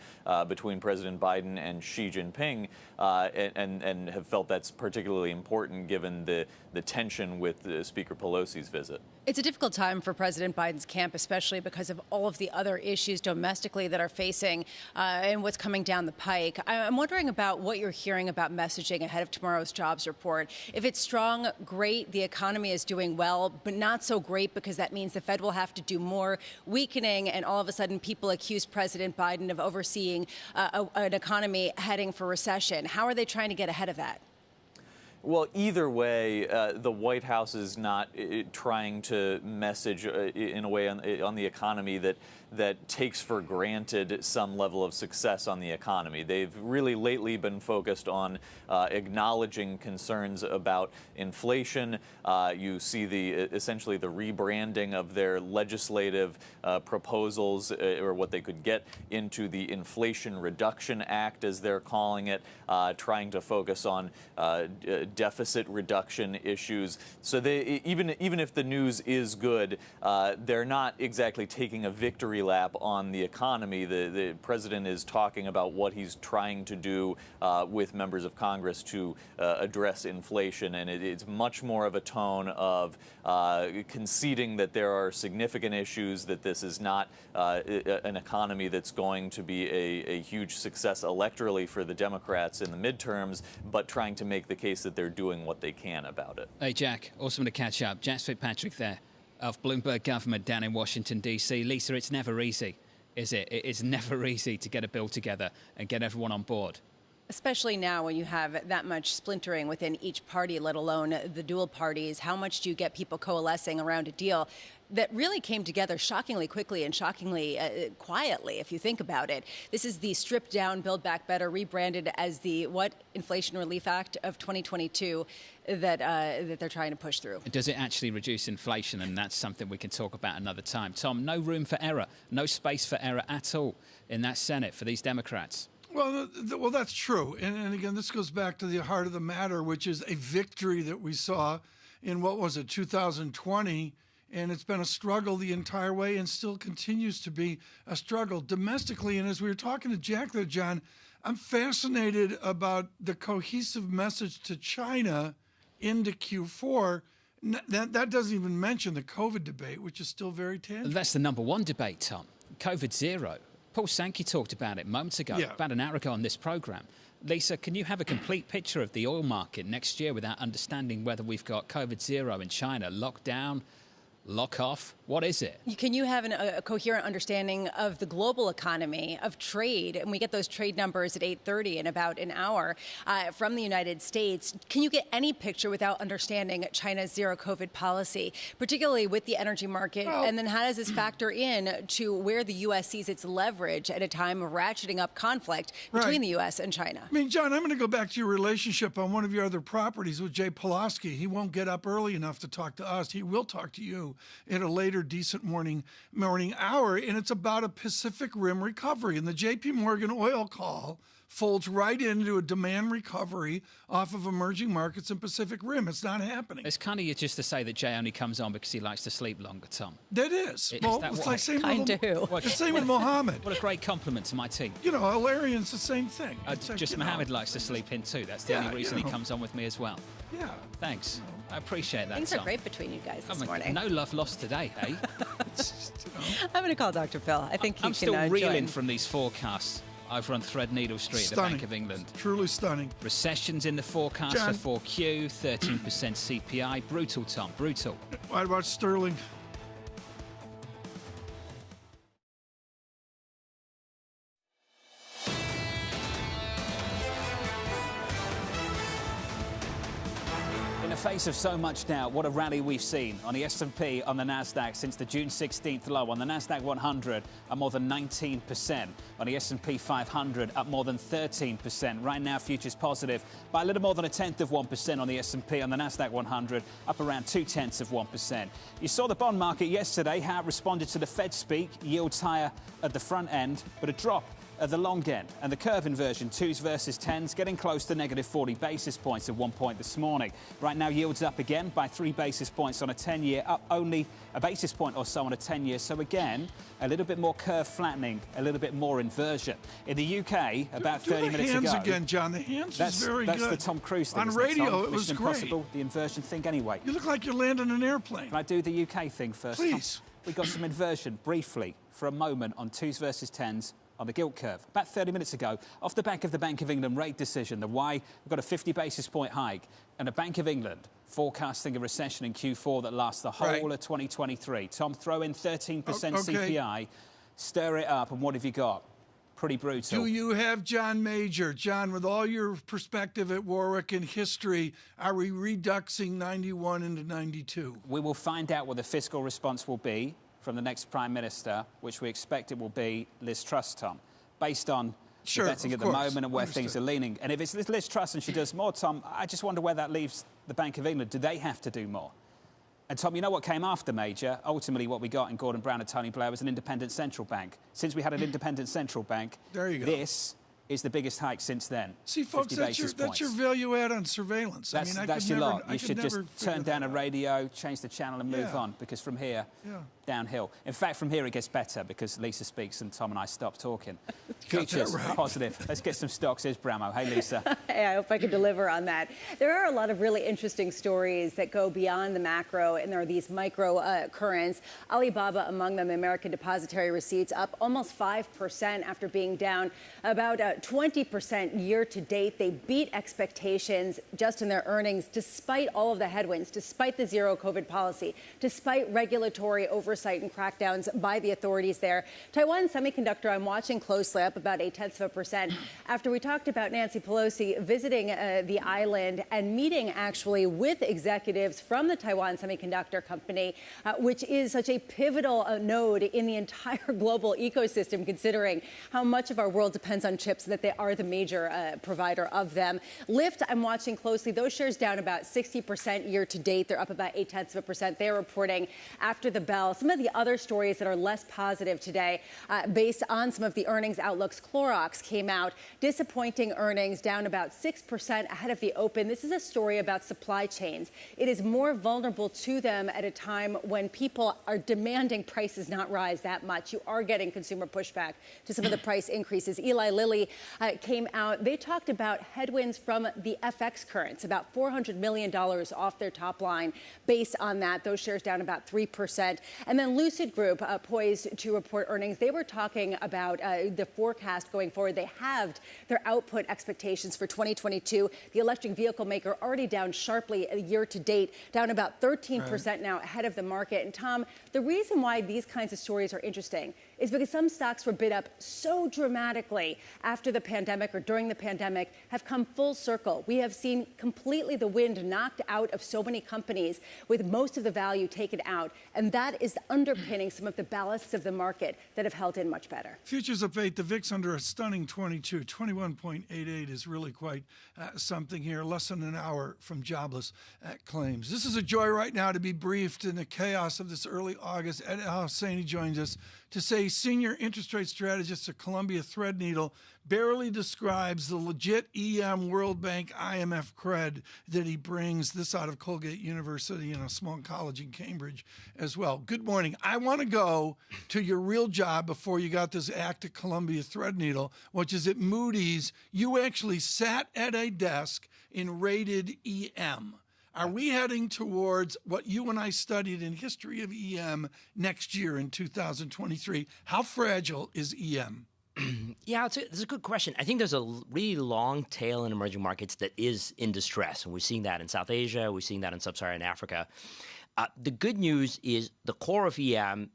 [SPEAKER 15] between President Biden and Xi Jinping, and have felt that's particularly important given the tension with Speaker Pelosi's visit.
[SPEAKER 19] It's a difficult time for President Biden's camp, especially because of all of the other issues domestically that are facing and what's coming down the pike. I'm wondering about what you're hearing about messaging ahead of tomorrow's jobs report. If it's strong, great, the economy is doing well, but not so great because that means the Fed will have to do more weakening, and all of a sudden people accuse President Biden of overseeing an economy heading for recession. How are they trying to get ahead of that?
[SPEAKER 15] Well, either way, the White House is not trying to message in a way on the economy that takes for granted some level of success on the economy. They've really lately been focused on acknowledging concerns about inflation. You see essentially the rebranding of their legislative proposals, or what they could get into the Inflation Reduction Act, as they're calling it, trying to focus on deficit reduction issues. So they, even if the news is good, they're not exactly taking a victory lap on the economy. The president is talking about what he's trying to do with members of Congress to address inflation, and it's much more of a tone of conceding that there are significant issues, that this is not an economy that's going to be a huge success electorally for the Democrats in the midterms, but trying to make the case that they're doing what they can about it.
[SPEAKER 7] Hey, Jack, awesome to catch up. Jack Fitzpatrick there of Bloomberg Government down in Washington, D.C. Lisa, it's never easy, is it? It is never easy to get a bill together and get everyone on board.
[SPEAKER 19] Especially now when you have that much splintering within each party, let alone the dual parties. How much do you get people coalescing around a deal that really came together shockingly quickly and shockingly quietly, if you think about it? This is the stripped down, Build Back Better, rebranded as the Inflation Relief Act of 2022 that they're trying to push through.
[SPEAKER 7] Does it actually reduce inflation? And that's something we can talk about another time. Tom, no room for error, no space for error at all in that Senate for these Democrats.
[SPEAKER 8] Well, that's true. And again, this goes back to the heart of the matter, which is a victory that we saw in, 2020. And it's been a struggle the entire way and still continues to be a struggle domestically. And as we were talking to Jack there, John, I'm fascinated about the cohesive message to China into Q4. That doesn't even mention the COVID debate, which is still very tangible.
[SPEAKER 7] That's the number one debate, Tom. COVID zero. Paul Sankey talked about it moments ago, about an hour ago on this program. Lisa, can you have a complete picture of the oil market next year without understanding whether we've got COVID zero in China, lockdown, lock off? What is it?
[SPEAKER 19] Can you have a coherent understanding of the global economy, of trade? And we get those trade numbers at 8:30 in about an hour from the United States. Can you get any picture without understanding China's zero COVID policy, particularly with the energy market? And then how does this factor in to where the U.S. sees its leverage at a time of ratcheting up conflict between the U.S. and China?
[SPEAKER 8] I mean, John, I'm going to go back to your relationship on one of your other properties with Jay Pulaski. He won't get up early enough to talk to us. He will talk to you in a later decent morning hour, and it's about a Pacific Rim recovery. And the J.P. Morgan oil call folds right into a demand recovery off of emerging markets in Pacific Rim. It's not happening.
[SPEAKER 7] It's kind of you just to say that Jay only comes on because he likes to sleep longer, Tom.
[SPEAKER 8] That is. It's like same with same with Mohammed.
[SPEAKER 7] What a great compliment to my team.
[SPEAKER 8] You know, Hilarian's the same thing.
[SPEAKER 7] Just Mohammed likes to sleep in too. That's the only reason he comes on with me as well.
[SPEAKER 8] Yeah.
[SPEAKER 7] Thanks. I appreciate that.
[SPEAKER 19] Things are great between you guys this morning.
[SPEAKER 7] No love lost today, hey?
[SPEAKER 19] I'm going to call Dr. Phil. I think
[SPEAKER 7] I'm still reeling from these forecasts over on Threadneedle Street at the Bank of England.
[SPEAKER 8] Truly stunning.
[SPEAKER 7] Recessions in the forecast for 4Q, 13% CPI. Brutal, Tom, brutal.
[SPEAKER 8] What about Sterling?
[SPEAKER 7] In the face of so much doubt, what a rally we've seen on the S&P, on the Nasdaq since the June 16th low. On the Nasdaq 100, up more than 19%. On the S&P 500, up more than 13%. Right now, futures positive by a little more than 1/10% on the S&P. On the Nasdaq 100, up around 0.2%. You saw the bond market yesterday, how it responded to the Fed speak. Yields higher at the front end, but a drop at the long end. And the curve inversion, 2s versus 10s, getting close to negative 40 basis points at one point this morning. Right now, yields up again by 3 basis points on a 10-year, up only a basis point or so on a 10-year. So again, a little bit more curve flattening, a little bit more inversion. In the UK, about 30 minutes ago.
[SPEAKER 8] The hands again, John. The hands is very good.
[SPEAKER 7] That's the Tom Cruise thing.
[SPEAKER 8] On radio, it was
[SPEAKER 7] Mission
[SPEAKER 8] great.
[SPEAKER 7] Impossible, the inversion thing anyway.
[SPEAKER 8] You look like you're landing an airplane.
[SPEAKER 7] Can I do the UK thing first?
[SPEAKER 8] Please.
[SPEAKER 7] Tom? We got some inversion briefly for a moment on 2s versus 10s. On the gilt curve, about 30 minutes ago, off the back of the Bank of England rate decision, the Y, we've got a 50 basis point hike, and the Bank of England forecasting a recession in Q4 that lasts the whole of 2023. Tom, throw in 13% CPI, stir it up, and what have you got? pretty brutal.
[SPEAKER 8] Do you have John Major? John, with all your perspective at Warwick and history, are we reduxing 91 into 92?
[SPEAKER 7] We will find out what the fiscal response will be from the next Prime Minister, which we expect it will be Liz Truss, Tom, based on the betting at the moment and where things are leaning. And if it's Liz Truss and she does more, Tom, I just wonder where that leaves the Bank of England. Do they have to do more? And, Tom, you know what came after Major? Ultimately, what we got in Gordon Brown and Tony Blair was an independent central bank. Since we had an independent central bank, this is the biggest hike since then.
[SPEAKER 8] See, folks, that's your value add on surveillance.
[SPEAKER 7] That's your lot. You should just turn down a radio, change the channel and move on, because from here, downhill. In fact, from here it gets better because Lisa speaks and Tom and I stop talking. Futures, positive. Let's get some stocks. Here's Bramo. Hey, Lisa.
[SPEAKER 9] Hey, I hope I can deliver on that. There are a lot of really interesting stories that go beyond the macro, and there are these micro currents. Alibaba among them, American depository receipts up almost 5% after being down about 20% year to date. They beat expectations just in their earnings, despite all of the headwinds, despite the zero COVID policy, despite regulatory oversight and crackdowns by the authorities there. Taiwan Semiconductor, I'm watching closely, up about 0.8%. After we talked about Nancy Pelosi visiting the island and meeting actually with executives from the Taiwan Semiconductor company, which is such a pivotal node in the entire global ecosystem, considering how much of our world depends on chips, that they are the major provider of them. Lyft, I'm watching closely. Those shares down about 60% year to date. They're up about 0.8%. They're reporting after the bell. Some of the other stories that are less positive today, based on some of the earnings outlooks, Clorox came out, disappointing earnings, down about 6% ahead of the open. This is a story about supply chains. It is more vulnerable to them at a time when people are demanding prices not rise that much. You are getting consumer pushback to some of the price increases. Eli Lilly came out. They talked about headwinds from the FX currents, about $400 million off their top line based on that. Those shares down about 3%. And then Lucid Group, poised to report earnings. They were talking about the forecast going forward. They halved their output expectations for 2022. The electric vehicle maker already down sharply year to date, down about 13% now ahead of the market. And Tom, the reason why these kinds of stories are interesting is because some stocks were bid up so dramatically after the pandemic or during the pandemic have come full circle. We have seen completely the wind knocked out of so many companies with most of the value taken out. And that is underpinning some of the ballasts of the market that have held in much better.
[SPEAKER 8] Futures up 8, the VIX under a stunning 22. 21.88 is really quite something here. Less than an hour from jobless claims. This is a joy right now to be briefed in the chaos of this early August. Ed Al-Husseini joins us to say senior interest rate strategist at Columbia Threadneedle barely describes the legit EM World Bank IMF cred that he brings. This out of Colgate University and a small college in Cambridge as well. Good morning. I want to go to your real job before you got this act at Columbia Threadneedle, which is at Moody's. You actually sat at a desk in rated EM. Are we heading towards what you and I studied in history of EM next year in 2023? How fragile is EM?
[SPEAKER 14] Yeah, it's a good question. I think there's a really long tail in emerging markets that is in distress, and we're seeing that in South Asia. We're seeing that in sub-Saharan Africa. The good news is the core of EM,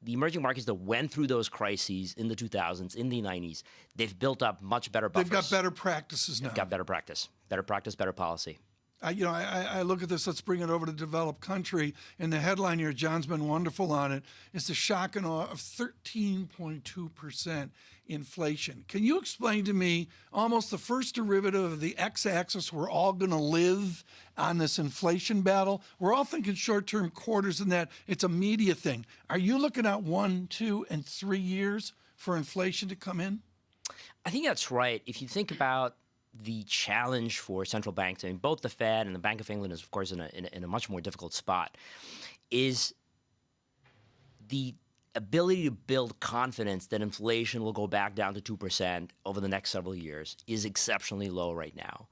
[SPEAKER 14] the emerging markets that went through those crises in the 2000s, in the 90s, they've built up much better buffers.
[SPEAKER 8] They've got better practices now.
[SPEAKER 14] They've got better practice, better policy.
[SPEAKER 8] I look at this, let's bring it over to developed country, and the headline here, John's been wonderful on it, is the shock and awe of 13.2% inflation. Can you explain to me almost the first derivative of the x-axis we're all going to live on this inflation battle? We're all thinking short-term quarters and that it's a media thing. Are you looking at 1, 2, and 3 years for inflation to come in?
[SPEAKER 14] I think that's right. If you think about the challenge for central banks, I mean, both the Fed and the Bank of England is, of course, in a much more difficult spot, is the ability to build confidence that inflation will go back down to 2% over the next several years is exceptionally low right now.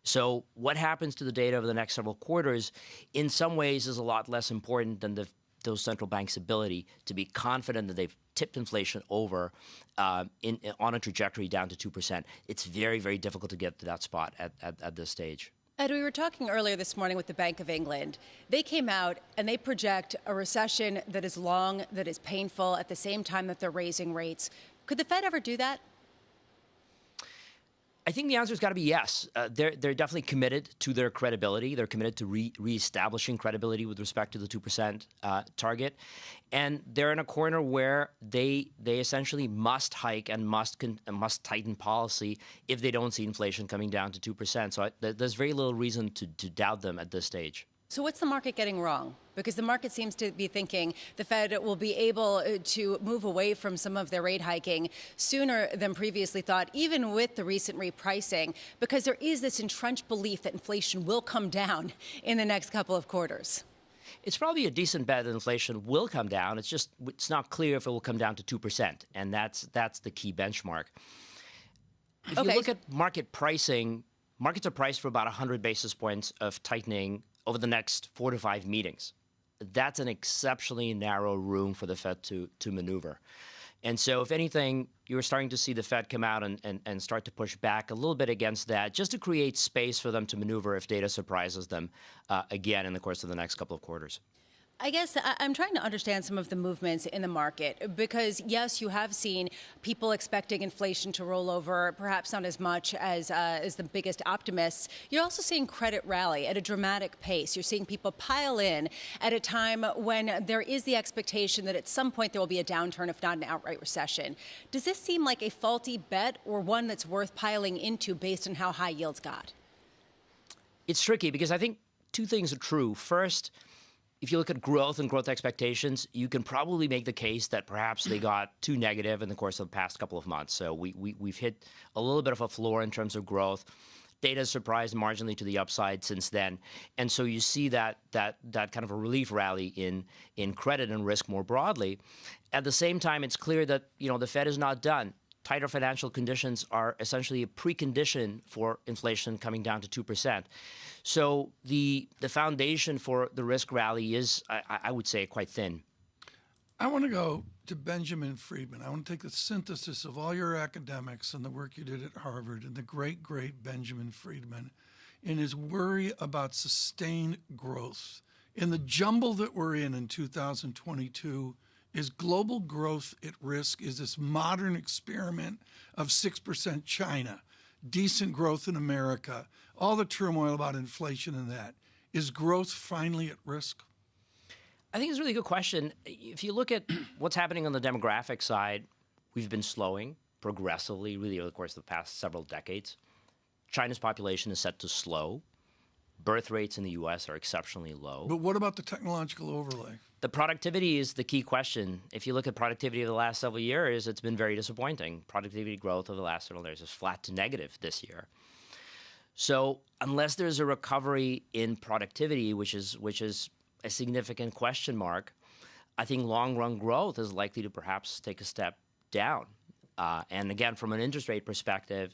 [SPEAKER 14] So what happens to the data over the next several quarters, in some ways, is a lot less important than those central banks' ability to be confident that they've tipped inflation over on a trajectory down to 2%. It's very, very difficult to get to that spot at this stage.
[SPEAKER 19] Ed, we were talking earlier this morning with the Bank of England. They came out and they project a recession that is long, that is painful, at the same time that they're raising rates. Could the Fed ever do that?
[SPEAKER 14] I think the answer has got to be yes. They're definitely committed to their credibility. They're committed to reestablishing credibility with respect to the 2% target, and they're in a corner where they essentially must hike and must tighten policy if they don't see inflation coming down to 2%. So there's very little reason to doubt them at this stage.
[SPEAKER 19] So what's the market getting wrong? Because the market seems to be thinking the Fed will be able to move away from some of their rate hiking sooner than previously thought, even with the recent repricing, because there is this entrenched belief that inflation will come down in the next couple of quarters.
[SPEAKER 14] It's probably a decent bet that inflation will come down. It's not clear if it will come down to 2%, and that's the key benchmark. If you look at market pricing, markets are priced for about 100 basis points of tightening over the next 4 to 5 meetings. That's an exceptionally narrow room for the Fed to maneuver. And so if anything, you're starting to see the Fed come out and start to push back a little bit against that, just to create space for them to maneuver if data surprises them again in the course of the next couple of quarters.
[SPEAKER 19] I guess I'm trying to understand some of the movements in the market because, yes, you have seen people expecting inflation to roll over, perhaps not as much as the biggest optimists. You're also seeing credit rally at a dramatic pace. You're seeing people pile in at a time when there is the expectation that at some point there will be a downturn, if not an outright recession. Does this seem like a faulty bet or one that's worth piling into based on how high yields got?
[SPEAKER 14] It's tricky because I think two things are true. First, if you look at growth and growth expectations, you can probably make the case that perhaps they got too negative in the course of the past couple of months. So we've hit a little bit of a floor in terms of growth. Data has surprised marginally to the upside since then. And so you see that kind of a relief rally in credit and risk more broadly. At the same time, it's clear that, the Fed is not done. Tighter financial conditions are essentially a precondition for inflation coming down to 2%. So the foundation for the risk rally is, I would say, quite thin.
[SPEAKER 8] I want to go to Benjamin Friedman. I want to take the synthesis of all your academics and the work you did at Harvard and the great, great Benjamin Friedman in his worry about sustained growth. In the jumble that we're in 2022, is global growth at risk? Is this modern experiment of 6% China, decent growth in America, all the turmoil about inflation and that, is growth finally at risk?
[SPEAKER 14] I think it's a really good question. If you look at what's happening on the demographic side, we've been slowing progressively, really over the course of the past several decades. China's population is set to slow. Birth rates in the U.S. are exceptionally low.
[SPEAKER 8] But what about the technological overlay?
[SPEAKER 14] The productivity is the key question. If you look at productivity over the last several years, it's been very disappointing. Productivity growth over the last several years is flat to negative this year. So unless there's a recovery in productivity, which is a significant question mark, I think long-run growth is likely to perhaps take a step down. And again, from an interest rate perspective,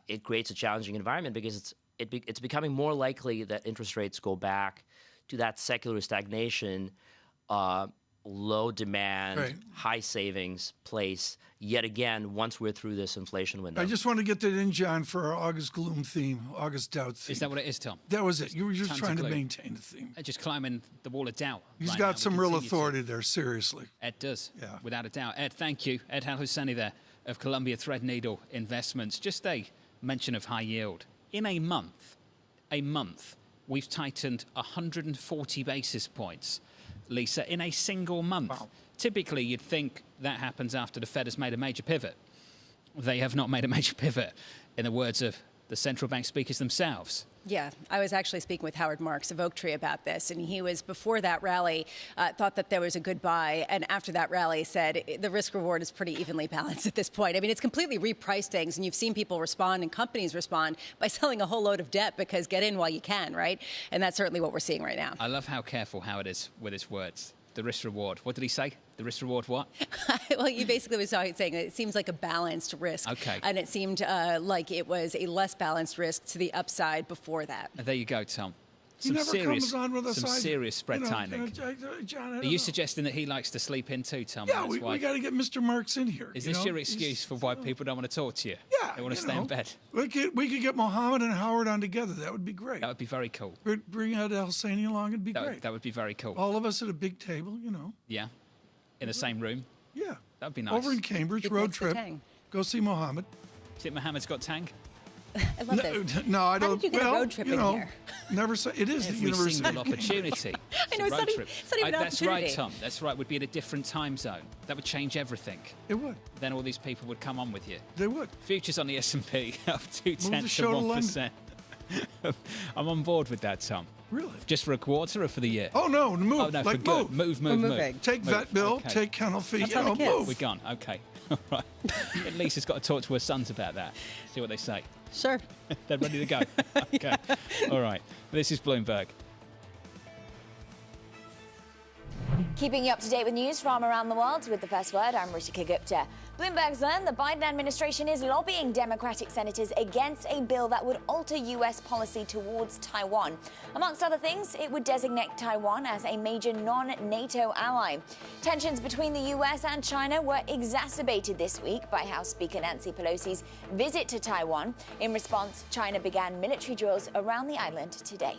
[SPEAKER 14] it creates a challenging environment because it's becoming more likely that interest rates go back to that secular stagnation, low demand, high savings place, yet again, once we're through this inflation window.
[SPEAKER 8] I just want to get that in, John, for our August gloom theme, August doubt theme.
[SPEAKER 7] Is that what it is, Tom?
[SPEAKER 8] That was it. You were just trying to maintain the theme.
[SPEAKER 7] Just climbing the wall of doubt.
[SPEAKER 8] He's got some real authority there, seriously.
[SPEAKER 7] Ed does, without a doubt. Ed, thank you. Ed Al-Husseini there of Columbia Threadneedle Investments. Just a mention of high yield. In a month, we've tightened 140 basis points, Lisa, in a single month. Wow. Typically, you'd think that happens after the Fed has made a major pivot. They have not made a major pivot, in the words of the central bank speakers themselves.
[SPEAKER 19] Yeah, I was actually speaking with Howard Marks of Oaktree about this, and he was, before that rally, thought that there was a good buy, and after that rally said the risk-reward is pretty evenly balanced at this point. I mean, it's completely repriced things, and you've seen people respond and companies respond by selling a whole load of debt because get in while you can, right? And that's certainly what we're seeing right now.
[SPEAKER 7] I love how careful Howard is with his words. The risk-reward. What did he say? The risk-reward what?
[SPEAKER 19] Well, you basically was saying that it seems like a balanced risk.
[SPEAKER 7] Okay.
[SPEAKER 19] And it seemed like it was a less balanced risk to the upside before that.
[SPEAKER 7] There you go, Tom.
[SPEAKER 8] He never comes on with us.
[SPEAKER 7] Some serious spread tightening.
[SPEAKER 8] John,
[SPEAKER 7] Are you suggesting that he likes to sleep in too, Tom?
[SPEAKER 8] Yeah, we got to get Mr. Marks in here.
[SPEAKER 7] Is this your excuse for why people don't want to talk to you?
[SPEAKER 8] Yeah.
[SPEAKER 7] They want to stay in bed?
[SPEAKER 8] We could get Mohammed and Howard on together. That would be great.
[SPEAKER 7] That would be very cool.
[SPEAKER 8] Bring Ed Al-Husseini along. It'd be great.
[SPEAKER 7] That would be very cool.
[SPEAKER 8] All of us at a big table,
[SPEAKER 7] Yeah. In the same room?
[SPEAKER 8] Yeah.
[SPEAKER 7] That would be nice.
[SPEAKER 8] Over in Cambridge, road trip. Go see Mohammed.
[SPEAKER 7] Do you think Mohammed's got Tang?
[SPEAKER 19] I love this.
[SPEAKER 8] No, I don't.
[SPEAKER 19] How did you get a road trip in here?
[SPEAKER 8] Never say it is the
[SPEAKER 7] Every
[SPEAKER 8] university.
[SPEAKER 7] single opportunity.
[SPEAKER 19] I know, it's not even an
[SPEAKER 7] That's right,
[SPEAKER 19] opportunity.
[SPEAKER 7] Tom. That's right. We'd be in a different time zone. That would change everything.
[SPEAKER 8] It would.
[SPEAKER 7] Then all these people would come on with you.
[SPEAKER 8] They would.
[SPEAKER 7] Futures on the S&P up
[SPEAKER 8] Move the
[SPEAKER 7] 0.2
[SPEAKER 8] show to
[SPEAKER 7] of
[SPEAKER 8] London.
[SPEAKER 7] 1%. I'm on board with that, Tom.
[SPEAKER 8] Really?
[SPEAKER 7] Just for a quarter or for the year?
[SPEAKER 8] Oh no, move.
[SPEAKER 7] Oh no,
[SPEAKER 8] like
[SPEAKER 7] for good.
[SPEAKER 8] move.
[SPEAKER 7] Move.
[SPEAKER 8] Take
[SPEAKER 7] Move.
[SPEAKER 8] vet bill.
[SPEAKER 7] Okay.
[SPEAKER 8] Take kennel fee.
[SPEAKER 19] That's
[SPEAKER 8] You
[SPEAKER 19] how the
[SPEAKER 8] know,
[SPEAKER 19] kids-
[SPEAKER 8] move.
[SPEAKER 7] We're gone. Okay. All right. At least it's got to talk to her sons about that. See what they say.
[SPEAKER 19] Sure.
[SPEAKER 7] They're ready to go. Okay. All right. This is Bloomberg.
[SPEAKER 11] Keeping you up to date with news from around the world with the first word, I'm Ritika Gupta. Bloomberg's learned the Biden administration is lobbying Democratic senators against a bill that would alter U.S. policy towards Taiwan. Amongst other things, it would designate Taiwan as a major non-NATO ally. Tensions between the U.S. and China were exacerbated this week by House Speaker Nancy Pelosi's visit to Taiwan. In response, China began military drills around the island today.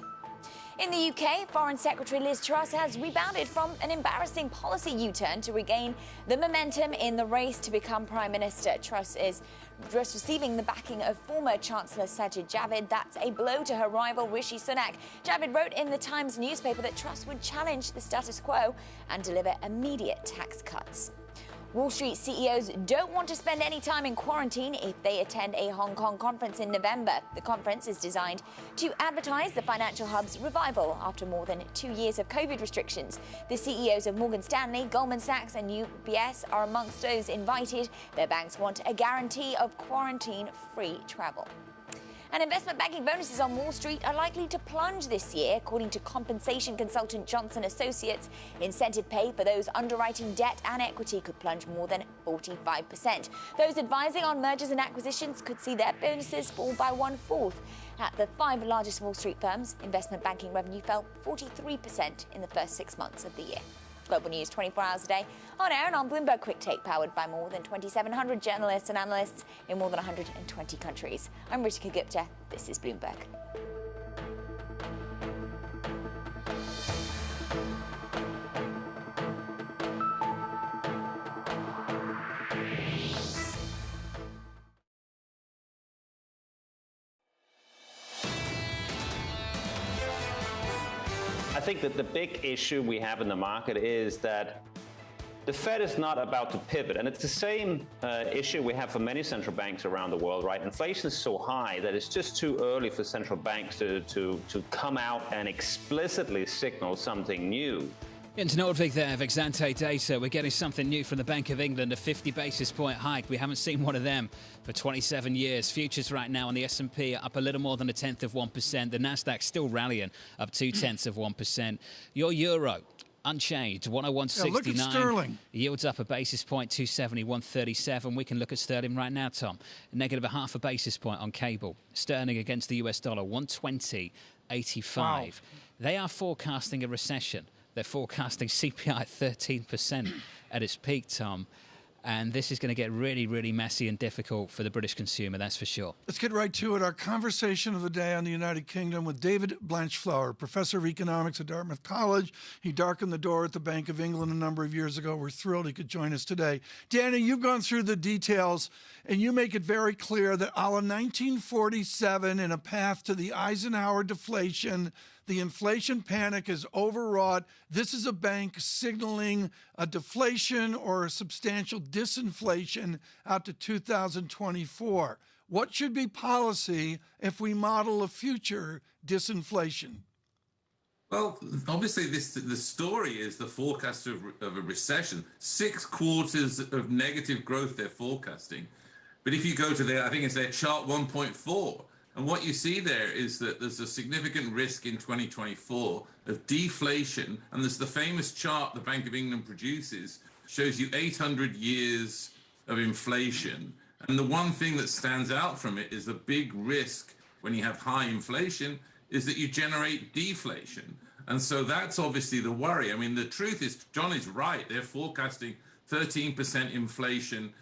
[SPEAKER 11] In the UK, Foreign Secretary Liz Truss has rebounded from an embarrassing policy U-turn to regain the momentum in the race to become Prime Minister. Truss is just receiving the backing of former Chancellor Sajid Javid. That's a blow to her rival Rishi Sunak. Javid wrote in the Times newspaper that Truss would challenge the status quo and deliver immediate tax cuts. Wall Street CEOs don't want to spend any time in quarantine if they attend a Hong Kong conference in November. The conference is designed to advertise the financial hub's revival after more than 2 years of COVID restrictions. The CEOs of Morgan Stanley, Goldman Sachs and UBS are amongst those invited. Their banks want a guarantee of quarantine-free travel. And investment banking bonuses on Wall Street are likely to plunge this year, according to compensation consultant Johnson Associates. Incentive pay for those underwriting debt and equity could plunge more than 45%. Those advising on mergers and acquisitions could see their bonuses fall by 1/4. At the 5 largest Wall Street firms, investment banking revenue fell 43% in the first 6 months of the year. Global news 24 hours a day on air and on Bloomberg Quick Take, powered by more than 2,700 journalists and analysts in more than 120 countries. I'm Ritika Gupta. This is Bloomberg.
[SPEAKER 4] I think that the big issue we have in the market is that the Fed is not about to pivot. And it's the same issue we have for many central banks around the world, right? Inflation is so high that it's just too early for central banks to come out and explicitly signal something new.
[SPEAKER 7] Into Nordvik there, Vexante data. We're getting something new from the Bank of England, a 50 basis point hike. We haven't seen one of them for 27 years. Futures right now on the S&P are up a little more than 1/10 of 1%. The Nasdaq still rallying, up 0.2 of 1%. Your euro, unchanged, 101.69.
[SPEAKER 8] Yeah, look at sterling.
[SPEAKER 7] Yields up a basis point, 270, 137. We can look at sterling right now, Tom. Negative 0.5 basis point on cable. Sterling against the US dollar, 120.85.
[SPEAKER 8] Wow.
[SPEAKER 7] They are forecasting a recession. They're forecasting CPI at 13% at its peak, Tom. And this is going to get really, really messy and difficult for the British consumer, that's for sure.
[SPEAKER 8] Let's get right to it. Our conversation of the day on the United Kingdom with David Blanchflower, professor of economics at Dartmouth College. He darkened the door at the Bank of England a number of years ago. We're thrilled he could join us today. Danny, you've gone through the details, and you make it very clear that a la 1947, in a path to the Eisenhower deflation, the inflation panic is overwrought. This is a bank signaling a deflation or a substantial disinflation out to 2024. What should be policy if we model a future disinflation?
[SPEAKER 16] Well, obviously, the story is the forecast of a recession. 6 quarters of negative growth they're forecasting. But if you go to I think it's their chart 1.4, and what you see there is that there's a significant risk in 2024 of deflation. And there's the famous chart the Bank of England produces, shows you 800 years of inflation. And the one thing that stands out from it is the big risk when you have high inflation is that you generate deflation. And so that's obviously the worry. I mean, the truth is, John is right. They're forecasting 13% inflation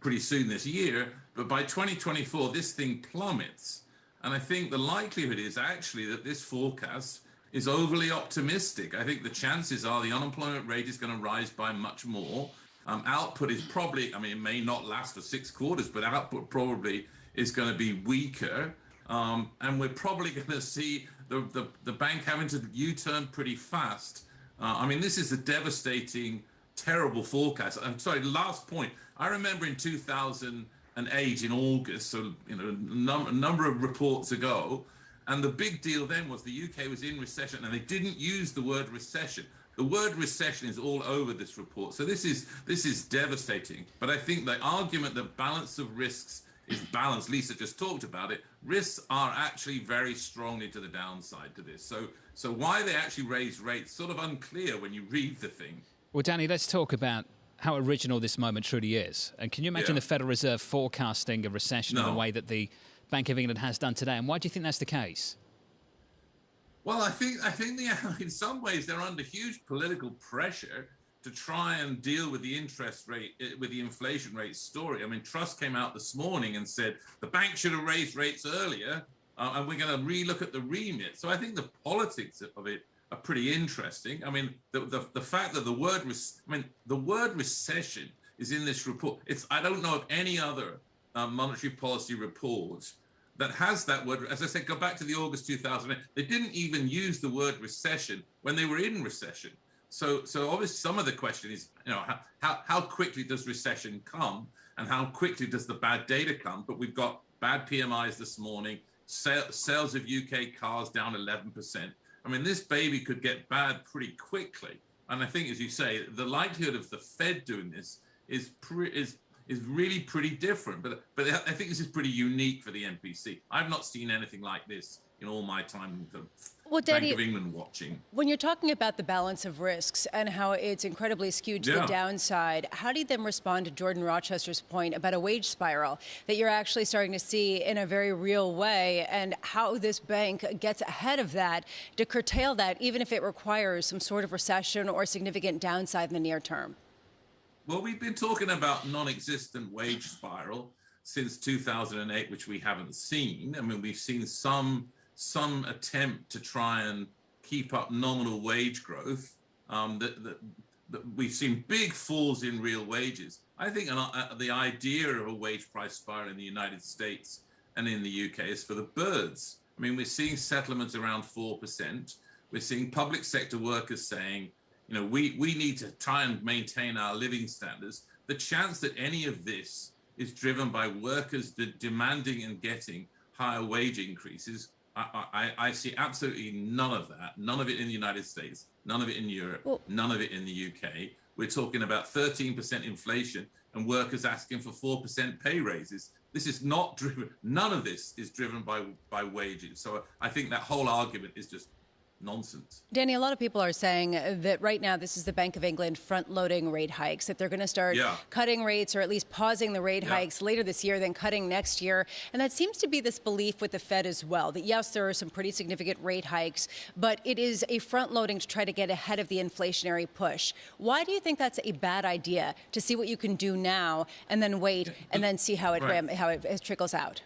[SPEAKER 16] pretty soon this year, but by 2024, this thing plummets. And I think the likelihood is actually that this forecast is overly optimistic. I think the chances are the unemployment rate is going to rise by much more. Output is probably, I mean, it may not last for 6 quarters, but output probably is going to be weaker, and we're probably going to see the bank having to U-turn pretty fast. I mean, this is a devastating, terrible forecast. I'm sorry, last point. I remember in 2008 in August, so a number of reports ago, and the big deal then was the UK was in recession, and they didn't use the word recession. The word recession is all over this report. So this is devastating. But I think the argument that balance of risks is balanced, Lisa just talked about it, risks are actually very strongly to the downside to this. So why they actually raise rates, sort of unclear when you read the thing.
[SPEAKER 7] Well, Danny, let's talk about how original this moment truly is. And can you imagine the Federal Reserve forecasting a recession in the way that the Bank of England has done today? And why do you think that's the case?
[SPEAKER 16] Well, I think in some ways they're under huge political pressure to try and deal with the interest rate, with the inflation rate story. I mean, Truss came out this morning and said the bank should have raised rates earlier, and we're going to relook at the remit. So I think the politics of it are pretty interesting. I mean, the fact that the word recession is in this report. I don't know of any other monetary policy report that has that word. As I said, go back to the August 2008. They didn't even use the word recession when they were in recession. So obviously some of the question is, how quickly does recession come, and how quickly does the bad data come? But we've got bad PMIs this morning, sales of UK cars down 11%. I mean, this baby could get bad pretty quickly. And I think, as you say, the likelihood of the Fed doing this is really pretty different. But I think this is pretty unique for the MPC. I've not seen anything like this in all my time Bank of England watching.
[SPEAKER 19] When you're talking about the balance of risks and how it's incredibly skewed to the downside, how do you then respond to Jordan Rochester's point about a wage spiral that you're actually starting to see in a very real way, and how this bank gets ahead of that to curtail that, even if it requires some sort of recession or significant downside in the near term?
[SPEAKER 16] Well, we've been talking about non-existent wage spiral since 2008, which we haven't seen. I mean, we've seen some attempt to try and keep up nominal wage growth. We've seen big falls in real wages. I think the idea of a wage price spiral in the United States and in the UK is for the birds. I mean, we're seeing settlements around 4%. We're seeing public sector workers saying, we need to try and maintain our living standards. The chance that any of this is driven by workers demanding and getting higher wage increases, I see absolutely none of that. None of it in the United States, none of it in Europe, none of it in the UK. We're talking about 13% inflation and workers asking for 4% pay raises. This is not driven, none of this is driven by wages. So I think that whole argument is just nonsense.
[SPEAKER 19] Danny, a lot of people are saying that right now this is the Bank of England front-loading rate hikes, that they're going to start cutting rates, or at least pausing the rate hikes later this year, then cutting next year. And that seems to be this belief with the Fed as well, that yes, there are some pretty significant rate hikes, but it is a front-loading to try to get ahead of the inflationary push. Why do you think that's a bad idea, to see what you can do now and then wait and then see how it trickles out?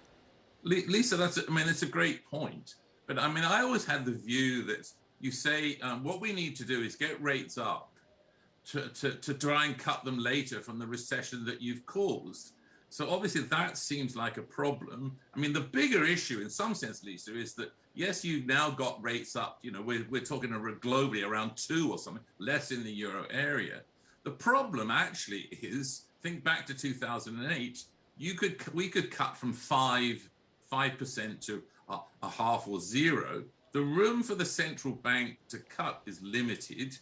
[SPEAKER 16] Lisa, it's a great point. But I always had the view that you say what we need to do is get rates up to try and cut them later from the recession that you've caused. So obviously that seems like a problem. I mean, the bigger issue in some sense, Lisa, is that, yes, you've now got rates up. We're talking globally around 2 or something, less in the euro area. The problem actually is, think back to 2008, we could cut from 5% to a half or 0. The room for the central bank to cut is limited.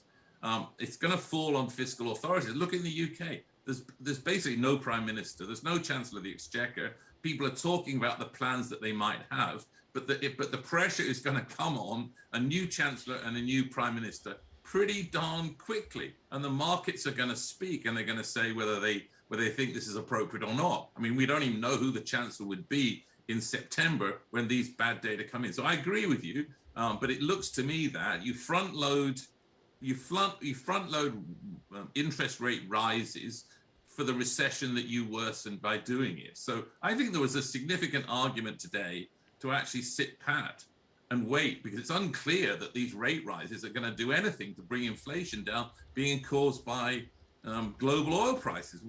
[SPEAKER 16] It's going to fall on fiscal authorities. Look in the UK. There's basically no prime minister. There's no chancellor of the exchequer. People are talking about the plans that they might have, but the pressure is going to come on a new chancellor and a new prime minister pretty darn quickly, and the markets are going to speak, and they're going to say whether they think this is appropriate or not. I mean, we don't even know who the chancellor would be in September when these bad data come in. So I agree with you, but it looks to me that you front load interest rate rises for the recession that you worsened by doing it. So I think there was a significant argument today to actually sit pat and wait, because it's unclear that these rate rises are going to do anything to bring inflation down, being caused by global oil prices.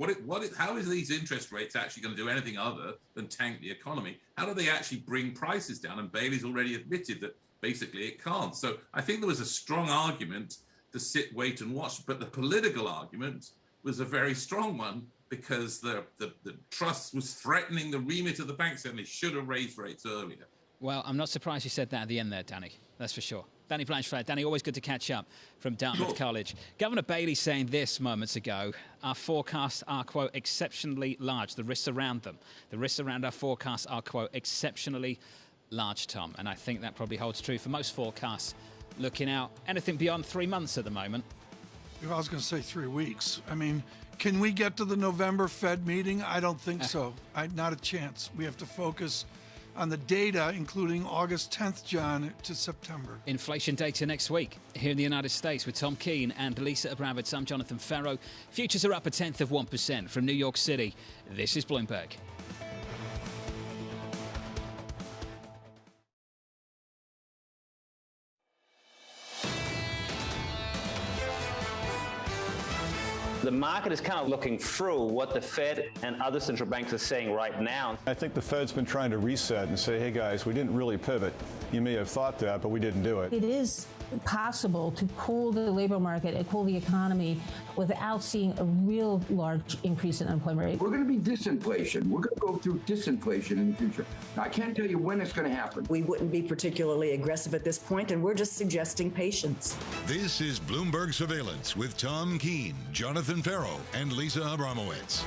[SPEAKER 16] How is these interest rates actually going to do anything other than tank the economy? How do they actually bring prices down? And Bailey's already admitted that basically it can't. So I think there was a strong argument to sit, wait, and watch. But the political argument was a very strong one because the trust was threatening the remit of the banks, and they should have raised rates earlier.
[SPEAKER 7] Well, I'm not surprised you said that at the end there, Danny. That's for sure. Danny Blanchflower. Danny, always good to catch up from Dartmouth College. Governor Bailey saying this moments ago, our forecasts are, quote, exceptionally large. The risks around them. The risks around our forecasts are, quote, exceptionally large, Tom. And I think that probably holds true for most forecasts looking out anything beyond 3 months at the moment.
[SPEAKER 8] I was going to say 3 weeks. I mean, can we get to the November Fed meeting? I don't think so. Not a chance. We have to focus on the data, including August 10th, John, to September.
[SPEAKER 7] Inflation data next week here in the United States with Tom Keene and Lisa Abramowitz. I'm Jonathan Ferro. Futures are up 0.1% from New York City. This is Bloomberg.
[SPEAKER 4] The market is kind of looking through what the Fed and other central banks are saying right now.
[SPEAKER 2] I think the Fed's been trying to reset and say, hey guys, we didn't really pivot. You may have thought that, but we didn't do it.
[SPEAKER 1] It is possible to cool the labor market and cool the economy without seeing a real large increase in unemployment rate.
[SPEAKER 3] We're going to be disinflation. We're going to go through disinflation in the future. Now, I can't tell you when it's going to happen.
[SPEAKER 17] We wouldn't be particularly aggressive at this point, and we're just suggesting patience.
[SPEAKER 6] This is Bloomberg Surveillance with Tom Keene, Jonathan Ferro, and Lisa Abramowitz.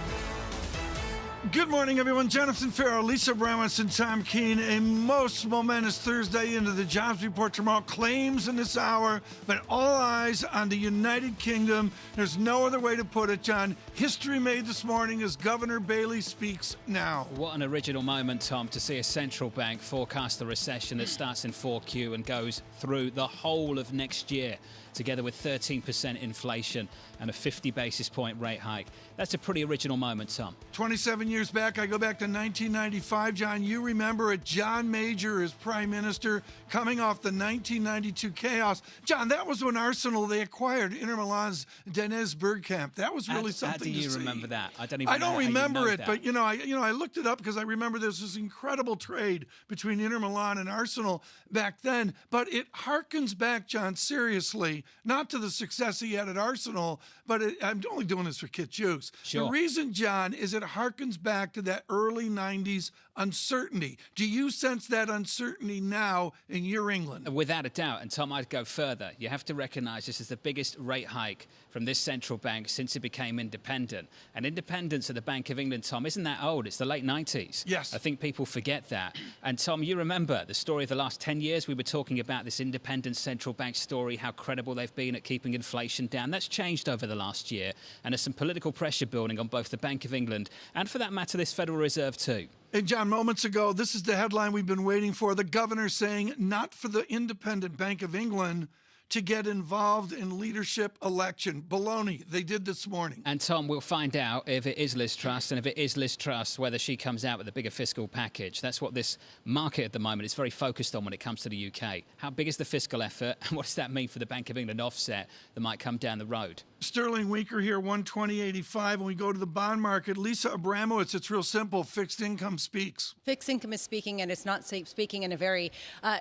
[SPEAKER 8] Good morning, everyone. Jonathan Ferro, Lisa Abramowitz, and Tom Keene. A most momentous Thursday into the jobs report tomorrow. Claims in this hour, but all eyes on the United Kingdom. There's no other way to put it, John. History made this morning as Governor Bailey speaks now.
[SPEAKER 7] What an original moment, Tom, to see a central bank forecast a recession that starts in 4Q and goes through the whole of next year, together with 13% inflation and a 50 basis point rate hike. That's a pretty original moment, Tom.
[SPEAKER 8] 27 years back, I go back to 1995. John, you remember it, John Major as prime minister coming off the 1992 chaos. John, that was when Arsenal, they acquired Inter Milan's Dennis Bergkamp. That was really something to see.
[SPEAKER 7] How do you remember that? I
[SPEAKER 8] don't remember it, but I looked it up because I remember there was this incredible trade between Inter Milan and Arsenal back then. But it harkens back, John, seriously, not to the success he had at Arsenal, but I'm only doing this for Kit Jukes.
[SPEAKER 7] Sure.
[SPEAKER 8] The reason, John, is it harkens back to that early 90s uncertainty. Do you sense that uncertainty now in your England?
[SPEAKER 7] Without a doubt. And Tom, I'd go further. You have to recognize this is the biggest rate hike from this central bank since it became independent. And independence of the Bank of England, Tom, isn't that old. It's the late 90s.
[SPEAKER 8] Yes.
[SPEAKER 7] I think people forget that. And Tom, you remember the story of the last 10 years. We were talking about this independent central bank story, how credible they've been at keeping inflation down. That's changed over the last year. And there's some political pressure building on both the Bank of England and, for that matter, this Federal Reserve too.
[SPEAKER 8] And John, moments ago, this is the headline we've been waiting for. The governor saying not for the independent Bank of England to get involved in leadership election. Baloney, they did this morning.
[SPEAKER 7] And Tom, we'll find out if it is Liz Truss, and if it is Liz Truss, whether she comes out with a bigger fiscal package. That's what this market at the moment is very focused on when it comes to the UK. How big is the fiscal effort, and what does that mean for the Bank of England offset that might come down the road?
[SPEAKER 8] Sterling weaker here, 120.85. When we go to the bond market, Lisa Abramowitz, it's real simple. Fixed income speaks.
[SPEAKER 19] Fixed income is speaking, and it's not speaking in a very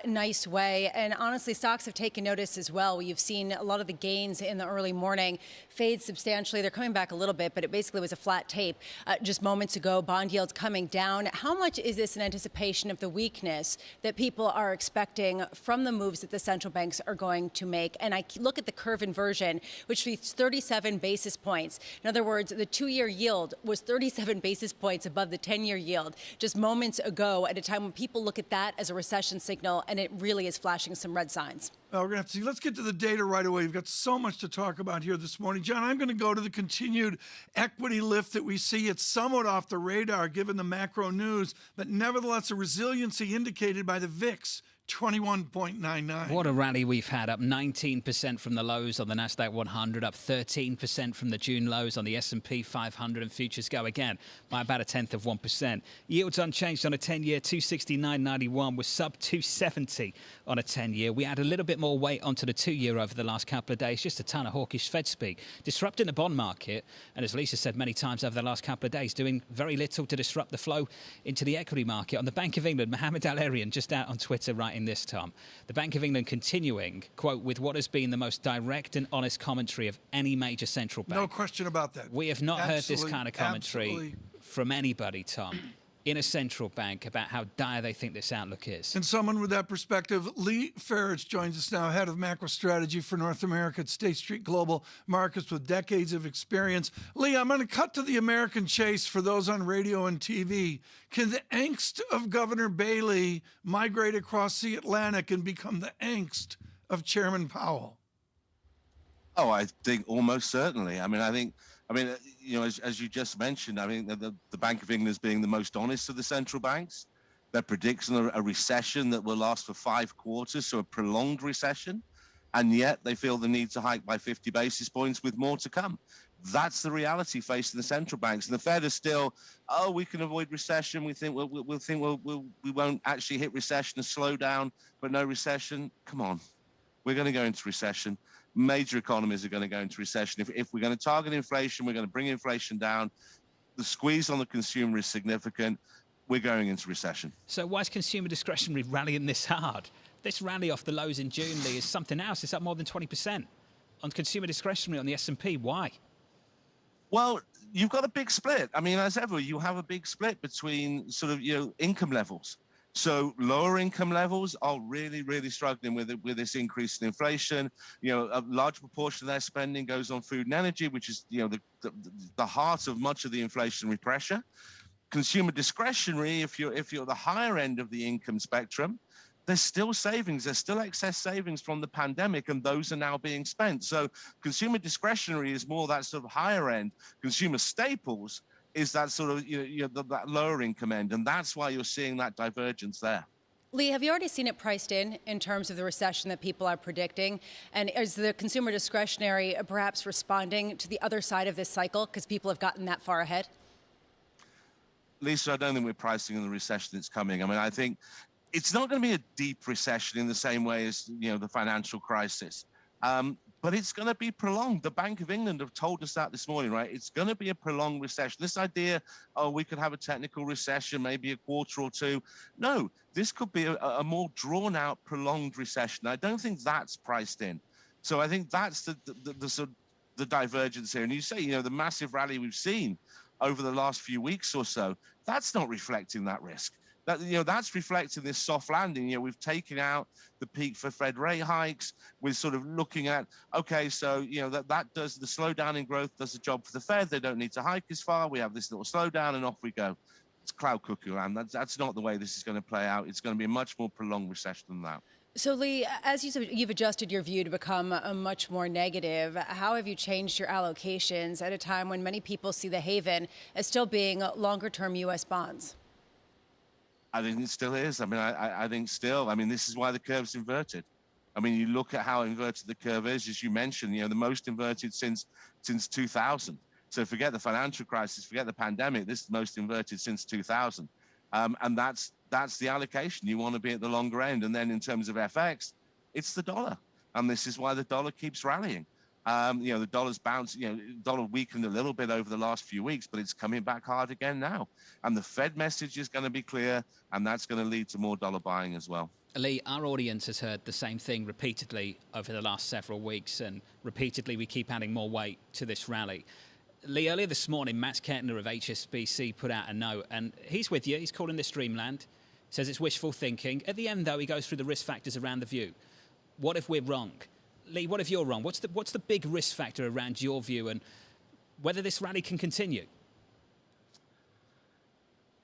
[SPEAKER 19] nice way. And honestly, stocks have taken notice as well. You've seen a lot of the gains in the early morning fade substantially. They're coming back a little bit, but it basically was a flat tape just moments ago. Bond yields coming down. How much is this in anticipation of the weakness that people are expecting from the moves that the central banks are going to make? And I look at the curve inversion, which is 37 basis points. In other words, the 2-year yield was 37 basis points above the 10-year yield just moments ago, at a time when people look at that as a recession signal, and it really is flashing some red signs.
[SPEAKER 8] Well, we're going to have to see. Let's get to the data right away. We've got so much to talk about here this morning. John, I'm going to go to the continued equity lift that we see. It's somewhat off the radar given the macro news, but nevertheless a resiliency indicated by the VIX. 21.99.
[SPEAKER 7] What a rally we've had, up 19% from the lows on the Nasdaq 100, up 13% from the June lows on the S&P 500, and futures go again by about 0.1%. Yields unchanged on a 10-year, 269.91, with sub 270 on a 10-year. We add a little bit more weight onto the 2-year over the last couple of days, just a ton of hawkish Fed speak, disrupting the bond market, and as Lisa said many times over the last couple of days, doing very little to disrupt the flow into the equity market. On the Bank of England, Mohammed Al-Arian just out on Twitter writing this, Tom. The Bank of England continuing, quote, with what has been the most direct and honest commentary of any major central bank.
[SPEAKER 8] No question about that.
[SPEAKER 7] We have not heard this kind of commentary from anybody, Tom, in a central bank about how dire they think this outlook is.
[SPEAKER 8] And someone with that perspective, Lee Farage joins us now, head of macro strategy for North America at State Street Global Markets with decades of experience. Lee, I'm going to cut to the American chase for those on radio and TV. Can the angst of Governor Bailey migrate across the Atlantic and become the angst of Chairman Powell?
[SPEAKER 18] Oh, I think almost certainly. I mean, you know, as you just mentioned, I mean, the Bank of England is being the most honest of the central banks. They're predicting a recession that will last for 5 quarters, so a prolonged recession, and yet they feel the need to hike by 50 basis points with more to come. That's the reality facing the central banks. And the Fed is still, oh, we can avoid recession. We think we won't actually hit recession, a slowdown, but no recession. Come on, we're going to go into recession. Major economies are going to go into recession. If we're going to target inflation, we're going to bring inflation down. The squeeze on the consumer is significant. We're going into recession.
[SPEAKER 7] So why is consumer discretionary rallying this hard? This rally off the lows in June, Lee, is something else. It's up more than 20% on consumer discretionary on the S&P. Why?
[SPEAKER 18] Well, you've got a big split. I mean, as ever, you have a big split between sort of, you know, income levels. So lower income levels are really, really struggling with this increase in inflation. You know, a large proportion of their spending goes on food and energy, which is, you know, the heart of much of the inflationary pressure. Consumer discretionary, if you're the higher end of the income spectrum, there's still savings. There's still excess savings from the pandemic, and those are now being spent. So consumer discretionary is more that sort of higher end. Consumer staples is that sort of, that lower income end. And that's why you're seeing that divergence there.
[SPEAKER 19] Lee, have you already seen it priced in terms of the recession that people are predicting? And is the consumer discretionary perhaps responding to the other side of this cycle because people have gotten that far ahead?
[SPEAKER 18] Lisa, I don't think we're pricing in the recession that's coming. I mean, I think it's not going to be a deep recession in the same way as, the financial crisis. But it's going to be prolonged. The Bank of England have told us that this morning, right? It's going to be a prolonged recession. This idea, we could have a technical recession, maybe a quarter or two. No, this could be a more drawn out, prolonged recession. I don't think that's priced in. So I think that's the divergence here. And you say, the massive rally we've seen over the last few weeks or so, that's not reflecting that risk. That's reflecting this soft landing. We've taken out the peak for Fed rate hikes. We're sort of looking at, okay, so, that does the slowdown in growth, does the job for the Fed. They don't need to hike as far. We have this little slowdown and off we go. It's cloud cuckoo land. That's not the way this is going to play out. It's going to be a much more prolonged recession than that.
[SPEAKER 19] So, Lee, as you've adjusted your view to become much more negative, how have you changed your allocations at a time when many people see the haven as still being longer-term U.S. bonds?
[SPEAKER 18] I think it still is. I mean, I think still. I mean, this is why the curve's inverted. I mean, you look at how inverted the curve is, as you mentioned, the most inverted since 2000. So forget the financial crisis, forget the pandemic. This is the most inverted since 2000. And that's the allocation. You want to be at the longer end. And then in terms of FX, it's the dollar. And this is why the dollar keeps rallying. The dollar's bounced, dollar weakened a little bit over the last few weeks, but it's coming back hard again now. And the Fed message is going to be clear, and that's going to lead to more dollar buying as well.
[SPEAKER 7] Lee, our audience has heard the same thing repeatedly over the last several weeks, and repeatedly we keep adding more weight to this rally. Lee, earlier this morning, Matt Kettner of HSBC put out a note, and he's with you. He's calling this dreamland, says it's wishful thinking. At the end, though, he goes through the risk factors around the view. What if we're wrong? Lee, what if you're wrong? What's the big risk factor around your view and whether this rally can continue?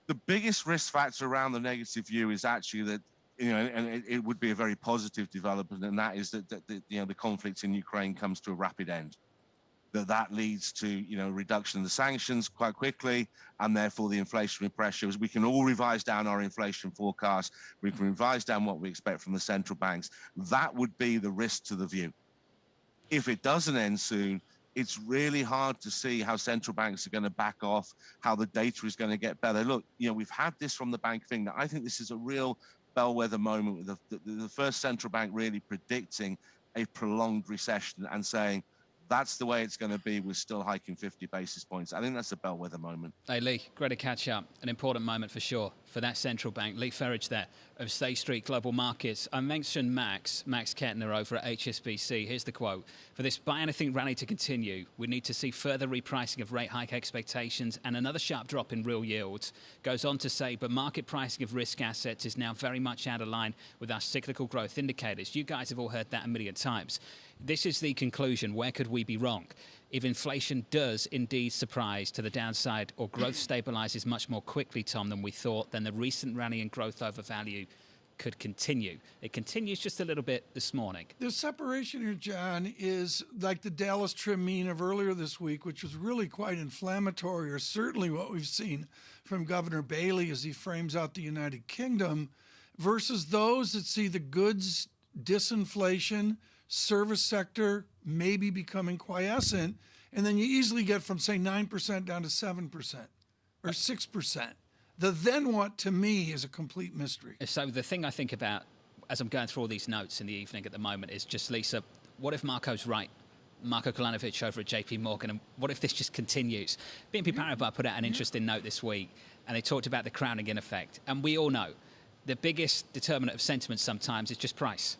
[SPEAKER 18] The biggest risk factor around the negative view is actually that, and it would be a very positive development, and that is that the conflict in Ukraine comes to a rapid end. that leads to, reduction of the sanctions quite quickly, and therefore the inflationary pressures. We can all revise down our inflation forecast. We can revise down what we expect from the central banks. That would be the risk to the view. If it doesn't end soon, it's really hard to see how central banks are going to back off, how the data is going to get better. Look, we've had this from the Bank of England. I think this is a real bellwether moment with the first central bank really predicting a prolonged recession and saying, that's the way it's going to be. We're still hiking 50 basis points. I think that's a bellwether moment.
[SPEAKER 7] Hey, Lee, great to catch up. An important moment for sure for that central bank. Lee Ferridge there of State Street Global Markets. I mentioned Max Kettner over at HSBC. Here's the quote. For this buy anything rally to continue, we need to see further repricing of rate hike expectations and another sharp drop in real yields. Goes on to say, but market pricing of risk assets is now very much out of line with our cyclical growth indicators. You guys have all heard that a million times. This is the conclusion. Where could we be wrong? If inflation does indeed surprise to the downside or growth stabilizes much more quickly, Tom, than we thought, then the recent rally in growth over value could continue. It continues just a little bit this morning.
[SPEAKER 8] The separation here, John, is like the Dallas trim mean of earlier this week, which was really quite inflammatory, or certainly what we've seen from Governor Bailey as he frames out the United Kingdom, versus those that see the goods disinflation, service sector maybe becoming quiescent, and then you easily get from, say, 9% down to 7% or 6%. The then what, to me, is a complete mystery.
[SPEAKER 7] So the thing I think about as I'm going through all these notes in the evening at the moment is just, Lisa, what if Marco's right? Marco Kolanovic over at JP Morgan, and what if this just continues? BNP Paribas put out an interesting note this week, and they talked about the crowding in effect. And we all know the biggest determinant of sentiment sometimes is just price.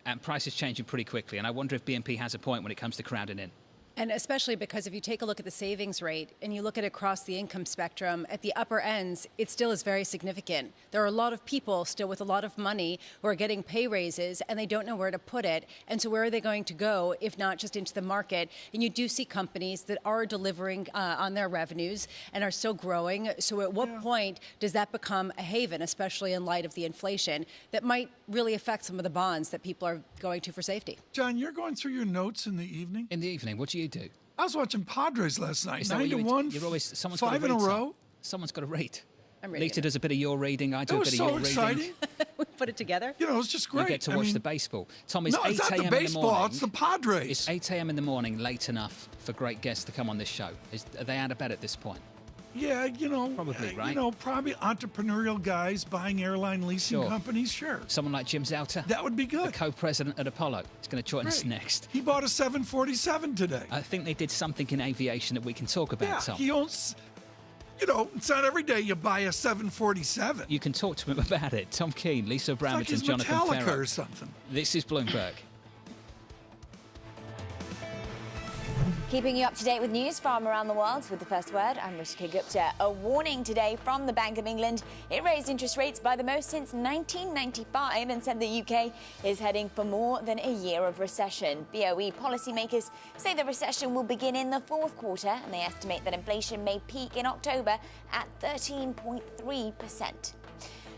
[SPEAKER 7] And price is changing pretty quickly. And I wonder if BNP has a point when it comes to crowding in.
[SPEAKER 19] And especially because if you take a look at the savings rate and you look at it across the income spectrum, at the upper ends, it still is very significant. There are a lot of people still with a lot of money who are getting pay raises and they don't know where to put it. And so where are they going to go if not just into the market? And you do see companies that are delivering on their revenues and are still growing. So at what point does that become a haven, especially in light of the inflation that might really affect some of the bonds that people are going to for safety?
[SPEAKER 8] John, you're going through your notes in the evening?
[SPEAKER 7] In the evening, what do you do?
[SPEAKER 8] I was watching Padres last night, 9-1,
[SPEAKER 7] you're always, someone's
[SPEAKER 8] 5 in a row.
[SPEAKER 7] Someone's got to read.
[SPEAKER 19] I'm reading
[SPEAKER 7] Lisa does a bit of your reading. I do a bit of your reading.
[SPEAKER 8] It was so exciting.
[SPEAKER 19] We put it together.
[SPEAKER 8] You know, it's just great.
[SPEAKER 7] You get to watch the baseball. Tom, it's 8
[SPEAKER 8] it's not
[SPEAKER 7] a.m.
[SPEAKER 8] the
[SPEAKER 7] in the
[SPEAKER 8] baseball,
[SPEAKER 7] morning.
[SPEAKER 8] it's the Padres.
[SPEAKER 7] It's 8 a.m. in the morning, late enough for great guests to come on this show. Are they out of bed at this point?
[SPEAKER 8] Yeah,
[SPEAKER 7] probably, right?
[SPEAKER 8] Probably entrepreneurial guys buying airline leasing companies, sure.
[SPEAKER 7] Someone like Jim Zauter.
[SPEAKER 8] That would be good.
[SPEAKER 7] The co-president at Apollo. He's going to join us next.
[SPEAKER 8] He bought a 747 today.
[SPEAKER 7] I think they did something in aviation that we can talk about, Tom.
[SPEAKER 8] He owns, it's not every day you buy a 747.
[SPEAKER 7] You can talk to him about it. Tom Keene, Lisa Bramage, and Jonathan
[SPEAKER 8] Metallica
[SPEAKER 7] Ferro.
[SPEAKER 8] or something.
[SPEAKER 7] This is Bloomberg.
[SPEAKER 11] Keeping you up to date with news from around the world with the first word, I'm Ritika Gupta. A warning today from the Bank of England. It raised interest rates by the most since 1995 and said the UK is heading for more than a year of recession. BOE policymakers say the recession will begin in the fourth quarter, and they estimate that inflation may peak in October at 13.3%.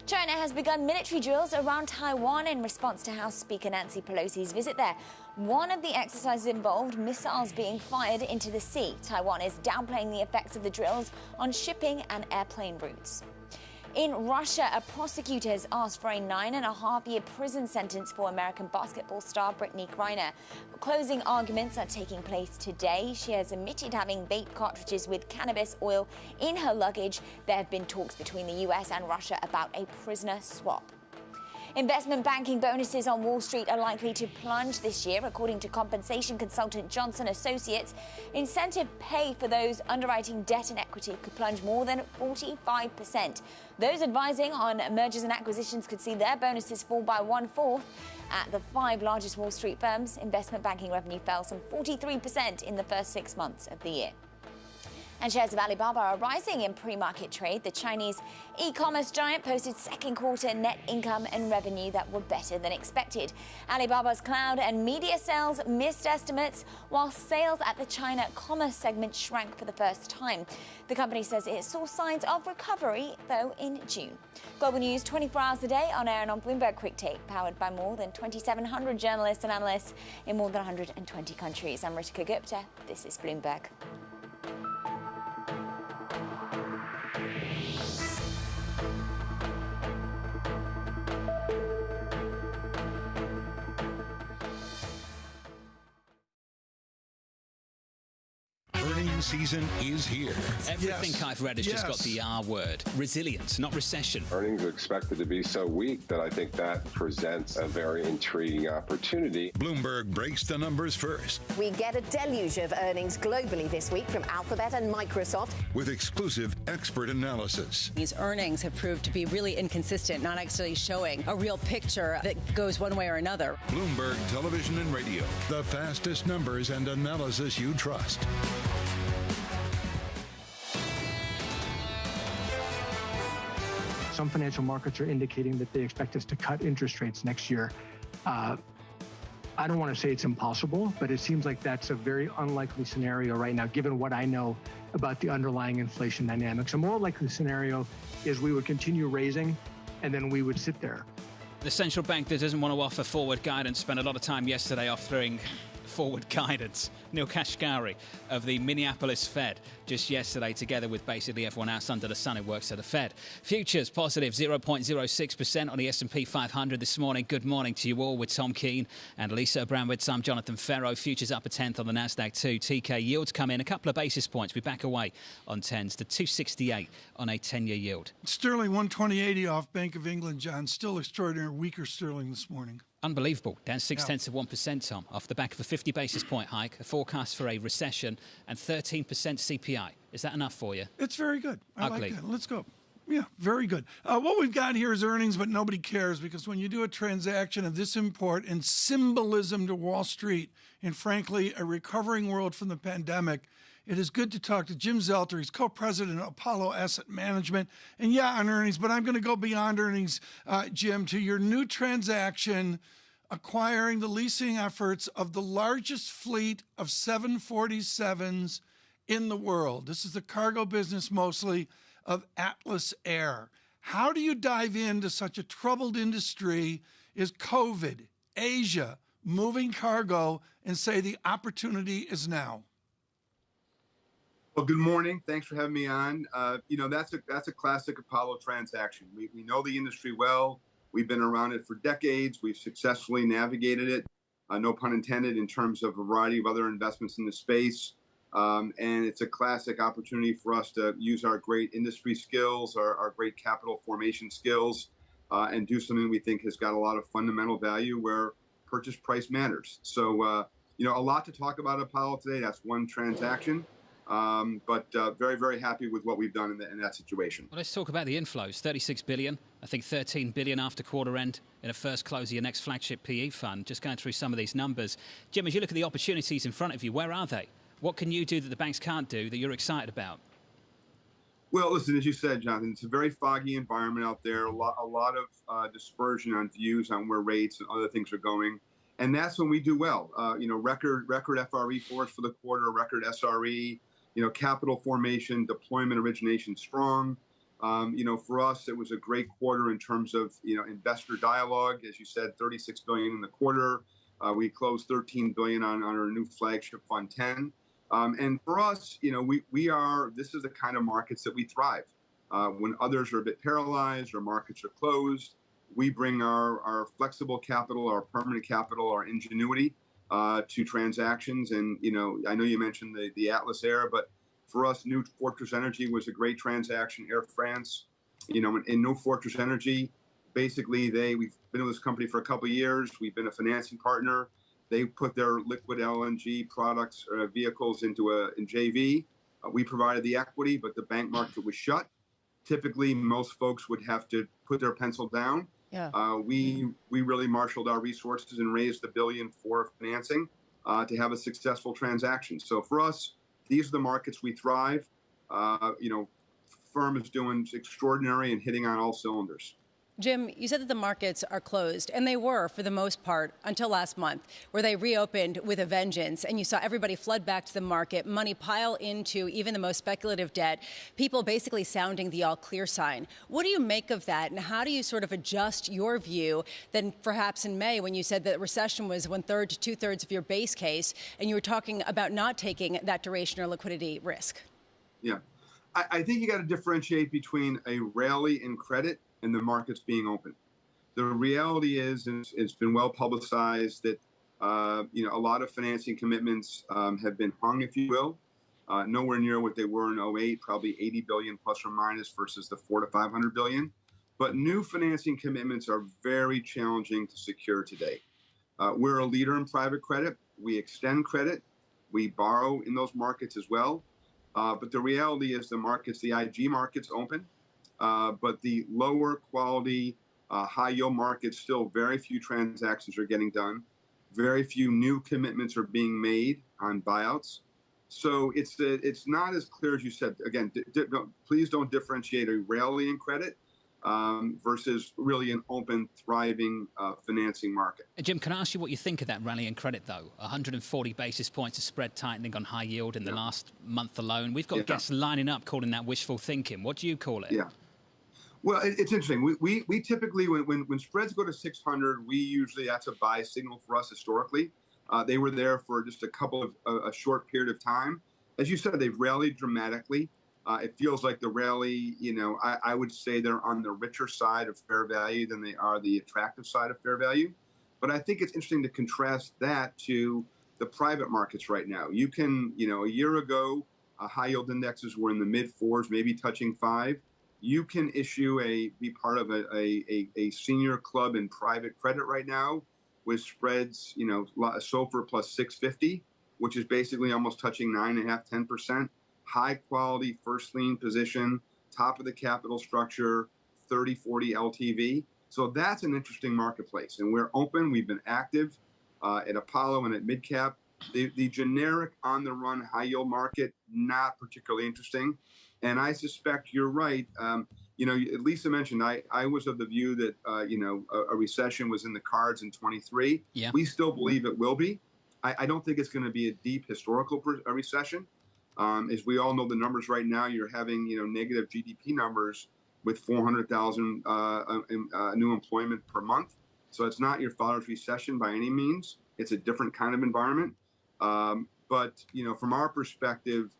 [SPEAKER 11] China has begun military drills around Taiwan in response to House Speaker Nancy Pelosi's visit there. One of the exercises involved missiles being fired into the sea. Taiwan is downplaying the effects of the drills on shipping and airplane routes. In Russia, a prosecutor has asked for a 9.5-year prison sentence for American basketball star Brittany Griner. Closing arguments are taking place today. She has admitted having vape cartridges with cannabis oil in her luggage. There have been talks between the US and Russia about a prisoner swap. Investment banking bonuses on Wall Street are likely to plunge this year, according to compensation consultant Johnson Associates. Incentive pay for those underwriting debt and equity could plunge more than 45%. Those advising on mergers and acquisitions could see their bonuses fall by 1/4. At the 5 largest Wall Street firms, investment banking revenue fell some 43% in the first 6 months of the year. And shares of Alibaba are rising in pre-market trade. The Chinese e-commerce giant posted second quarter net income and revenue that were better than expected. Alibaba's cloud and media sales missed estimates, while sales at the China commerce segment shrank for the first time. The company says it saw signs of recovery, though, in June. Global news 24 hours a day on air and on Bloomberg Quick Take, powered by more than 2,700 journalists and analysts in more than 120 countries. I'm Ritika Gupta. This is Bloomberg.
[SPEAKER 6] Earnings season is here.
[SPEAKER 7] Everything I've read has just got the R word. Resilience, not recession.
[SPEAKER 12] Earnings are expected to be so weak that I think that presents a very intriguing opportunity.
[SPEAKER 6] Bloomberg breaks the numbers first.
[SPEAKER 13] We get a deluge of earnings globally this week from Alphabet and Microsoft,
[SPEAKER 6] with exclusive expert analysis.
[SPEAKER 19] These earnings have proved to be really inconsistent, not actually showing a real picture that goes one way or another.
[SPEAKER 6] Bloomberg Television and Radio, the fastest numbers and analysis you trust.
[SPEAKER 5] Some financial markets are indicating that they expect us to cut interest rates next year. I don't want to say it's impossible, but it seems like that's a very unlikely scenario right now, given what I know about the underlying inflation dynamics. A more likely scenario is we would continue raising, and then we would sit there.
[SPEAKER 7] The central bank that doesn't want to offer forward guidance spent a lot of time yesterday offering forward guidance. Neil Kashkari of the Minneapolis Fed just yesterday, together with basically everyone else under the sun who works at the Fed. Futures positive 0.06% on the S&P 500 this morning. Good morning to you all with Tom Keene and Lisa Abramowitz. I'm Jonathan Ferro. Futures up a tenth on the Nasdaq too. TK yields come in a couple of basis points. We're back away on 10s to 268 on a 10-year yield.
[SPEAKER 8] Sterling 120.80 off Bank of England, John. Still extraordinary. Weaker sterling this morning.
[SPEAKER 7] Unbelievable. Down 0.6%, Tom, off the back of a 50 basis point hike, a forecast for a recession, and 13% CPI. Is that enough for you?
[SPEAKER 8] It's very good. I
[SPEAKER 7] Ugly.
[SPEAKER 8] like that. Let's go. Yeah, very good. What we've got here is earnings, but nobody cares, because when you do a transaction of this import and symbolism to Wall Street, and frankly, a recovering world from the pandemic, it is good to talk to Jim Zelter. He's co-president of Apollo Asset Management. And yeah, on earnings, but I'm going to go beyond earnings, Jim, to your new transaction acquiring the leasing efforts of the largest fleet of 747s in the world. This is the cargo business mostly of Atlas Air. How do you dive into such a troubled industry? Is COVID, Asia, moving cargo, and say the opportunity is now?
[SPEAKER 22] Well, good morning. Thanks for having me on. That's a classic Apollo transaction. We know the industry well. We've been around it for decades. We've successfully navigated it, no pun intended, in terms of a variety of other investments in the space. And it's a classic opportunity for us to use our great industry skills, our great capital formation skills, and do something we think has got a lot of fundamental value where purchase price matters. So, a lot to talk about Apollo today. That's one transaction. But very, very happy with what we've done in that situation.
[SPEAKER 7] Well, let's talk about the inflows. 36 billion, I think 13 billion after quarter end in a first close of your next flagship PE fund. Just going through some of these numbers. Jim, as you look at the opportunities in front of you, where are they? What can you do that the banks can't do that you're excited about?
[SPEAKER 22] Well, listen, as you said, Jonathan, it's a very foggy environment out there. A lot of dispersion on views on where rates and other things are going. And that's when we do well. Record FRE for us for the quarter, record SRE. Capital formation, deployment, origination strong. For us, it was a great quarter in terms of, investor dialogue. As you said, 36 billion in the quarter. We closed 13 billion on our new flagship fund 10. And for us, this is the kind of markets that we thrive. When others are a bit paralyzed or markets are closed, we bring our flexible capital, our permanent capital, our ingenuity to transactions. And, I know you mentioned the Atlas Air, but for us, New Fortress Energy was a great transaction. Air France, in New Fortress Energy, basically we've been with this company for a couple of years. We've been a financing partner. They put their liquid LNG products, vehicles into in JV. We provided the equity, but the bank market was shut. Typically, most folks would have to put their pencil down. Yeah. We really marshaled our resources and raised $1 billion for financing to have a successful transaction. So for us, these are the markets we thrive. firm is doing extraordinary and hitting on all cylinders.
[SPEAKER 19] Jim, you said that the markets are closed, and they were for the most part until last month, where they reopened with a vengeance, and you saw everybody flood back to the market, money pile into even the most speculative debt, people basically sounding the all-clear sign. What do you make of that, and how do you sort of adjust your view then perhaps in May when you said that recession was 1/3 to 2/3 of your base case, and you were talking about not taking that duration or liquidity risk?
[SPEAKER 22] Yeah. I think you got to differentiate between a rally in credit and the markets being open. The reality is, and it's been well publicized, that a lot of financing commitments have been hung, if you will, nowhere near what they were in 08, probably 80 billion plus or minus versus the 400 to 500 billion. But new financing commitments are very challenging to secure today. We're a leader in private credit. We extend credit. We borrow in those markets as well. But the reality is the IG market's open. But the lower quality high yield market, still very few transactions are getting done. Very few new commitments are being made on buyouts. So it's not as clear as you said. Again, please don't differentiate a rally in credit versus really an open, thriving financing market.
[SPEAKER 7] Jim, can I ask you what you think of that rally in credit, though? 140 basis points of spread tightening on high yield in the last month alone. We've got guests lining up calling that wishful thinking. What do you call it?
[SPEAKER 22] Yeah. Well, it's interesting. We typically, when spreads go to 600, we usually, that's a buy signal for us historically. They were there for just a short period of time. As you said, they've rallied dramatically. It feels like the rally, I would say they're on the richer side of fair value than they are the attractive side of fair value. But I think it's interesting to contrast that to the private markets right now. You can, a year ago, high yield indexes were in the mid 4s, maybe touching 5. You can be part of a senior club in private credit right now with spreads, SOFR plus 650, which is basically almost touching 9.5%, 10%. High quality first lien position, top of the capital structure, 30, 40 LTV. So that's an interesting marketplace. And we're open. We've been active at Apollo and at MidCap. The generic on the run high yield market, not particularly interesting. And I suspect you're right. Lisa mentioned I was of the view that a recession was in the cards in 23.
[SPEAKER 7] Yeah.
[SPEAKER 22] We still believe it will be. I don't think it's going to be a deep historical recession. As we all know, the numbers right now, you're having negative GDP numbers with 400,000 new employment per month. So it's not your father's recession by any means. It's a different kind of environment. But from our perspective,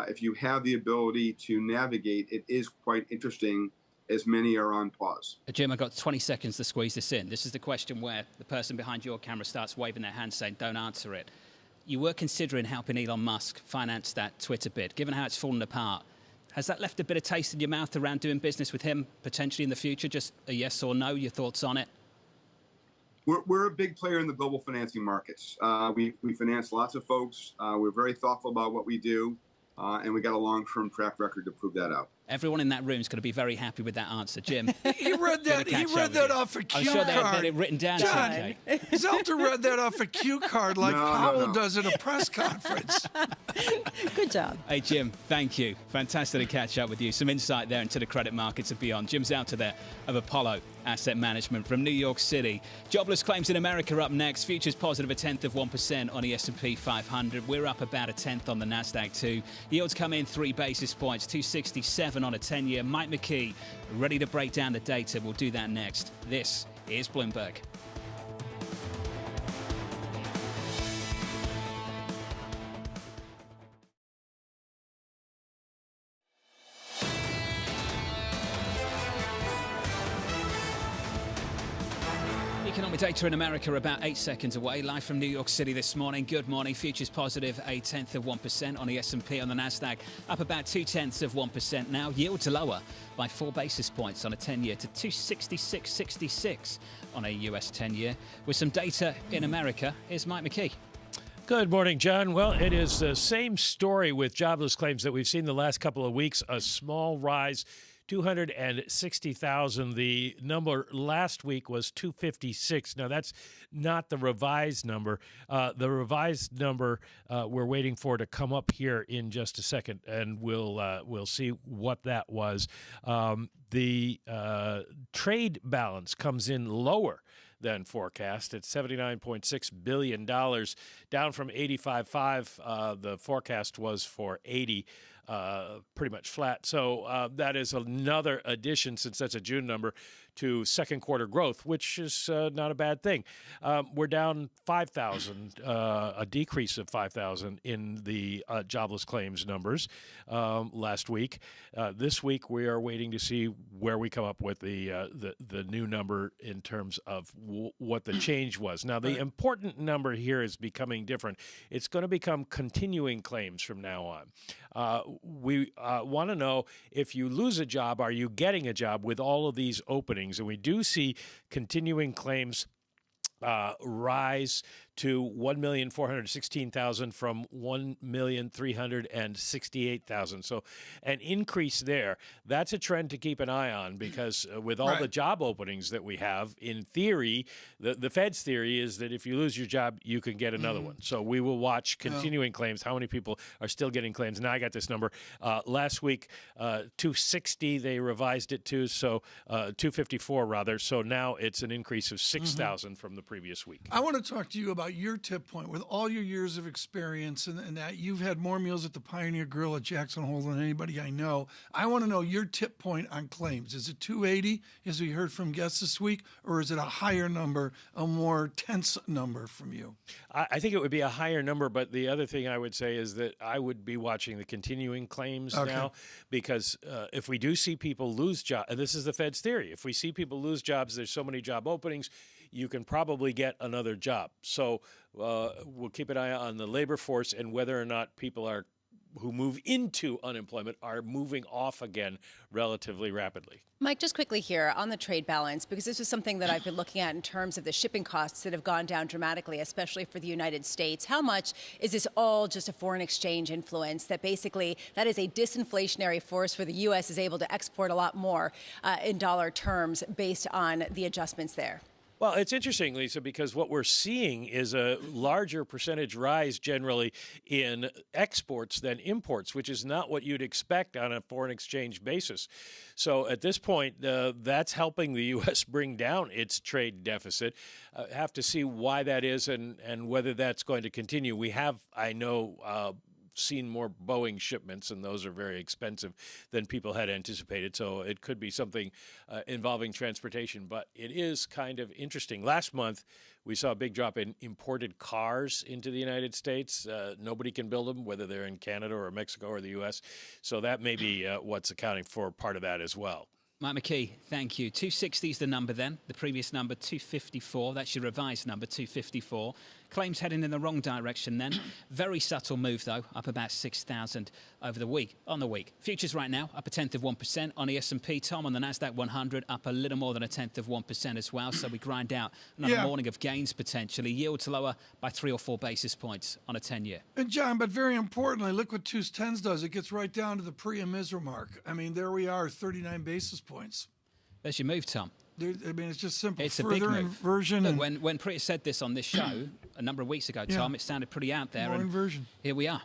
[SPEAKER 22] if you have the ability to navigate, it is quite interesting, as many are on pause.
[SPEAKER 7] Jim, I've got 20 seconds to squeeze this in. This is the question where the person behind your camera starts waving their hand saying, don't answer it. You were considering helping Elon Musk finance that Twitter bid. Given how it's fallen apart, has that left a bit of taste in your mouth around doing business with him potentially in the future? Just a yes or no, your thoughts on it?
[SPEAKER 22] We're a big player in the global financing markets. We finance lots of folks. We're very thoughtful about what we do. And we got a long-term track record to prove that out.
[SPEAKER 7] Everyone in that room is going to be very happy with that answer, Jim.
[SPEAKER 8] He read that off a cue card.
[SPEAKER 7] I'm sure they had it written down.
[SPEAKER 8] John, Zelda read that off a cue card like Powell does at a press conference.
[SPEAKER 19] Good job.
[SPEAKER 7] Hey, Jim, thank you. Fantastic to catch up with you. Some insight there into the credit markets and beyond. Jim's out there of Apollo Asset Management from New York City. Jobless claims in America up next. Futures positive 0.1% on the S&P 500. We're up about 1/10 on the Nasdaq too. Yields come in 3 basis points, 267 on a 10-year. Mike McKee ready to break down the data. We'll do that next. This is Bloomberg. Economic data in America about 8 seconds away. Live from New York City this morning. Good morning. Futures positive 0.1% on the S&P. On the Nasdaq up about 0.2% now. Yields lower by 4 basis points on a 10-year to 266.66 on a US 10-year. With some data in America, here's Mike McKee.
[SPEAKER 20] Good morning, John. Well, it is the same story with jobless claims that we've seen the last couple of weeks. A small rise 260,000. The number last week was 256. Now, that's not the revised number. The revised number we're waiting for to come up here in just a second, and we'll see what that was. The trade balance comes in lower than forecast at $79.6 billion, down from 85.5. The forecast was for 80, pretty much flat. So that is another addition, since that's a June number, to second quarter growth, which is not a bad thing. We're down 5,000, a decrease of 5,000 in the jobless claims numbers last week. This week, we are waiting to see where we come up with the new number in terms of what the change was. Now, the important number here is becoming different. It's going to become continuing claims from now on. We want to know, if you lose a job, are you getting a job with all of these openings? And we do see continuing claims rise to 1,416,000 from 1,368,000. So an increase there. That's a trend to keep an eye on, because with all the job openings that we have, in theory, the Fed's theory is that if you lose your job, you can get another one. So we will watch continuing claims, how many people are still getting claims. Now I got this number. Last week, 260, they revised it to, so 254 rather. So now it's an increase of 6,000 from the previous week.
[SPEAKER 8] I want to talk to you about your tip point. With all your years of experience and that you've had more meals at the Pioneer Grill at Jackson Hole than anybody I know, I want to know your tip point on claims. Is it 280, as we heard from guests this week, or is it a higher number, a more tense number from you?
[SPEAKER 20] I think it would be a higher number, but the other thing I would say is that I would be watching the continuing claims now, because if we do see people lose jobs, and this is the Fed's theory, if we see people lose jobs, there's so many job openings, you can probably get another job. So we'll keep an eye on the labor force and whether or not people who move into unemployment are moving off again relatively rapidly.
[SPEAKER 19] Mike, just quickly here on the trade balance, because this is something that I've been looking at in terms of the shipping costs that have gone down dramatically, especially for the United States. How much is this all just a foreign exchange influence, that basically that is a disinflationary force for the U.S. is able to export a lot more in dollar terms based on the adjustments there?
[SPEAKER 20] Well, it's interesting, Lisa, because what we're seeing is a larger percentage rise generally in exports than imports, which is not what you'd expect on a foreign exchange basis. So at this point, that's helping the U.S. bring down its trade deficit. Have to see why that is and whether that's going to continue. We have, I know, seen more Boeing shipments, and those are very expensive than people had anticipated. So it could be something involving transportation, but it is kind of interesting. Last month, we saw a big drop in imported cars into the United States. Nobody can build them, whether they're in Canada or Mexico or the U.S. So that may be what's accounting for part of that as well.
[SPEAKER 7] Mike McKee, thank you. 260 is the number then. The previous number, 254. That's your revised number, 254. Claims heading in the wrong direction then. Very subtle move, though, up about 6,000 over the week. On the week. Futures right now, up 0.1% on the S&P. Tom, on the NASDAQ 100, up a little more than 0.1% as well. So we grind out another morning of gains, potentially. Yields lower by 3 or 4 basis points on a 10-year.
[SPEAKER 8] And, John, but very importantly, look what 2s10s does. It gets right down to the pre and Misra mark. I mean, there we are, 39 basis points.
[SPEAKER 7] There's your move, Tom.
[SPEAKER 8] I mean, it's just simple.
[SPEAKER 7] It's a big move.
[SPEAKER 8] Inversion.
[SPEAKER 7] Look, when Priya said this on this show a number of weeks ago, Tom, it sounded pretty out there.
[SPEAKER 8] More inversion.
[SPEAKER 7] Here we are.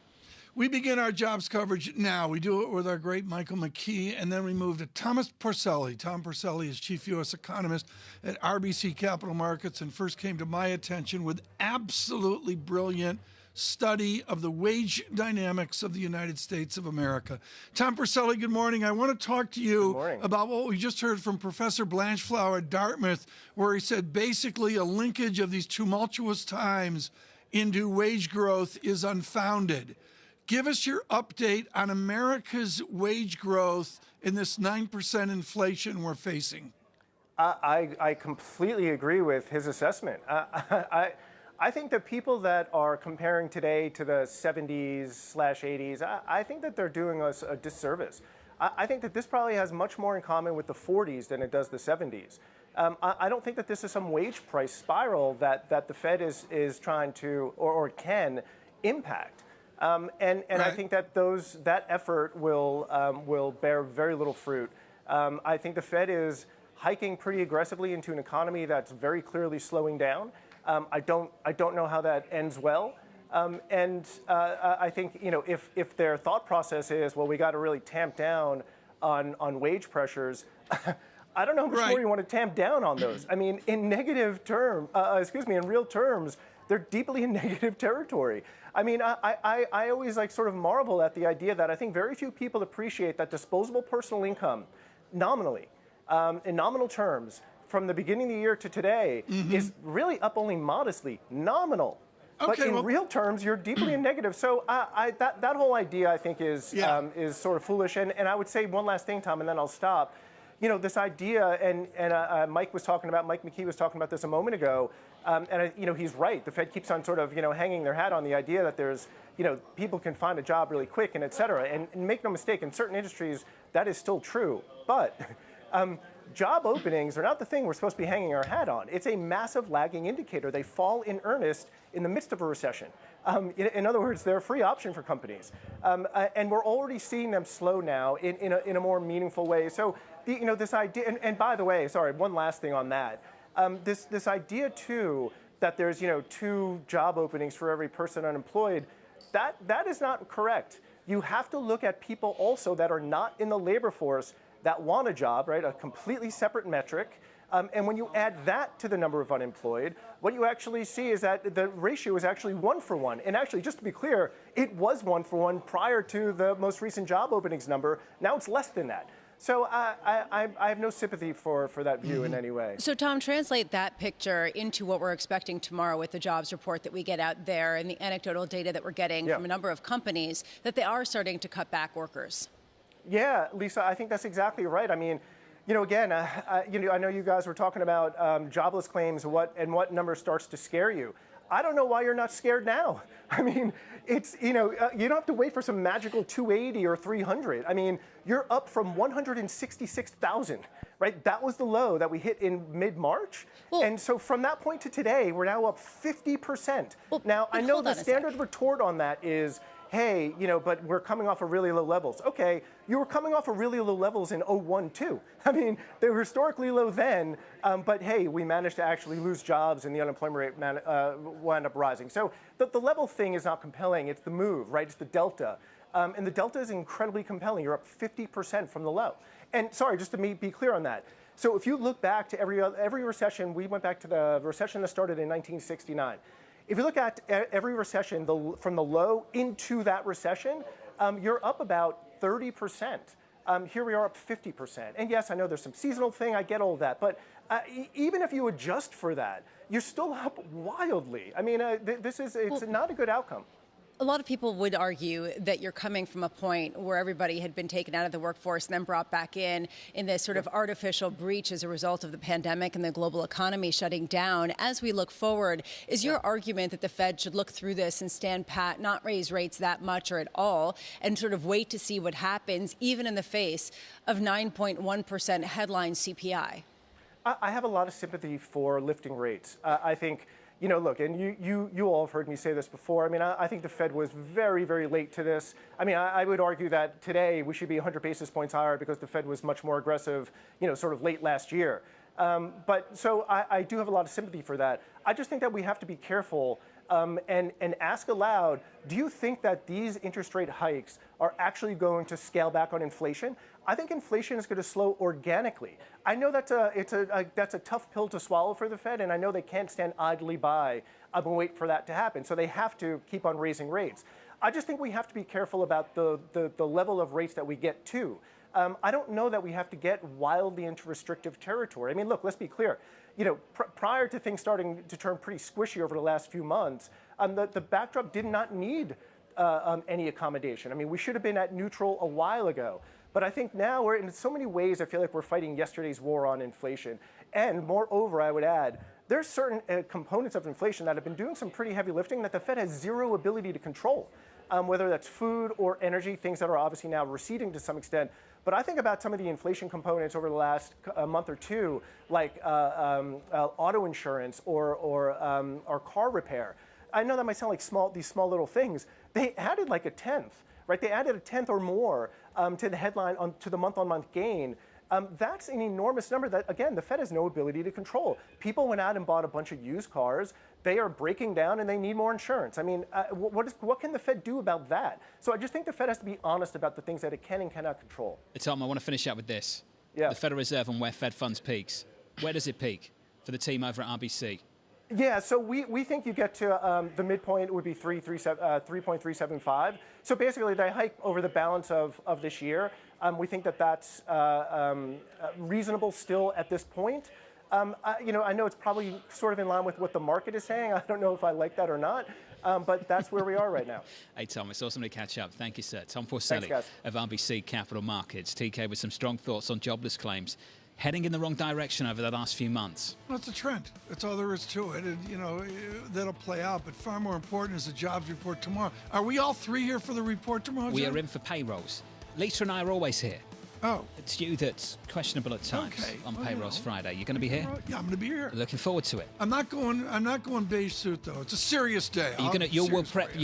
[SPEAKER 8] We begin our jobs coverage now. We do it with our great Michael McKee, and then we move to Thomas Porcelli. Tom Porcelli is chief U.S. economist at RBC Capital Markets, and first came to my attention with absolutely brilliant study of the wage dynamics of the United States of America. Tom Porcelli, good morning. I want to talk to you about what we just heard from Professor Blanchflower at Dartmouth, where he said basically a linkage of these tumultuous times into wage growth is unfounded. Give us your update on America's wage growth in this 9% inflation we're facing.
[SPEAKER 10] I completely agree with his assessment. I think that people that are comparing today to the 70s/80s, I think that they're doing us a disservice. I think that this probably has much more in common with the 40s than it does the 70s. I don't think that this is some wage price spiral that the Fed is trying to or can impact. I think that that effort will bear very little fruit. I think the Fed is hiking pretty aggressively into an economy that's very clearly slowing down. I don't know how that ends well. I think, if their thought process is, well, we got to really tamp down on wage pressures, I don't know how much more you want to tamp down on those. I mean, in real terms, they're deeply in negative territory. I mean, I always sort of marvel at the idea that I think very few people appreciate that disposable personal income, nominally, in nominal terms, from the beginning of the year to today, is really up only modestly, nominal. But in real terms, you're deeply in negative. So that whole idea, I think, is sort of foolish. And I would say one last thing, Tom, and then I'll stop. This idea, and Mike McKee was talking about this a moment ago, and he's right. The Fed keeps on sort of hanging their hat on the idea that there's people can find a job really quick and et cetera. And make no mistake, in certain industries that is still true. But job openings are not the thing we're supposed to be hanging our hat on. It's a massive lagging indicator. They fall in earnest in the midst of a recession. In other words, they're a free option for companies. And we're already seeing them slow now in a more meaningful way. So this idea, and by the way, sorry, one last thing on that. This idea too that there's 2 job openings for every person unemployed, that is not correct. You have to look at people also that are not in the labor force that want a job, right? A completely separate metric. And when you add that to the number of unemployed, what you actually see is that the ratio is actually 1 for 1. And actually, just to be clear, it was 1 for 1 prior to the most recent job openings number. Now it's less than that. So I have no sympathy for that view in any way.
[SPEAKER 19] So, Tom, translate that picture into what we're expecting tomorrow with the jobs report that we get out there and the anecdotal data that we're getting from a number of companies that they are starting to cut back workers.
[SPEAKER 10] Yeah, Lisa, I think that's exactly right. I mean, again, I know you guys were talking about jobless claims, what number starts to scare you. I don't know why you're not scared now. I mean, it's, you don't have to wait for some magical 280 or 300. I mean, you're up from 166,000, right? That was the low that we hit in mid-March. And so from that point to today, we're now up 50%. Now, I know the standard retort on that is, hey, but we're coming off of really low levels. Okay, you were coming off of really low levels in 01 too. I mean, they were historically low then, but hey, we managed to actually lose jobs and the unemployment rate wound up rising. So the level thing is not compelling. It's the move, right? It's the delta. And the delta is incredibly compelling. You're up 50% from the low. And sorry, just to be clear on that. So if you look back to every recession, we went back to the recession that started in 1969. If you look at every recession, from the low into that recession, you're up about 30%. Here we are up 50%. And yes, I know there's some seasonal thing. I get all of that. But even if you adjust for that, you're still up wildly. I mean, it's not a good outcome.
[SPEAKER 19] A lot of people would argue that you're coming from a point where everybody had been taken out of the workforce and then brought back in this sort of artificial breach as a result of the pandemic and the global economy shutting down. As we look forward, is your argument that the Fed should look through this and stand pat, not raise rates that much or at all, and sort of wait to see what happens, even in the face of 9.1% headline CPI?
[SPEAKER 10] I have a lot of sympathy for lifting rates. I think, look, and you all have heard me say this before. I mean, I think the Fed was very, very late to this. I mean, I would argue that today we should be 100 basis points higher because the Fed was much more aggressive, sort of late last year. But so I do have a lot of sympathy for that. I just think that we have to be careful and ask aloud, do you think that these interest rate hikes are actually going to scale back on inflation? I think inflation is going to slow organically. I know that's a tough pill to swallow for the Fed, and I know they can't stand idly by and wait for that to happen. So they have to keep on raising rates. I just think we have to be careful about the level of rates that we get to. I don't know that we have to get wildly into restrictive territory. I mean, look, let's be clear. Prior to things starting to turn pretty squishy over the last few months, the backdrop did not need any accommodation. I mean, we should have been at neutral a while ago. But I think now we're in so many ways, I feel like we're fighting yesterday's war on inflation. And moreover, I would add, there's certain components of inflation that have been doing some pretty heavy lifting that the Fed has zero ability to control, whether that's food or energy, things that are obviously now receding to some extent. But I think about some of the inflation components over the last month or two, like auto insurance or car repair. I know that might sound like these small little things. They added like a tenth, right? They added a tenth or more to the headline, to the month-on-month gain. That's an enormous number that, again, the Fed has no ability to control. People went out and bought a bunch of used cars. They are breaking down and they need more insurance. I mean, what can the Fed do about that? So I just think the Fed has to be honest about the things that it can and cannot control.
[SPEAKER 7] Tom, I want to finish up with this.
[SPEAKER 10] Yeah.
[SPEAKER 7] The Federal Reserve and where Fed funds peaks. Where does it peak for the team over at RBC?
[SPEAKER 10] Yeah, so we think you get to the midpoint would be 3.375. So basically, they hike over the balance of this year. We think that that's reasonable still at this point. I know it's probably sort of in line with what the market is saying. I don't know if I like that or not, but that's where we are right now.
[SPEAKER 7] Hey, Tom, it's awesome to catch up. Thank you, sir. Tom Porcelli of RBC Capital Markets. TK with some strong thoughts on jobless claims. Heading in the wrong direction over the last few months.
[SPEAKER 8] Well, it's a trend. That's all there is to it. And, that'll play out. But far more important is the jobs report tomorrow. Are we all three here for the report tomorrow,
[SPEAKER 7] We
[SPEAKER 8] John?
[SPEAKER 7] are in for payrolls. Lisa and I are always here.
[SPEAKER 8] Oh.
[SPEAKER 7] It's you that's questionable at times on Payrolls Friday. You're going to be here?
[SPEAKER 8] Yeah, I'm going to be here.
[SPEAKER 7] Looking forward to it.
[SPEAKER 8] I'm not going beige suit, though. It's a serious day.
[SPEAKER 7] You'll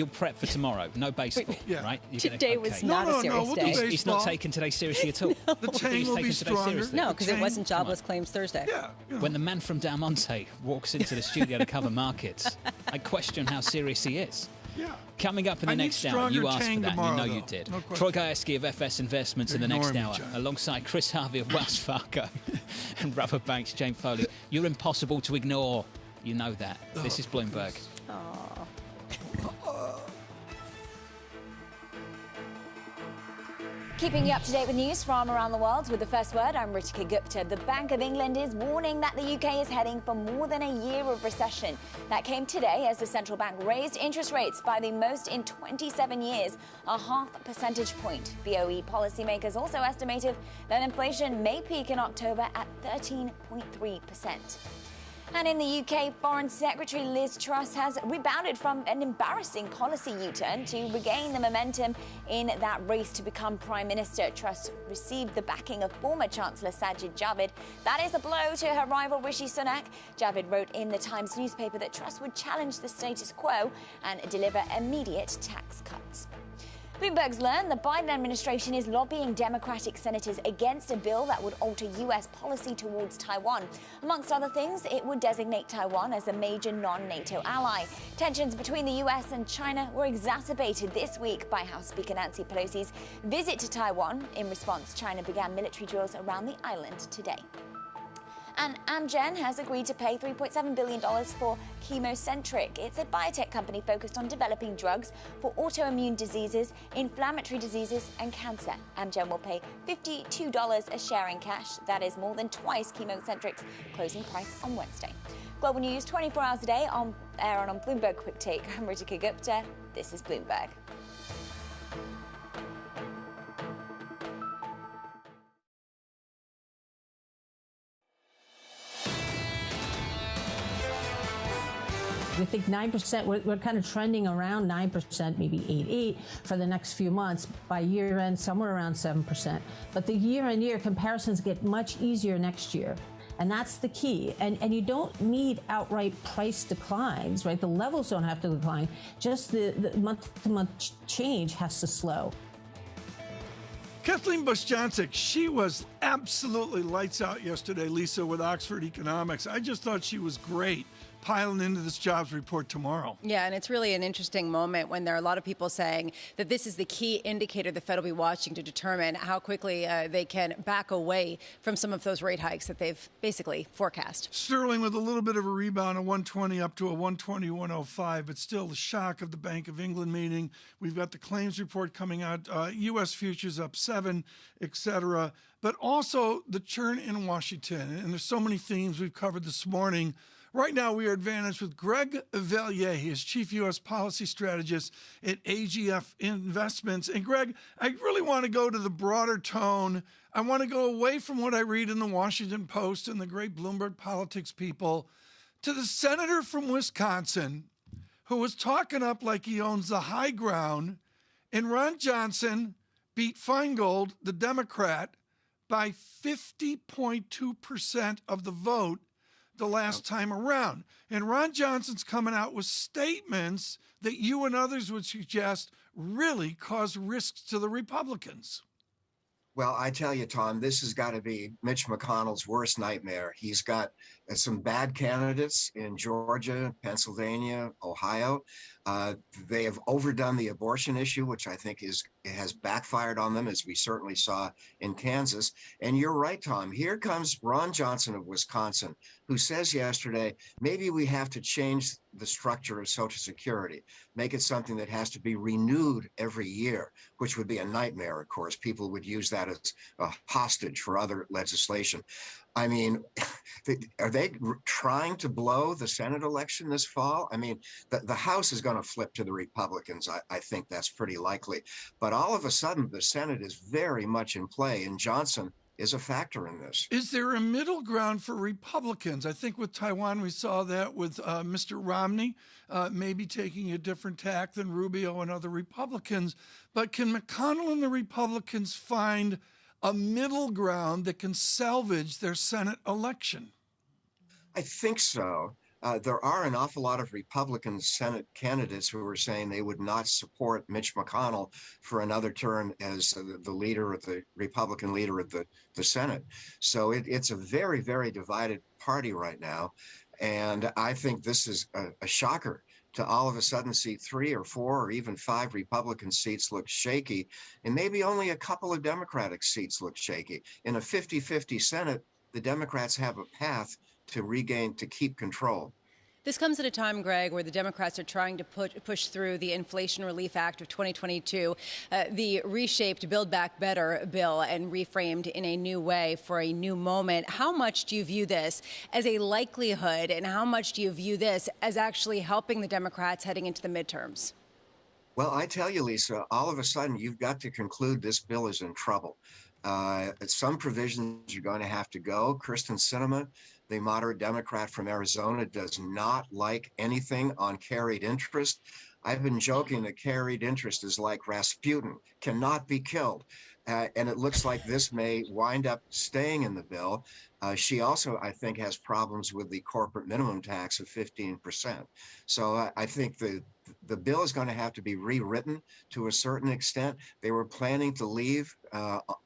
[SPEAKER 7] prep for tomorrow. No baseball, right?
[SPEAKER 19] Today was not a serious day.
[SPEAKER 7] He's not taking today seriously at all.
[SPEAKER 8] The tang will be stronger.
[SPEAKER 19] No, because it wasn't Jobless Claims Thursday.
[SPEAKER 8] Yeah.
[SPEAKER 7] When the man from Del Monte walks into the studio to cover markets, I question how serious he is.
[SPEAKER 8] Yeah.
[SPEAKER 7] Coming up in the next hour, you asked for that,
[SPEAKER 8] tomorrow,
[SPEAKER 7] and you know you did.
[SPEAKER 8] No
[SPEAKER 7] Troy Gajewski of FS Investments in the next
[SPEAKER 8] me,
[SPEAKER 7] hour,
[SPEAKER 8] John.
[SPEAKER 7] alongside Chris Harvey of Wells Fargo and Rubber Banks, Jane Foley. You're impossible to ignore. You know that. This is Bloomberg.
[SPEAKER 11] Keeping you up to date with news from around the world with the first word, I'm Ritika Gupta. The Bank of England is warning that the UK is heading for more than a year of recession. That came today as the central bank raised interest rates by the most in 27 years, a half percentage point. BOE policymakers also estimated that inflation may peak in October at 13.3%. And in the UK, Foreign Secretary Liz Truss has rebounded from an embarrassing policy U-turn to regain the momentum in that race to become Prime Minister. Truss received the backing of former Chancellor Sajid Javid. That is a blow to her rival Rishi Sunak. Javid wrote in the Times newspaper that Truss would challenge the status quo and deliver immediate tax cuts. Bloomberg's learned the Biden administration is lobbying Democratic senators against a bill that would alter U.S. policy towards Taiwan. Amongst other things, it would designate Taiwan as a major non-NATO ally. Tensions between the U.S. and China were exacerbated this week by House Speaker Nancy Pelosi's visit to Taiwan. In response, China began military drills around the island today. And Amgen has agreed to pay $3.7 billion for ChemoCentryx. It's a biotech company focused on developing drugs for autoimmune diseases, inflammatory diseases, and cancer. Amgen will pay $52 a share in cash. That is more than twice ChemoCentryx's closing price on Wednesday. Global news 24 hours a day on air and on Bloomberg Quick Take. I'm Ritika Gupta. This is Bloomberg.
[SPEAKER 1] We think 9%, we're kind of trending around 9%, maybe 8.8 for the next few months. By year end, somewhere around 7%. But the year-on-year comparisons get much easier next year. And that's the key. And you don't need outright price declines, right? The levels don't have to decline. Just the month-to-month change has to slow.
[SPEAKER 8] Kathleen Bush-Johnson, she was absolutely lights out yesterday, Lisa, with Oxford Economics. I just thought she was great, piling into this jobs report tomorrow.
[SPEAKER 19] Yeah, and it's really an interesting moment when there are a lot of people saying that this is the key indicator the Fed will be watching to determine how quickly they can back away from some of those rate hikes that they've basically forecast.
[SPEAKER 8] Sterling with a little bit of a rebound, a 120 up to a 120.105, but still the shock of the Bank of England meeting. We've got the claims report coming out, U.S. futures up 7, etc., but also the churn in Washington. And there's so many themes we've covered this morning. Right now, we are advantaged with Greg Valliere. He is Chief U.S. Policy Strategist at AGF Investments. And Greg, I really want to go to the broader tone. I want to go away from what I read in the Washington Post and the great Bloomberg politics people to the senator from Wisconsin who was talking up like he owns the high ground. And Ron Johnson beat Feingold, the Democrat, by 50.2% of the vote the last time around. And Ron Johnson's coming out with statements that you and others would suggest really cause risks to the Republicans.
[SPEAKER 15] Well, I tell you, Tom, this has got to be Mitch McConnell's worst nightmare. He's got some bad candidates in Georgia, Pennsylvania, Ohio. They have overdone the abortion issue, which I think has backfired on them, as we certainly saw in Kansas. And you're right, Tom. Here comes Ron Johnson of Wisconsin, who says yesterday, maybe we have to change the structure of Social Security, make it something that has to be renewed every year, which would be a nightmare, of course. People would use that as a hostage for other legislation. I mean, are they trying to blow the Senate election this fall? I mean, the House is going to flip to the Republicans. I think that's pretty likely. But all of a sudden, the Senate is very much in play, and Johnson is a factor in this.
[SPEAKER 8] Is there a middle ground for Republicans? I think with Taiwan, we saw that with Mr. Romney maybe taking a different tack than Rubio and other Republicans. But can McConnell and the Republicans find a middle ground that can salvage their Senate election?
[SPEAKER 15] I think so. There are an awful lot of Republican Senate candidates who are saying they would not support Mitch McConnell for another term as the leader of the Republican leader of the Senate. So it's a very, very divided party right now. And I think this is a shocker to all of a sudden see 3 or 4 or even 5 Republican seats look shaky, and maybe only a couple of Democratic seats look shaky. In a 50-50 Senate, the Democrats have a path to keep control.
[SPEAKER 19] This comes at a time, Greg, where the Democrats are trying to push through the Inflation Relief Act of 2022, the reshaped Build Back Better bill, and reframed in a new way for a new moment. How much do you view this as a likelihood, and how much do you view this as actually helping the Democrats heading into the midterms?
[SPEAKER 15] Well, I tell you, Lisa, all of a sudden you've got to conclude this bill is in trouble. Some provisions are going to have to go. Kyrsten Sinema, the moderate Democrat from Arizona, does not like anything on carried interest. I've been joking that carried interest is like Rasputin, cannot be killed. And it looks like this may wind up staying in the bill. She also, I think, has problems with the corporate minimum tax of 15%. So I think the bill is going to have to be rewritten to a certain extent. They were planning to leave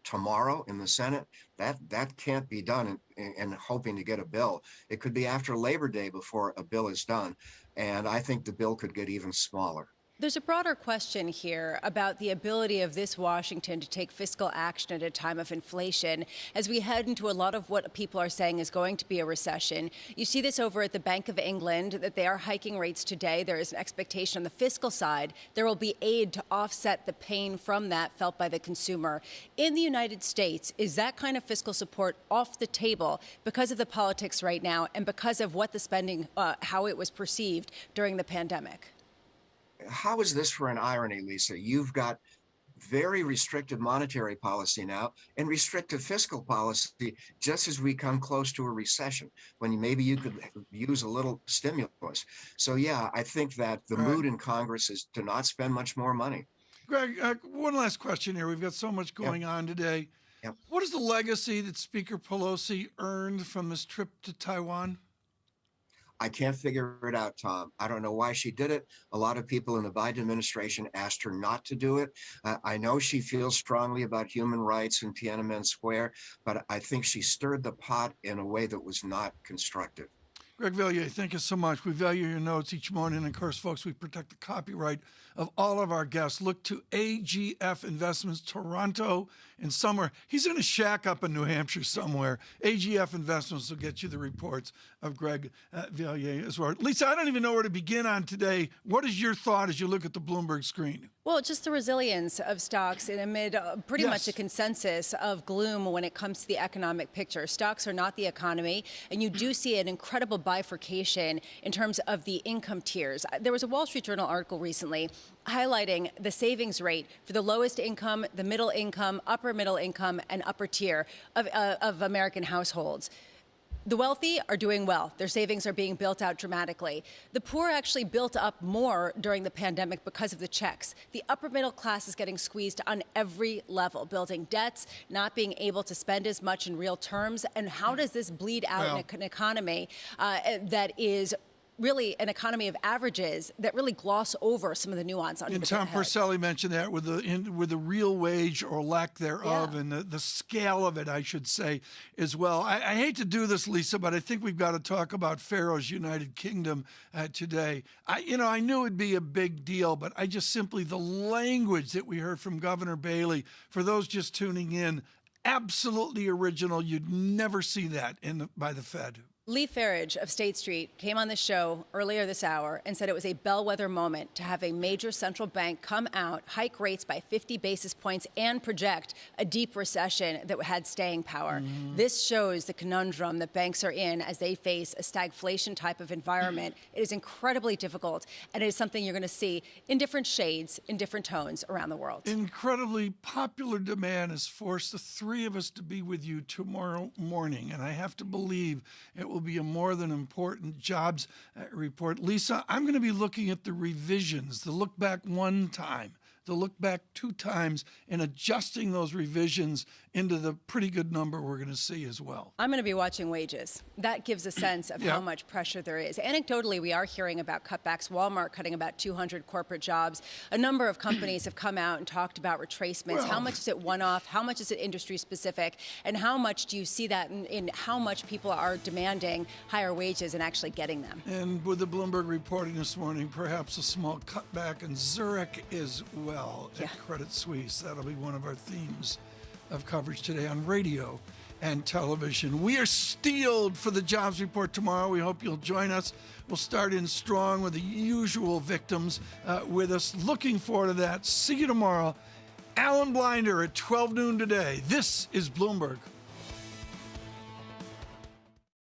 [SPEAKER 15] tomorrow in the Senate. That can't be done and hoping to get a bill. It could be after Labor Day before a bill is done. And I think the bill could get even smaller.
[SPEAKER 19] There's a broader question here about the ability of this Washington to take fiscal action at a time of inflation as we head into a lot of what people are saying is going to be a recession. You see this over at the Bank of England, that they are hiking rates today. There is an expectation on the fiscal side there will be aid to offset the pain from that felt by the consumer. In the United States, is that kind of fiscal support off the table because of the politics right now and because of what the spending, how it was perceived during the pandemic?
[SPEAKER 15] How is this for an irony, Lisa? You've got very restrictive monetary policy now and restrictive fiscal policy just as we come close to a recession when maybe you could use a little stimulus. So, yeah, I think that the mood in Congress is to not spend much more money.
[SPEAKER 8] Greg, one last question here. We've got so much going on today. What is the legacy that Speaker Pelosi earned from this trip to Taiwan?
[SPEAKER 15] I can't figure it out, Tom. I don't know why she did it. A lot of people in the Biden administration asked her not to do it. I know she feels strongly about human rights in Tiananmen Square, but I think she stirred the pot in a way that was not constructive.
[SPEAKER 8] Greg Valliere, thank you so much. We value your notes each morning. And of course, folks, we protect the copyright of all of our guests. Look to AGF Investments Toronto and somewhere. He's in a shack up in New Hampshire somewhere. AGF Investments will get you the reports of Greg Valliere as well. Lisa, I don't even know where to begin on today. What is your thought as you look at the Bloomberg screen?
[SPEAKER 19] Well, just the resilience of stocks amid pretty much a consensus of gloom when it comes to the economic picture. Stocks are not the economy, and you do see an incredible bifurcation in terms of the income tiers. There was a Wall Street Journal article recently highlighting the savings rate for the lowest income, the middle income, upper middle income, and upper tier of American households. The wealthy are doing well. Their savings are being built out dramatically. The poor actually built up more during the pandemic because of the checks. The upper middle class is getting squeezed on every level, building debts, not being able to spend as much in real terms. And how does this bleed out in an economy that is really an economy of averages that really gloss over some of the nuance under
[SPEAKER 8] and
[SPEAKER 19] the
[SPEAKER 8] Tom
[SPEAKER 19] hood.
[SPEAKER 8] Porcelli mentioned that with the real wage or lack thereof, and the scale of it, I should say, as well. I hate to do this, Lisa, but I think we've got to talk about Pharaoh's United Kingdom today. I knew it'd be a big deal, but I just simply, the language that we heard from Governor Bailey, for those just tuning in, absolutely original. You'd never see that by the Fed.
[SPEAKER 19] Lee Farage of State Street came on the show earlier this hour and said it was a bellwether moment to have a major central bank come out, hike rates by 50 basis points, and project a deep recession that had staying power. This shows the conundrum that banks are in as they face a stagflation type of environment. It is incredibly difficult, and it is something you're going to see in different shades, in different tones around the world.
[SPEAKER 8] Incredibly popular demand has forced the three of us to be with you tomorrow morning, and I have to believe it will be a more than important jobs report. Lisa, I'm going to be looking at the revisions, the look back one time, the look back two times, and adjusting those revisions into the pretty good number we're going to see as well.
[SPEAKER 19] I'm going to be watching wages. That gives a sense of how much pressure there is. Anecdotally, we are hearing about cutbacks. Walmart cutting about 200 corporate jobs. A number of companies have come out and talked about retracements. How much is it one-off? How much is it industry-specific? And how much do you see that in how much people are demanding higher wages and actually getting them?
[SPEAKER 8] And with the Bloomberg reporting this morning, perhaps a small cutback in Zurich as well at Credit Suisse. That'll be one of our themes of coverage today on radio and television. We are steeled for the jobs report tomorrow. We hope you'll join us. We'll start in strong with the usual victims with us. Looking forward to that. See you tomorrow. Alan Blinder at 12 noon today. This is Bloomberg.